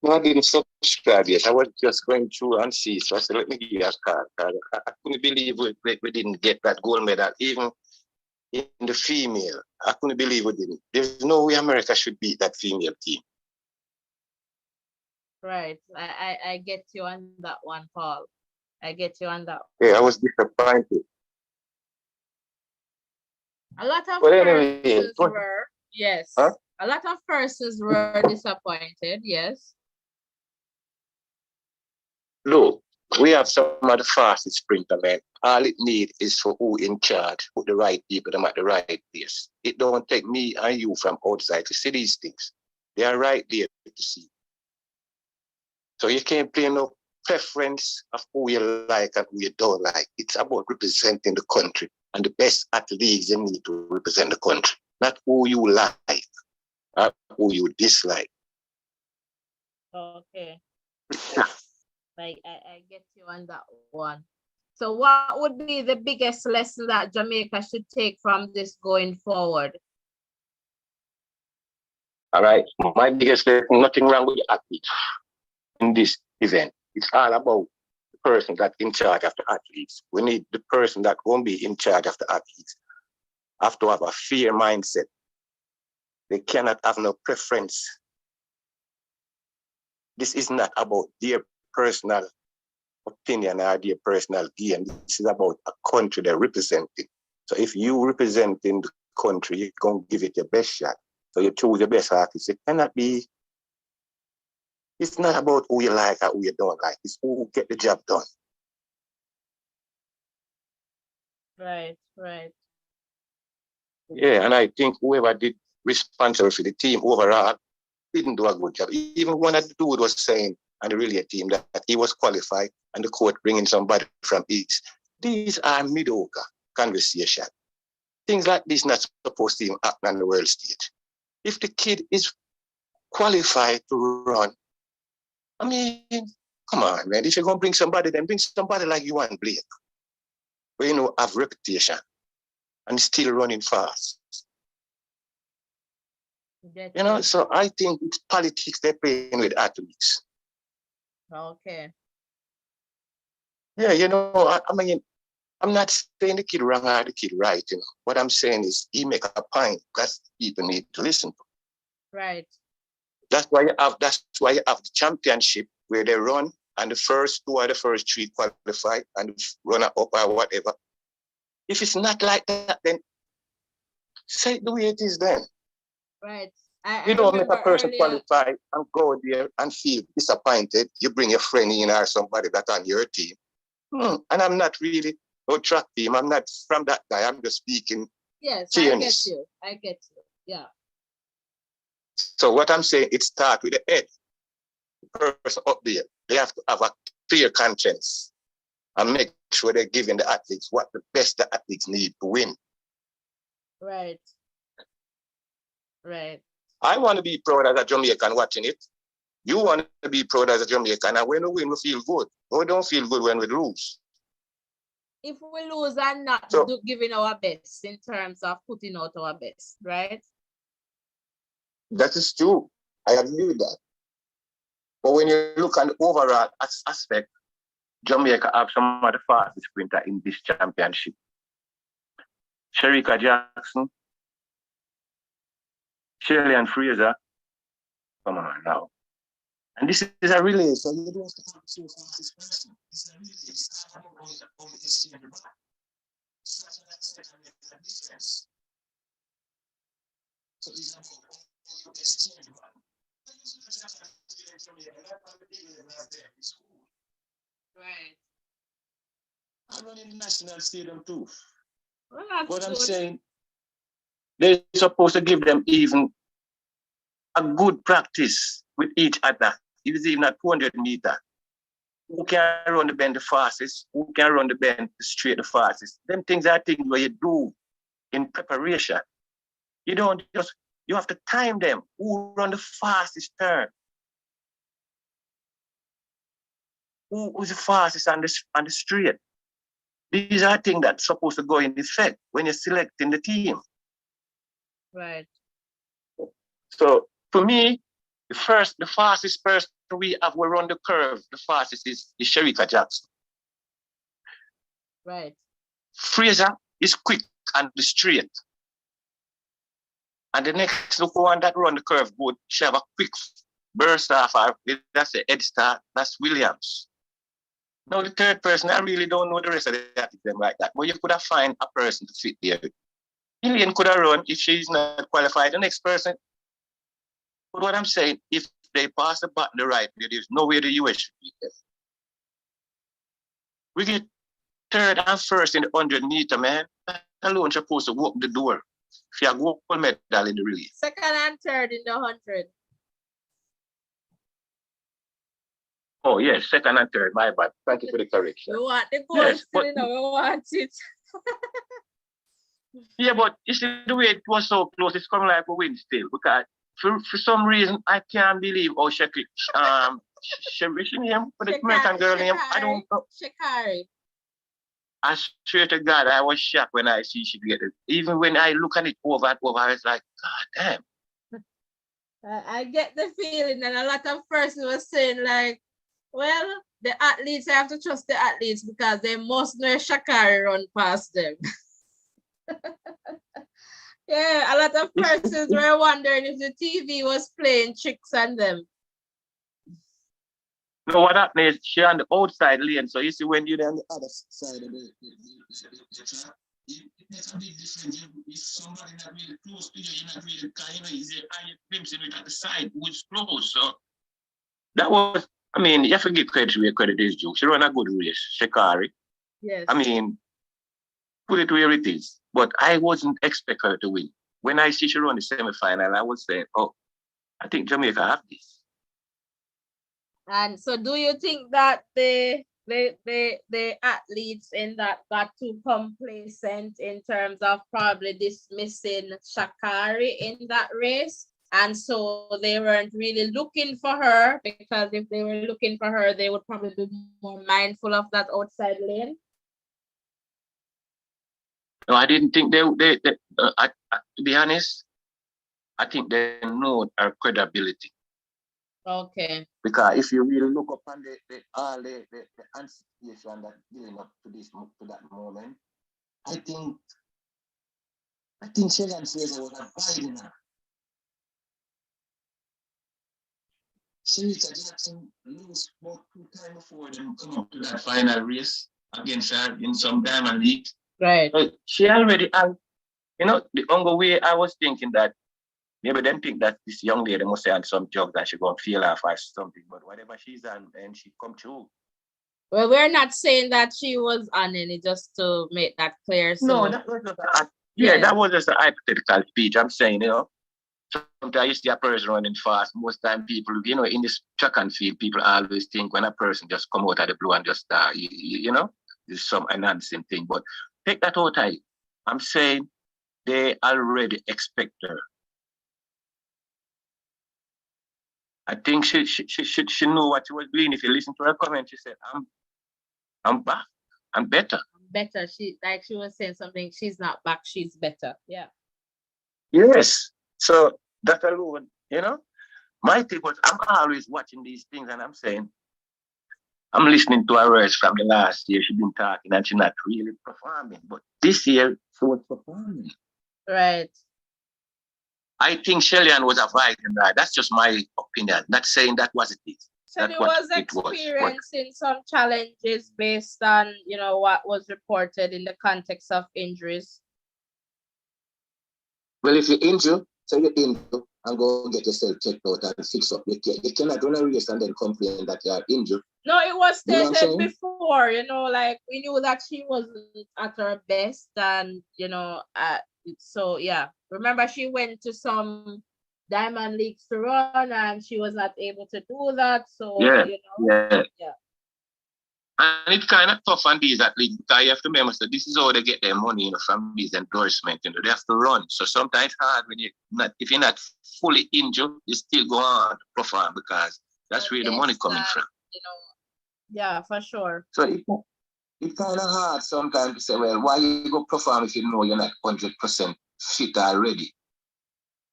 No, I didn't subscribe yet. I was just going through and see. So I said, let me give you a call. I couldn't believe we didn't get that gold medal, even in the female. I couldn't believe we didn't. There's no way America should beat that female team. Right. I get you on that one, Paul. I get you on that. Yeah, I was disappointed. A lot of persons were, yes. Huh? A lot of persons were disappointed, yes. Look, we have some of the fastest sprinter, man. All it needs is for who in charge, put the right people them at the right place. It don't take me and you from outside to see these things. They are right there to see. So you can't play no preference of who you like and who you don't like. It's about representing the country. And the best athletes you need to represent the country. Not who you like, or who you dislike. Okay. I get you on that one. So what would be the biggest lesson that Jamaica should take from this going forward? All right. My biggest lesson, nothing wrong with the athlete in this event. It's all about the person that's in charge of the athletes. We need the person that won't be in charge of the athletes have to have a fair mindset. They cannot have no preference. This is not about their personal opinion or their personal gain. This is about a country they're representing. So if you representing the country, you're going to give it your best shot. So you choose your best artist. It cannot be, it's not about who you like or who you don't like. It's who get the job done. Right. Yeah, and I think whoever did responsible for the team overall didn't do a good job. Even one of the dude was saying on the relay team that he was qualified and the court bringing somebody from East. These are mediocre conversations. Things like this not supposed to even happen on the world stage. If the kid is qualified to run, I mean, come on, man. If you're going to bring somebody, then bring somebody like you and Blake, where you know have reputation and still running fast. You know, so I think it's politics they're playing with athletes. Okay. Yeah, you know, I mean, I'm not saying the kid wrong or the kid right, you know. What I'm saying is he make a point that people need to listen to. Right. That's why you have the championship where they run and the first two or the first three qualify and the runner up or whatever. If it's not like that, then say it the way it is then. Right. You don't make a person qualify and go there and feel disappointed. You bring a friend in or somebody that's on your team. And I'm not really no track team. I'm not from that guy. I'm just speaking. Yes, fairness. I get you. Yeah. So what I'm saying, it starts with the head. The person up there, they have to have a clear conscience and make sure they're giving the athletes what the best the athletes need to win. Right. I want to be proud as a Jamaican watching it. You want to be proud as a Jamaican, and when we win, we feel good. But we don't feel good when we lose. If we lose and not giving our best in terms of putting out our best, right? That is true. I agree with that. But when you look at the overall aspect, Jamaica have some of the fastest sprinter in this championship. Sherika Jackson, Shirley and Fraser. Come on now. And this is a relay, so you don't have to talk so fast. It's a relay. It's not about right. I run in the national stadium too. Well, but I'm saying they're supposed to give them even a good practice with each other. If it's even at 200 meters. Who can run the bend the fastest? Who can run the bend straight the fastest? Them things are things where you do in preparation. You don't just, you have to time them. Who run the fastest turn? Who is the fastest on the straight? These are things that's supposed to go in effect when you're selecting the team. Right. So for me, the fastest person we have will run the curve. The fastest is Sherika Jackson. Right. Fraser is quick and straight. And the next one that run the curve good, she have a quick burst off. That's a head start. That's Williams. Now the third person, I really don't know the rest of them like that. But you could have find a person to fit there. Elaine could have run if she's not qualified. The next person. But what I'm saying, if they pass the button the right way, there's no way the US should beat them. We get third and first in the 100-meter, man. That alone supposed to open the door for a gold medal in the relay. Second and third in the 100. Oh, yes, second and third. My bad. Thank you for the correction. We want the gold, yes, still, we want it. Yeah, but you see the way it was so close, it's coming like a win still. Because for some reason, I can't believe how she name for the American girl name. I don't know. Shakari. I swear to God, I was shocked when I see she get it. Even when I look at it over and over, I was like, God damn. I get the feeling that a lot of persons were saying like, well, the athletes, I have to trust the athletes because they must know Shakari run past them. Yeah, a lot of persons were wondering if the TV was playing tricks on them. No, what happened is she on the outside lane, so you see when you're on the other side of the track, it makes a big difference. If somebody not really close to you, you're not really kind of easy, and you're glimpsing it at the side, which close. So that was, I mean, you have to give credit where credit is due. She ran a good race, Shakari. Yes. I mean, put it where it is. But I wasn't expecting her to win. When I see she run the semi-final, I was saying, oh, I think Jamaica have this. And so do you think that the athletes in that got too complacent in terms of probably dismissing Shakari in that race? And so they weren't really looking for her, because if they were looking for her, they would probably be more mindful of that outside lane? No, I didn't think to be honest, I think they know her credibility. Okay. Because if you really look upon the anticipation that leading up to that moment, I think Sheldon Fraser was advising her. Sharita Jackson lose about 2 times before them come up to that final race against her in some diamond leagues. Right. But she already had, the only way I was thinking that maybe them think that this young lady must say on some drugs that she gonna feel off or something, but whatever she's on, and she come through. Well, we're not saying that she was on any, just to make that clear. So. No, that was just that was just a hypothetical speech. I'm saying, sometimes you see a person running fast. Most time people, in this track and field, people always think when a person just come out of the blue and just there's some announcing thing. But take that out of it. I'm saying they already expect her. I think she knew what she was doing. If you listen to her comment, she said, I'm back. I'm better. Better. She was saying something. She's not back. She's better. Yeah. Yes. So that alone, my thing was, I'm always watching these things and I'm saying, I'm listening to her words from the last year. She's been talking and she's not really performing. But this year, she was performing. Right. I think Shellyan was advising that. That's just my opinion. Not saying that was it. So he was experiencing some challenges based on, what was reported in the context of injuries. Well, if you're injured, so you're injured and go get yourself checked out and fix up. You cannot run a race and then complain that you are injured. No, it was stated before, like we knew that she wasn't at her best, and so yeah. Remember, she went to some diamond leagues to run and she was not able to do that. So yeah. And it's kind of tough on these athletes because you have to remember that this is how they get their money, from these endorsements. They have to run. So sometimes it's hard when if you're not fully injured, you still go on to perform because that's where the money coming from. Yeah, for sure. So it's kind of hard sometimes to say, well, why you go perform if you know you're not 100% fit already?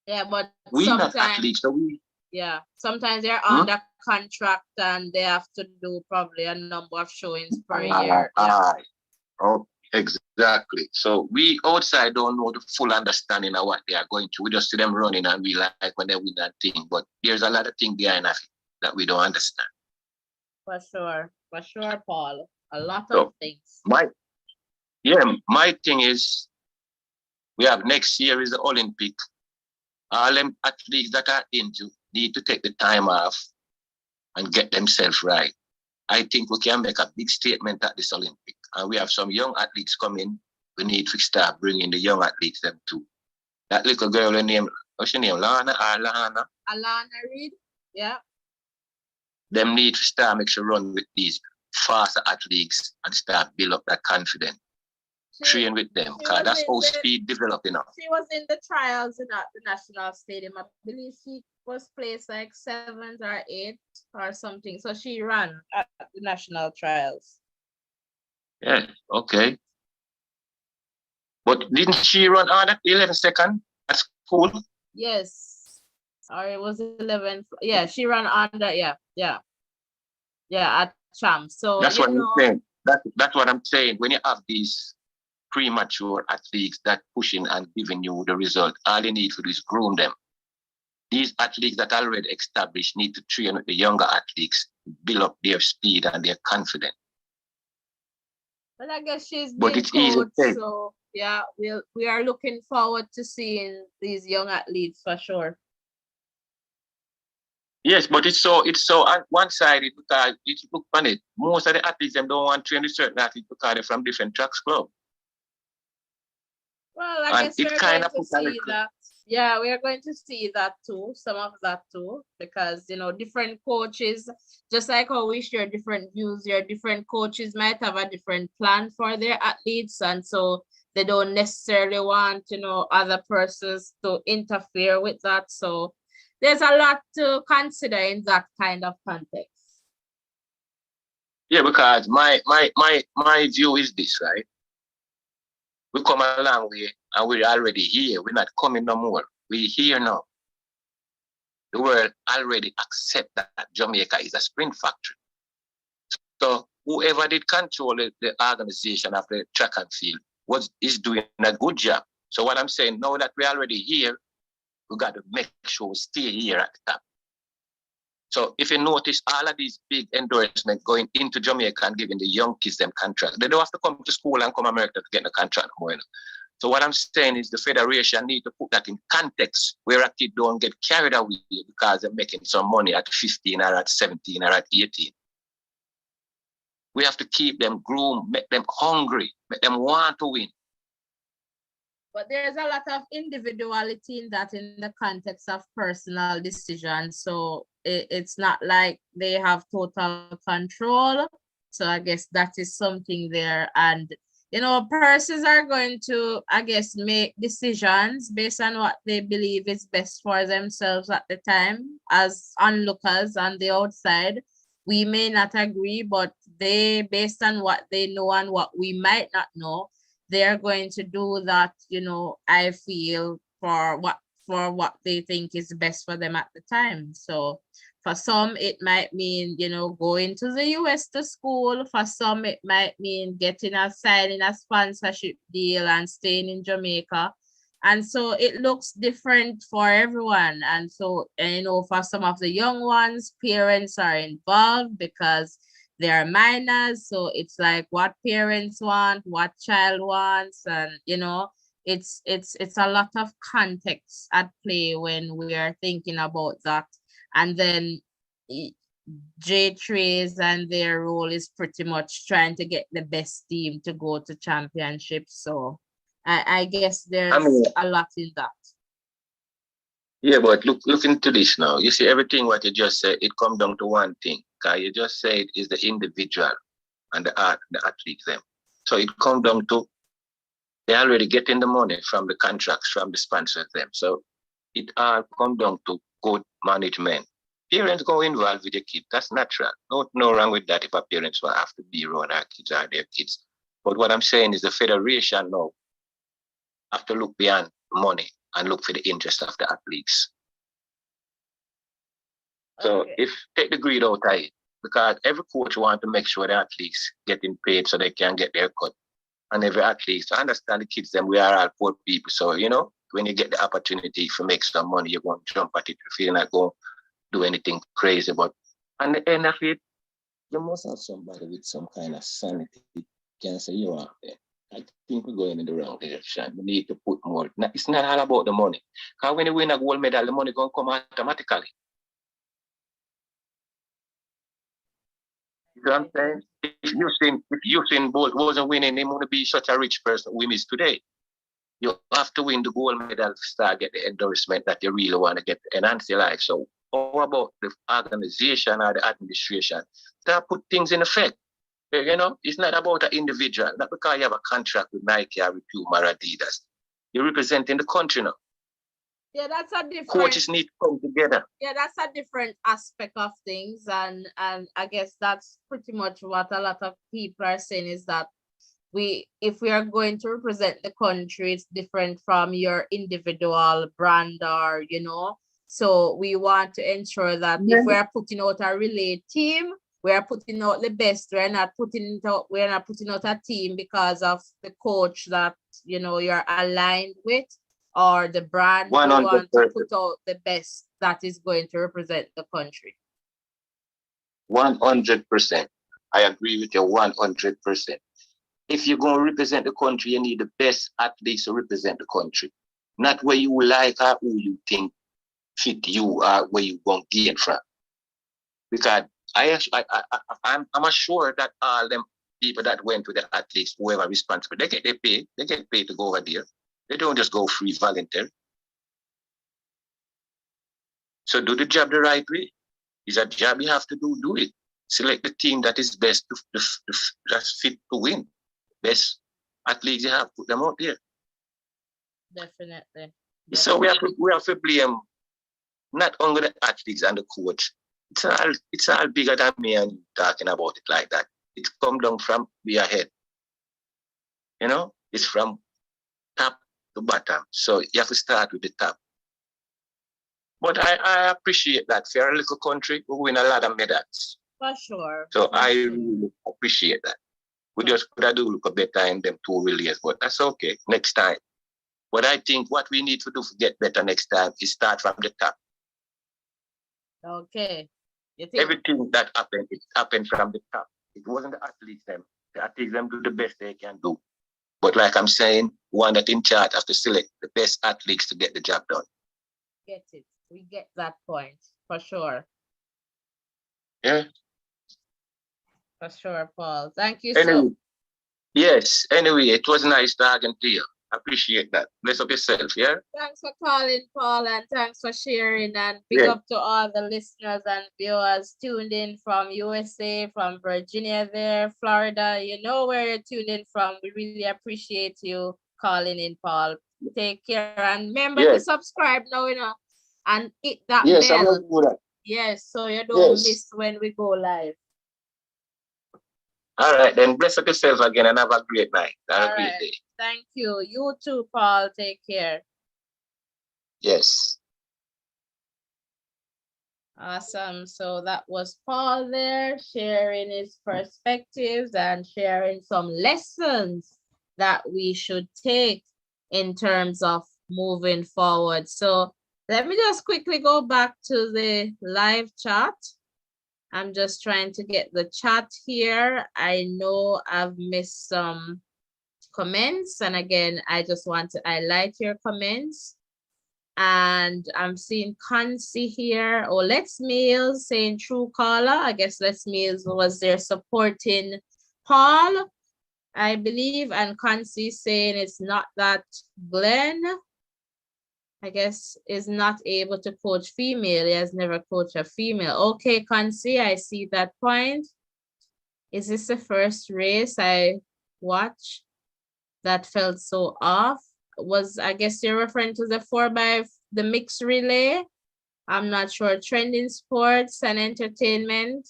Yeah, but we not athletes, so sometimes they're under contract and they have to do probably a number of showings per year. Oh, exactly. So we outside don't know the full understanding of what they are going to. We just see them running and we like when they win that thing. But there's a lot of things behind it that we don't understand. For sure, Paul. A lot of things. My thing is, we have next year is the Olympic. All them athletes that are injured need to take the time off and get themselves right. I think we can make a big statement at this Olympic. And we have some young athletes coming. We need to start bringing the young athletes them too. That little girl, her name, what's her name? Lana or Lana? Alana Reed, yeah. Them need to start make sure run with these faster athletes and start build up that confidence. Train with them, because that's how speed developing up. She was in the trials at the National Stadium. I believe she was placed like 7th or 8th or something. So she ran at the national trials. Yeah, okay. But didn't she run on at 11 seconds at school? Yes. Or it was 11th. Yeah, she ran on that. Yeah, at Champ. So that's what I'm saying. That's what I'm saying. When you have these premature athletes that pushing and giving you the result, all you need to do is groom them. These athletes that are already established need to train with the younger athletes, build up their speed and their confidence. But I guess she's being coached, so yeah, we are looking forward to seeing these young athletes for sure. Yes, but it's so one-sided because if you look on it, most of the athletes them don't want to train with certain athletes because they're from different tracks club. Well, I guess we're going to see that. Yeah, we are going to see that too, some of that too, because, you know, different coaches, just like how we share different views, your different coaches might have a different plan for their athletes. And so they don't necessarily want, you know, other persons to interfere with that. So there's a lot to consider in that kind of context. Yeah, because my view is this, right? We come a long way and we're already here. We're not coming no more. We're here now. The world already accept that Jamaica is a sprint factory. So whoever did control the organization of the track and field is doing a good job. So what I'm saying, now that we're already here, we got to make sure we stay here at the top. So if you notice all of these big endorsements going into Jamaica and giving the young kids them contracts, they don't have to come to school and come to America to get the contract more. You know? So what I'm saying is the federation need to put that in context where a kid don't get carried away because they're making some money at 15 or at 17 or at 18. We have to keep them groomed, make them hungry, make them want to win. But there's a lot of individuality in that in the context of personal decisions. So it's not like they have total control. So I guess that is something there. And, you know, persons are going to, I guess, make decisions based on what they believe is best for themselves at the time. As onlookers on the outside, we may not agree, but they, based on what they know and what we might not know, they're going to do that, you know, I feel for what they think is best for them at the time. So for some, it might mean, you know, going to the US to school. For some, it might mean signing a sponsorship deal and staying in Jamaica. And so it looks different for everyone. And so, you know, for some of the young ones, parents are involved because they are minors. So it's like what parents want, what child wants, and, you know, it's a lot of context at play when we are thinking about that. And then J3s and their role is pretty much trying to get the best team to go to championships. So I guess there's a lot in that. Yeah, but look into this now. You see, everything what you just said, it comes down to one thing. Because you just said is the individual and the athletes them. So it comes down to they're already getting the money from the contracts, from the sponsors them. So it all comes down to good management. Parents go involved with your kids. That's natural. No wrong with that if our parents will have to be around our kids or their kids. But what I'm saying is the federation now have to look beyond money and look for the interest of the athletes. So if take the greed out of it, because every coach wants to make sure the athletes getting paid so they can get their cut. And every athlete, so I understand the kids, then we are all poor people. So, you know, when you get the opportunity to make some money, you're going to jump at it. You feel like go do anything crazy. But at the end of it, you must have somebody with some kind of sanity. Can say you are there. I think we're going in the wrong direction. We need to put more. It's not all about the money. Because when you win a gold medal, the money going to come automatically. You know what I'm saying? If Usain Bolt wasn't winning, he wouldn't be such a rich person we miss today. You have to win the gold medal to start get the endorsement that you really want to get and enhance your life. So how about the organization or the administration that put things in effect? You know, it's not about an individual, not because you have a contract with Nike or with Puma or Adidas. You're representing the country now. Yeah, that's a different. Coaches need to come together. Yeah, that's a different aspect of things, and I guess that's pretty much what a lot of people are saying is that if we are going to represent the country, it's different from your individual brand or So we want to ensure that if we are putting out a relay team, we are putting out the best. We're not putting out a team because of the coach that you're aligned with, or the brand. We want to put out the best that is going to represent the country. 100%. I agree with you 100%. If you're going to represent the country, you need the best athletes to represent the country. Not where you like or who you think fit you or where you going to gain from. Because I'm sure that all them people that went to the athletes, whoever responsible, they get paid to go over there. They don't just go free voluntary. So do the job the right way. It's a job you have to do it. Select the team that is best that's fit to win. Best athletes you have, put them out there. Definitely. So we have to blame not only the athletes and the coach. It's all bigger than me and talking about it like that. It comes down from we are head. It's from top to bottom. So you have to start with the top. But I appreciate that. For a little country, we win a lot of medals. For sure. So I really appreciate that. We just could have do look better in them 2 relays, but that's okay. Next time. But I think what we need to do to get better next time is start from the top. Okay. Everything that happened, it happened from the top. It wasn't the athletes them. The athletes them do the best they can do. But like I'm saying, one that in charge has to select the best athletes to get the job done. Get it. We get that point, for sure. Yeah. For sure, Paul. Thank you anyway, Yes. Anyway, it was nice talking to you. Appreciate that. Bless up yourself, yeah? Thanks for calling, Paul, and thanks for sharing. And big up to all the listeners and viewers tuned in from USA, from Virginia there, Florida. You know where you're tuned in from. We really appreciate you calling in, Paul. Take care. And remember to subscribe now, and hit that bell. I'm going to do that. Yes, so you don't miss when we go live. All right, then bless up yourself again and have a great night. Have a great day. Thank you. You too, Paul. Take care. Yes. Awesome. So that was Paul there sharing his perspectives and sharing some lessons that we should take in terms of moving forward. So let me just quickly go back to the live chat. I'm just trying to get the chat here. I know I've missed some comments. And again, I just want to highlight your comments. And I'm seeing Kansi here. Oh, Let's Meals saying true caller. I guess Let's Meals was there supporting Paul, I believe. And Kansi saying it's not that Glenn, I guess, is not able to coach female. He has never coached a female. Okay, Kansi, I see that point. Is this the first race I watched that felt so off? I guess you're referring to the 4x the mixed relay. I'm not sure. Trending sports and entertainment.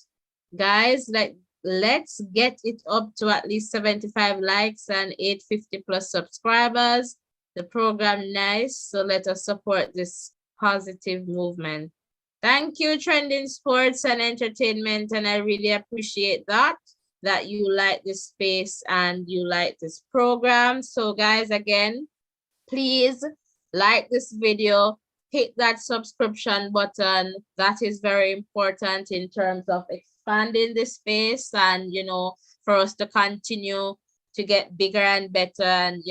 Guys, let's get it up to at least 75 likes and 850 plus subscribers. The program nice, so let us support this positive movement. Thank you, Trending Sports and Entertainment, and I really appreciate that you like this space and you like this program. So guys, again, please like this video, hit that subscription button. That is very important in terms of expanding the space and, for us to continue to get bigger and better and,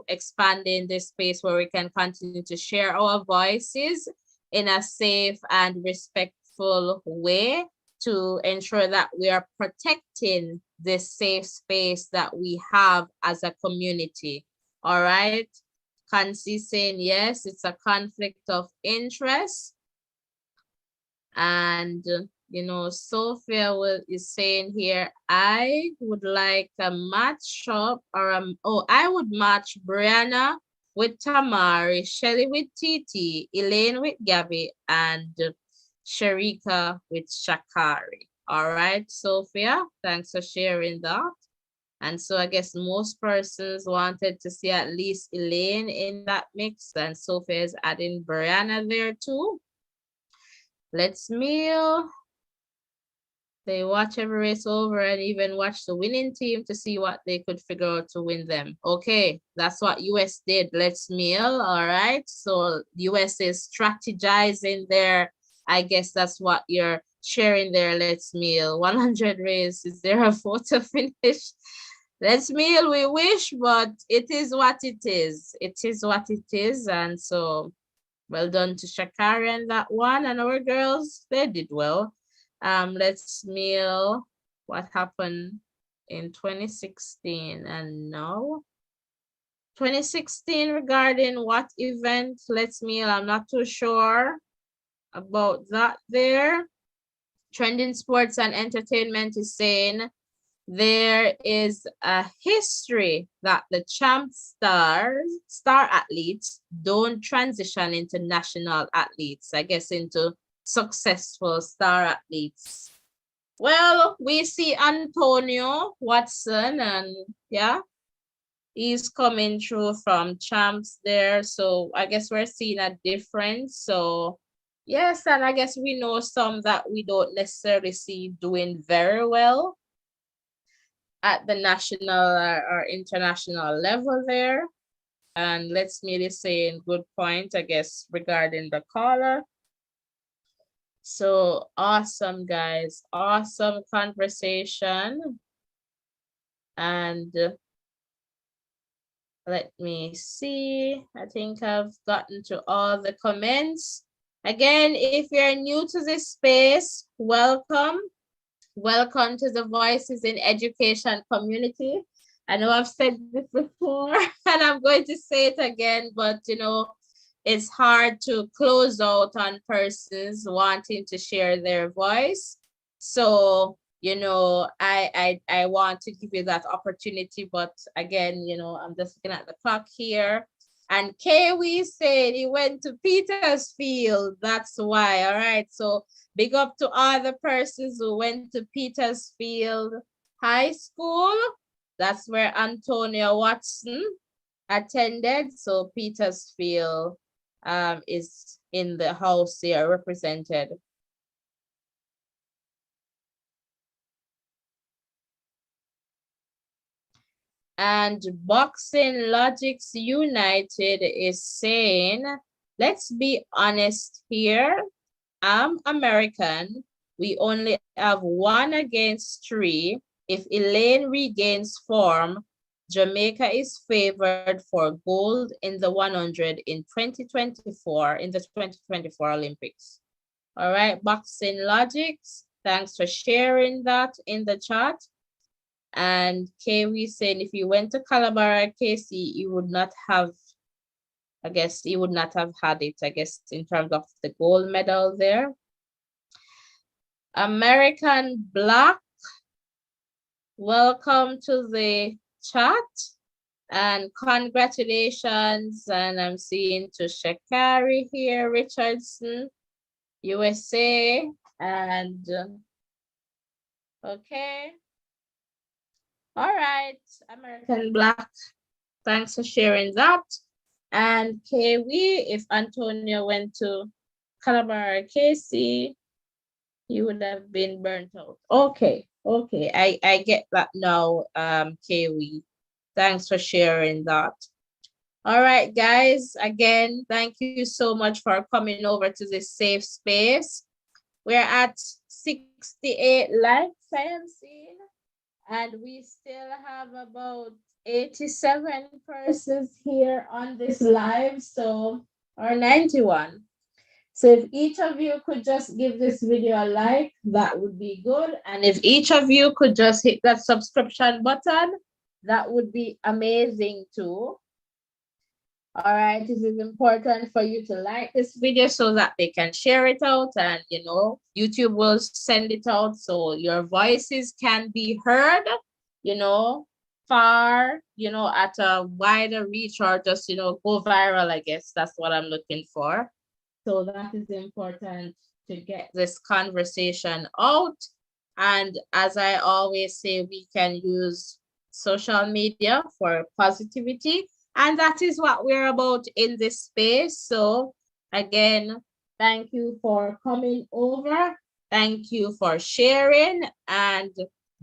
expanding this space where we can continue to share our voices in a safe and respectful way to ensure that we are protecting this safe space that we have as a community. All right. Kansi saying, yes, it's a conflict of interest. And, you know, Sophia is saying here, I would like a match up or, I would match Brianna with Tamari, Shelly with Titi, Elaine with Gabby, and Sharika with Shakari. All right, Sophia, thanks for sharing that. And so I guess most persons wanted to see at least Elaine in that mix, and Sophia is adding Brianna there too. Let's meal. They watch every race over and even watch the winning team to see what they could figure out to win them. Okay, that's what US did. Let's meal. All right. So US is strategizing there. I guess that's what you're sharing there. Let's meal. 100 race. Is there a photo finish? Let's meal. We wish, but it is what it is. It is what it is. And so well done to Shakari and that one. And our girls, they did well. Let's meal what happened in 2016 and now 2016 regarding what event. Let's meal. I'm not too sure about that there. Trending Sports and Entertainment is saying there is a history that the champ star athletes don't transition into national athletes, I guess into successful star athletes. Well, we see Antonio Watson, and yeah, he's coming through from champs there. So I guess we're seeing a difference. So yes, and I guess we know some that we don't necessarily see doing very well at the national or international level there. And let's merely say good point, I guess, regarding the caller. So awesome, guys. Awesome conversation. And let me see. I think I've gotten to all the comments. Again, if you're new to this space, welcome. Welcome to the Voices in Education community. I know I've said this before and I'm going to say it again, but you know, it's hard to close out on persons wanting to share their voice. So, you know, I want to give you that opportunity, but again, you know, I'm just looking at the clock here. And Kiwi said he went to Petersfield. That's why. All right. So big up to all the persons who went to Petersfield High School. That's where Antonia Watson attended. So Petersfield is in the house here represented. And Boxing Logics United is saying, let's be honest here. I'm American. We only have 1 against 3. If Elaine regains form, Jamaica is favored for gold in the 100 in 2024, in the 2024 Olympics. All right, Boxing Logics, thanks for sharing that in the chat. And Kiwi saying if you went to Calabar or KC, you would not have, I guess you would not have had it, I guess, in terms of the gold medal there. American Black, welcome to the chat and congratulations. And I'm seeing to Shakari here, Richardson, USA, and okay. All right, American Black, thanks for sharing that. And Kiwi, if Antonio went to Calabar or KC, he would have been burnt out. Okay, okay, I get that now, Kiwi. Thanks for sharing that. All right, guys, again, thank you so much for coming over to this safe space. We're at 68 likes, I am seeing. And we still have about 87 persons here on this live, so, or 91. So if each of you could just give this video a like, that would be good. And if each of you could just hit that subscription button, that would be amazing too. All right, it is important for you to like this video so that they can share it out, and YouTube will send it out so your voices can be heard, far, at a wider reach, or just, go viral, I guess. That's what I'm looking for. So that is important to get this conversation out. And as I always say, we can use social media for positivity. And that is what we're about in this space. So again, thank you for coming over. Thank you for sharing. And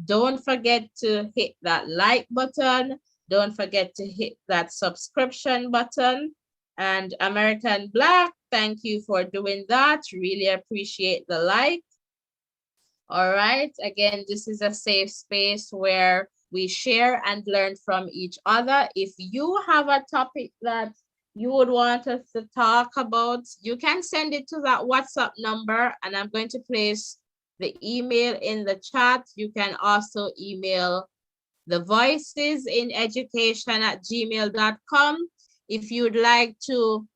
don't forget to hit that like button. Don't forget to hit that subscription button. And American Black, thank you for doing that. Really appreciate the like. All right. Again, this is a safe space where we share and learn from each other. If you have a topic that you would want us to talk about, you can send it to that WhatsApp number, and I'm going to place the email in the chat. You can also email the voicesineducation@gmail.com. If you'd like to,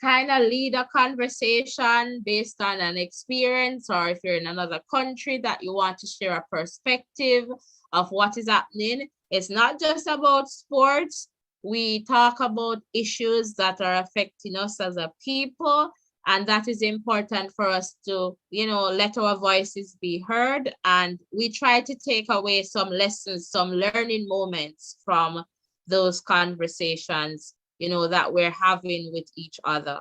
kind of lead a conversation based on an experience, or if you're in another country that you want to share a perspective of what is happening. It's not just about sports. We talk about issues that are affecting us as a people, and that is important for us to, let our voices be heard. And we try to take away some lessons, some learning moments from those conversations, that we're having with each other.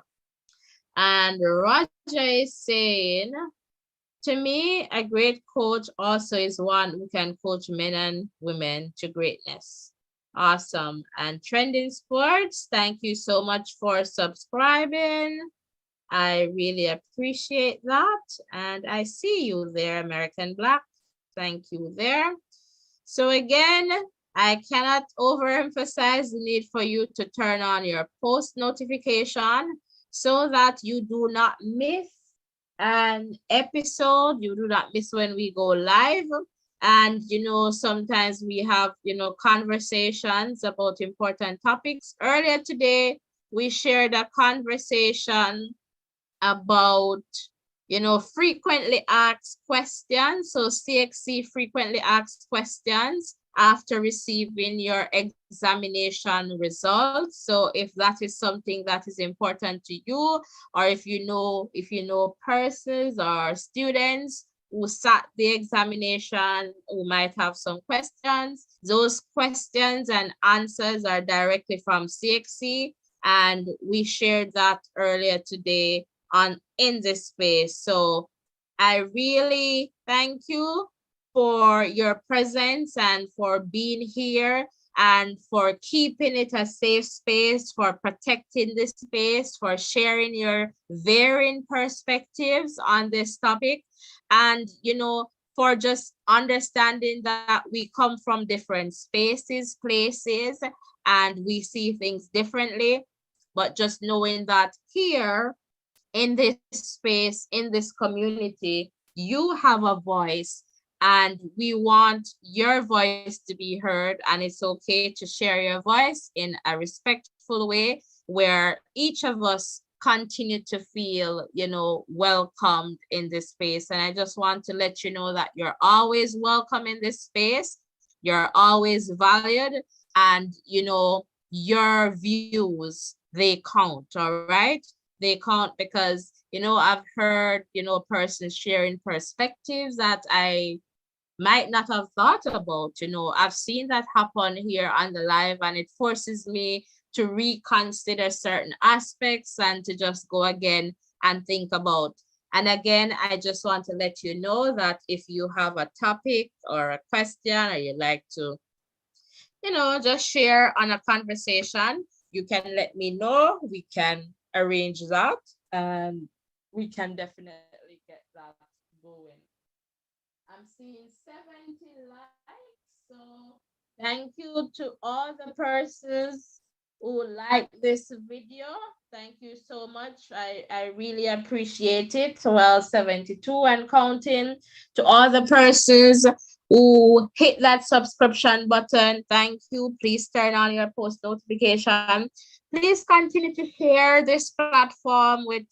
And Roger is saying, to me, a great coach also is one who can coach men and women to greatness. Awesome. And Trending Sports, thank you so much for subscribing. I really appreciate that. And I see you there, American Black. Thank you there. So again, I cannot overemphasize the need for you to turn on your post notification so that you do not miss an episode. You do not miss when we go live. And, sometimes we have, conversations about important topics. Earlier today, we shared a conversation about, frequently asked questions. So CXC frequently asked questions after receiving your examination results. So if that is something that is important to you, or if you know persons or students who sat the examination who might have some questions, those questions and answers are directly from CXC, and we shared that earlier today in this space. So I really thank you for your presence and for being here and for keeping it a safe space, for protecting this space, for sharing your varying perspectives on this topic, and, for just understanding that we come from different spaces, places, and we see things differently. But just knowing that here in this space, in this community, you have a voice, and we want your voice to be heard, and it's okay to share your voice in a respectful way where each of us continue to feel, welcomed in this space. And I just want to let you know that you're always welcome in this space. You're always valued, and, your views, they count, all right? They count because, I've heard, persons sharing perspectives that I might not have thought about. I've seen that happen here on the live, and it forces me to reconsider certain aspects and to just go again and think about. And again, I just want to let you know that if you have a topic or a question, or you'd like to, just share on a conversation, you can let me know. We can arrange that, and we can definitely get that going. I'm seeing 70 likes, so thank you to all the persons who like this video. Thank you so much. I really appreciate it. Well, 72 and counting. To all the persons who hit that subscription button, thank you. Please turn on your post notification. Please continue to share this platform with,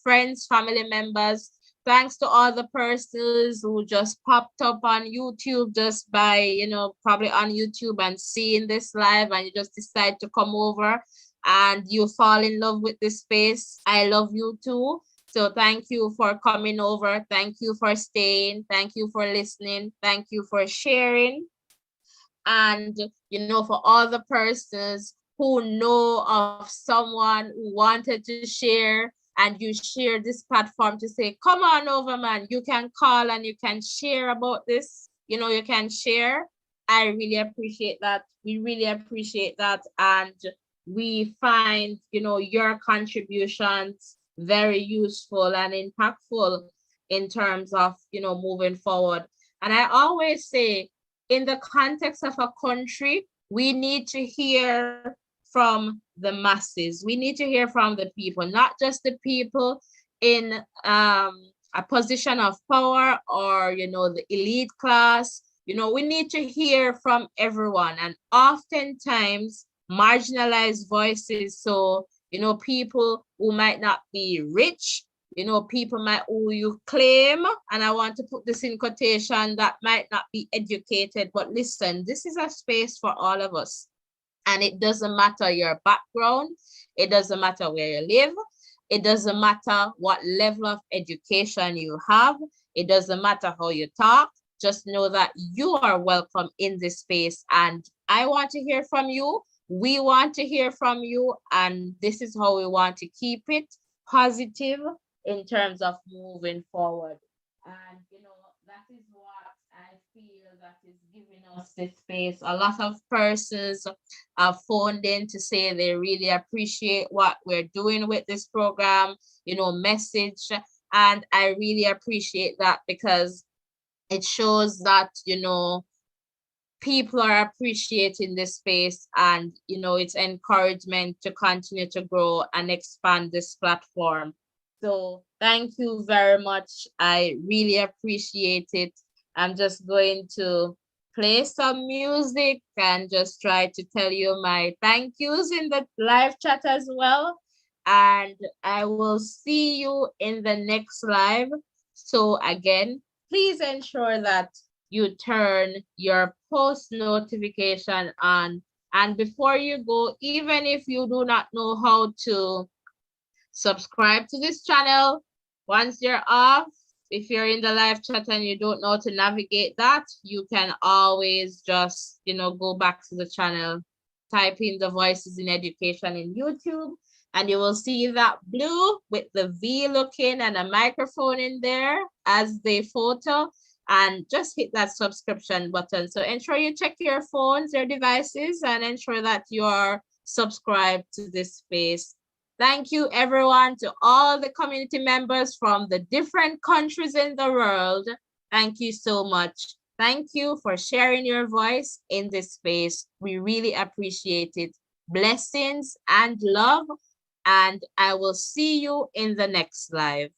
friends, family members. Thanks to all the persons who just popped up on YouTube just by, probably on YouTube and seeing this live, and you just decide to come over and you fall in love with this space. I love you too. So thank you for coming over. Thank you for staying. Thank you for listening. Thank you for sharing. And, for all the persons who know of someone who wanted to share, and you share this platform to say, come on over, man, you can call and you can share about this, you can share. I really appreciate that. We really appreciate that. And we find, your contributions very useful and impactful in terms of, moving forward. And I always say, in the context of a country, we need to hear from the masses. We need to hear from the people, not just the people in a position of power or, the elite class. We need to hear from everyone, and oftentimes marginalized voices. So, people who might not be rich, people who you claim, and I want to put this in quotation, that might not be educated. But listen, this is a space for all of us. And it doesn't matter your background. It doesn't matter where you live. It doesn't matter what level of education you have. It doesn't matter how you talk. Just know that you are welcome in this space. And I want to hear from you. We want to hear from you. And this is how we want to keep it positive in terms of moving forward. And, that is what I feel that is giving us this space. A lot of persons have phoned in to say they really appreciate what we're doing with this program, message. And I really appreciate that, because it shows that, people are appreciating this space, and, it's encouragement to continue to grow and expand this platform. So thank you very much. I really appreciate it. I'm just going to play some music and just try to tell you my thank yous in the live chat as well. And I will see you in the next live. So again, please ensure that you turn your post notification on. And before you go, even if you do not know how to subscribe to this channel, once you're off, if you're in the live chat and you don't know how to navigate that, you can always just, go back to the channel, type in the Voices in Education in YouTube, and you will see that blue with the V looking and a microphone in there as the photo, and just hit that subscription button. So ensure you check your phones, your devices, and ensure that you are subscribed to this space. Thank you, everyone, to all the community members from the different countries in the world. Thank you so much. Thank you for sharing your voice in this space. We really appreciate it. Blessings and love, and I will see you in the next live.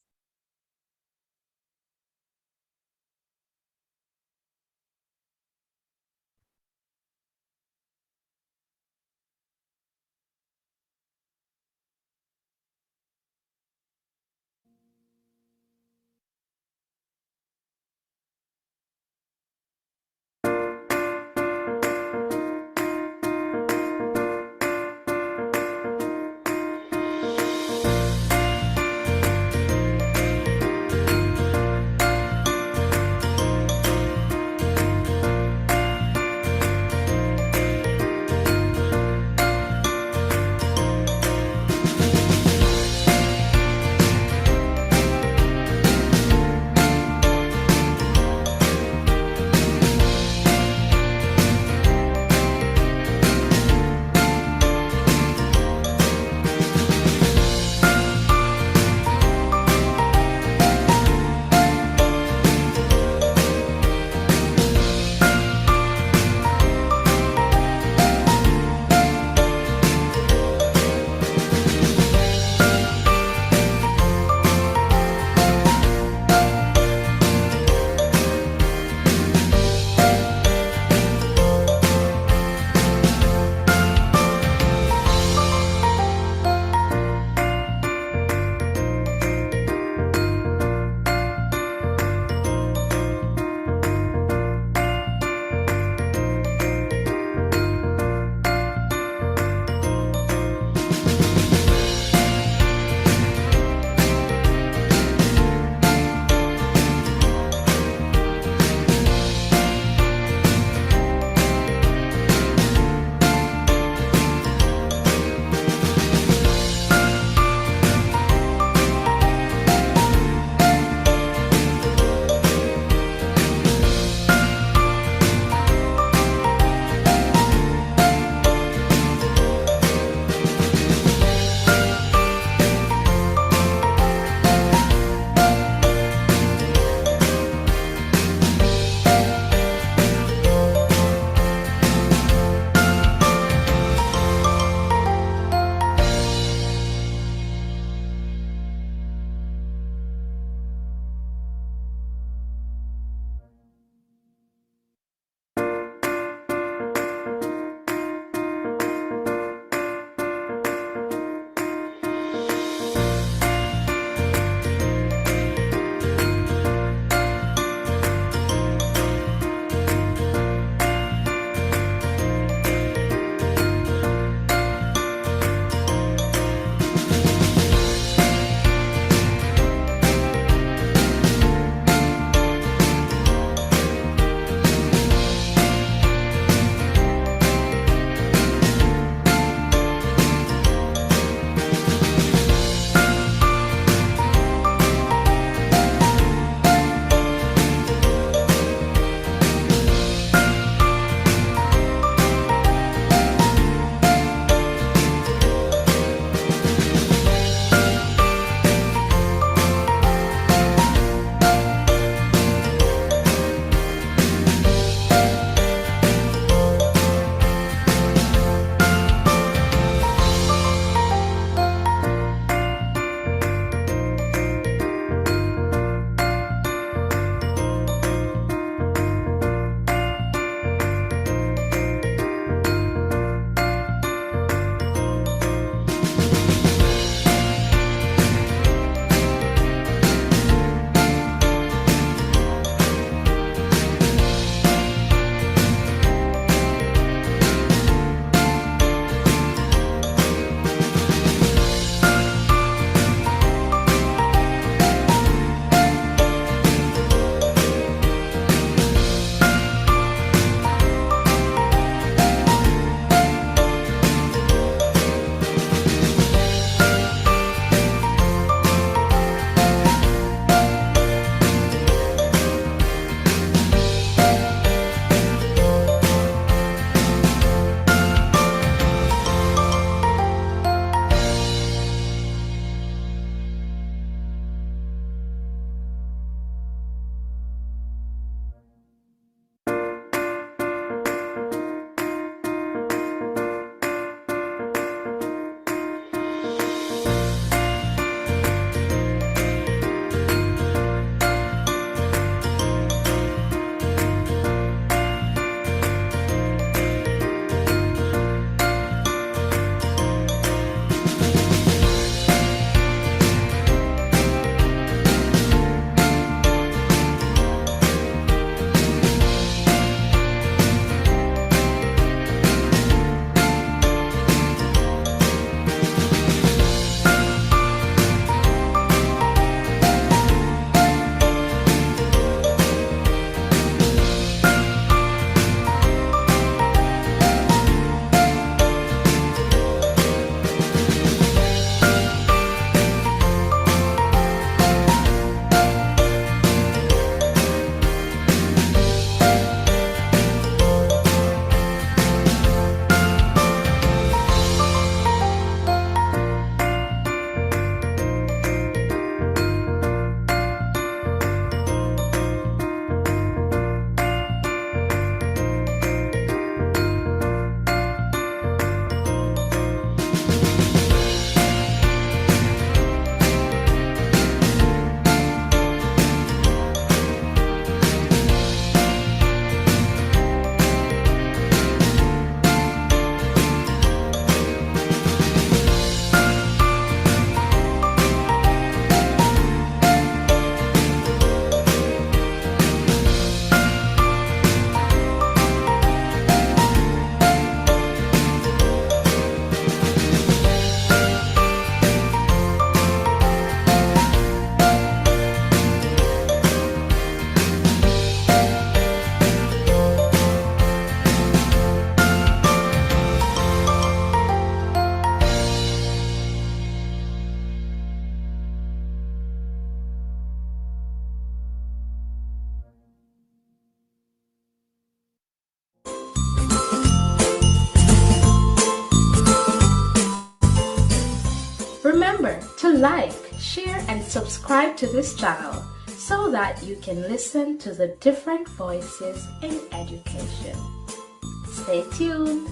like, share, and subscribe to this channel so that you can listen to the different voices in education. Stay tuned.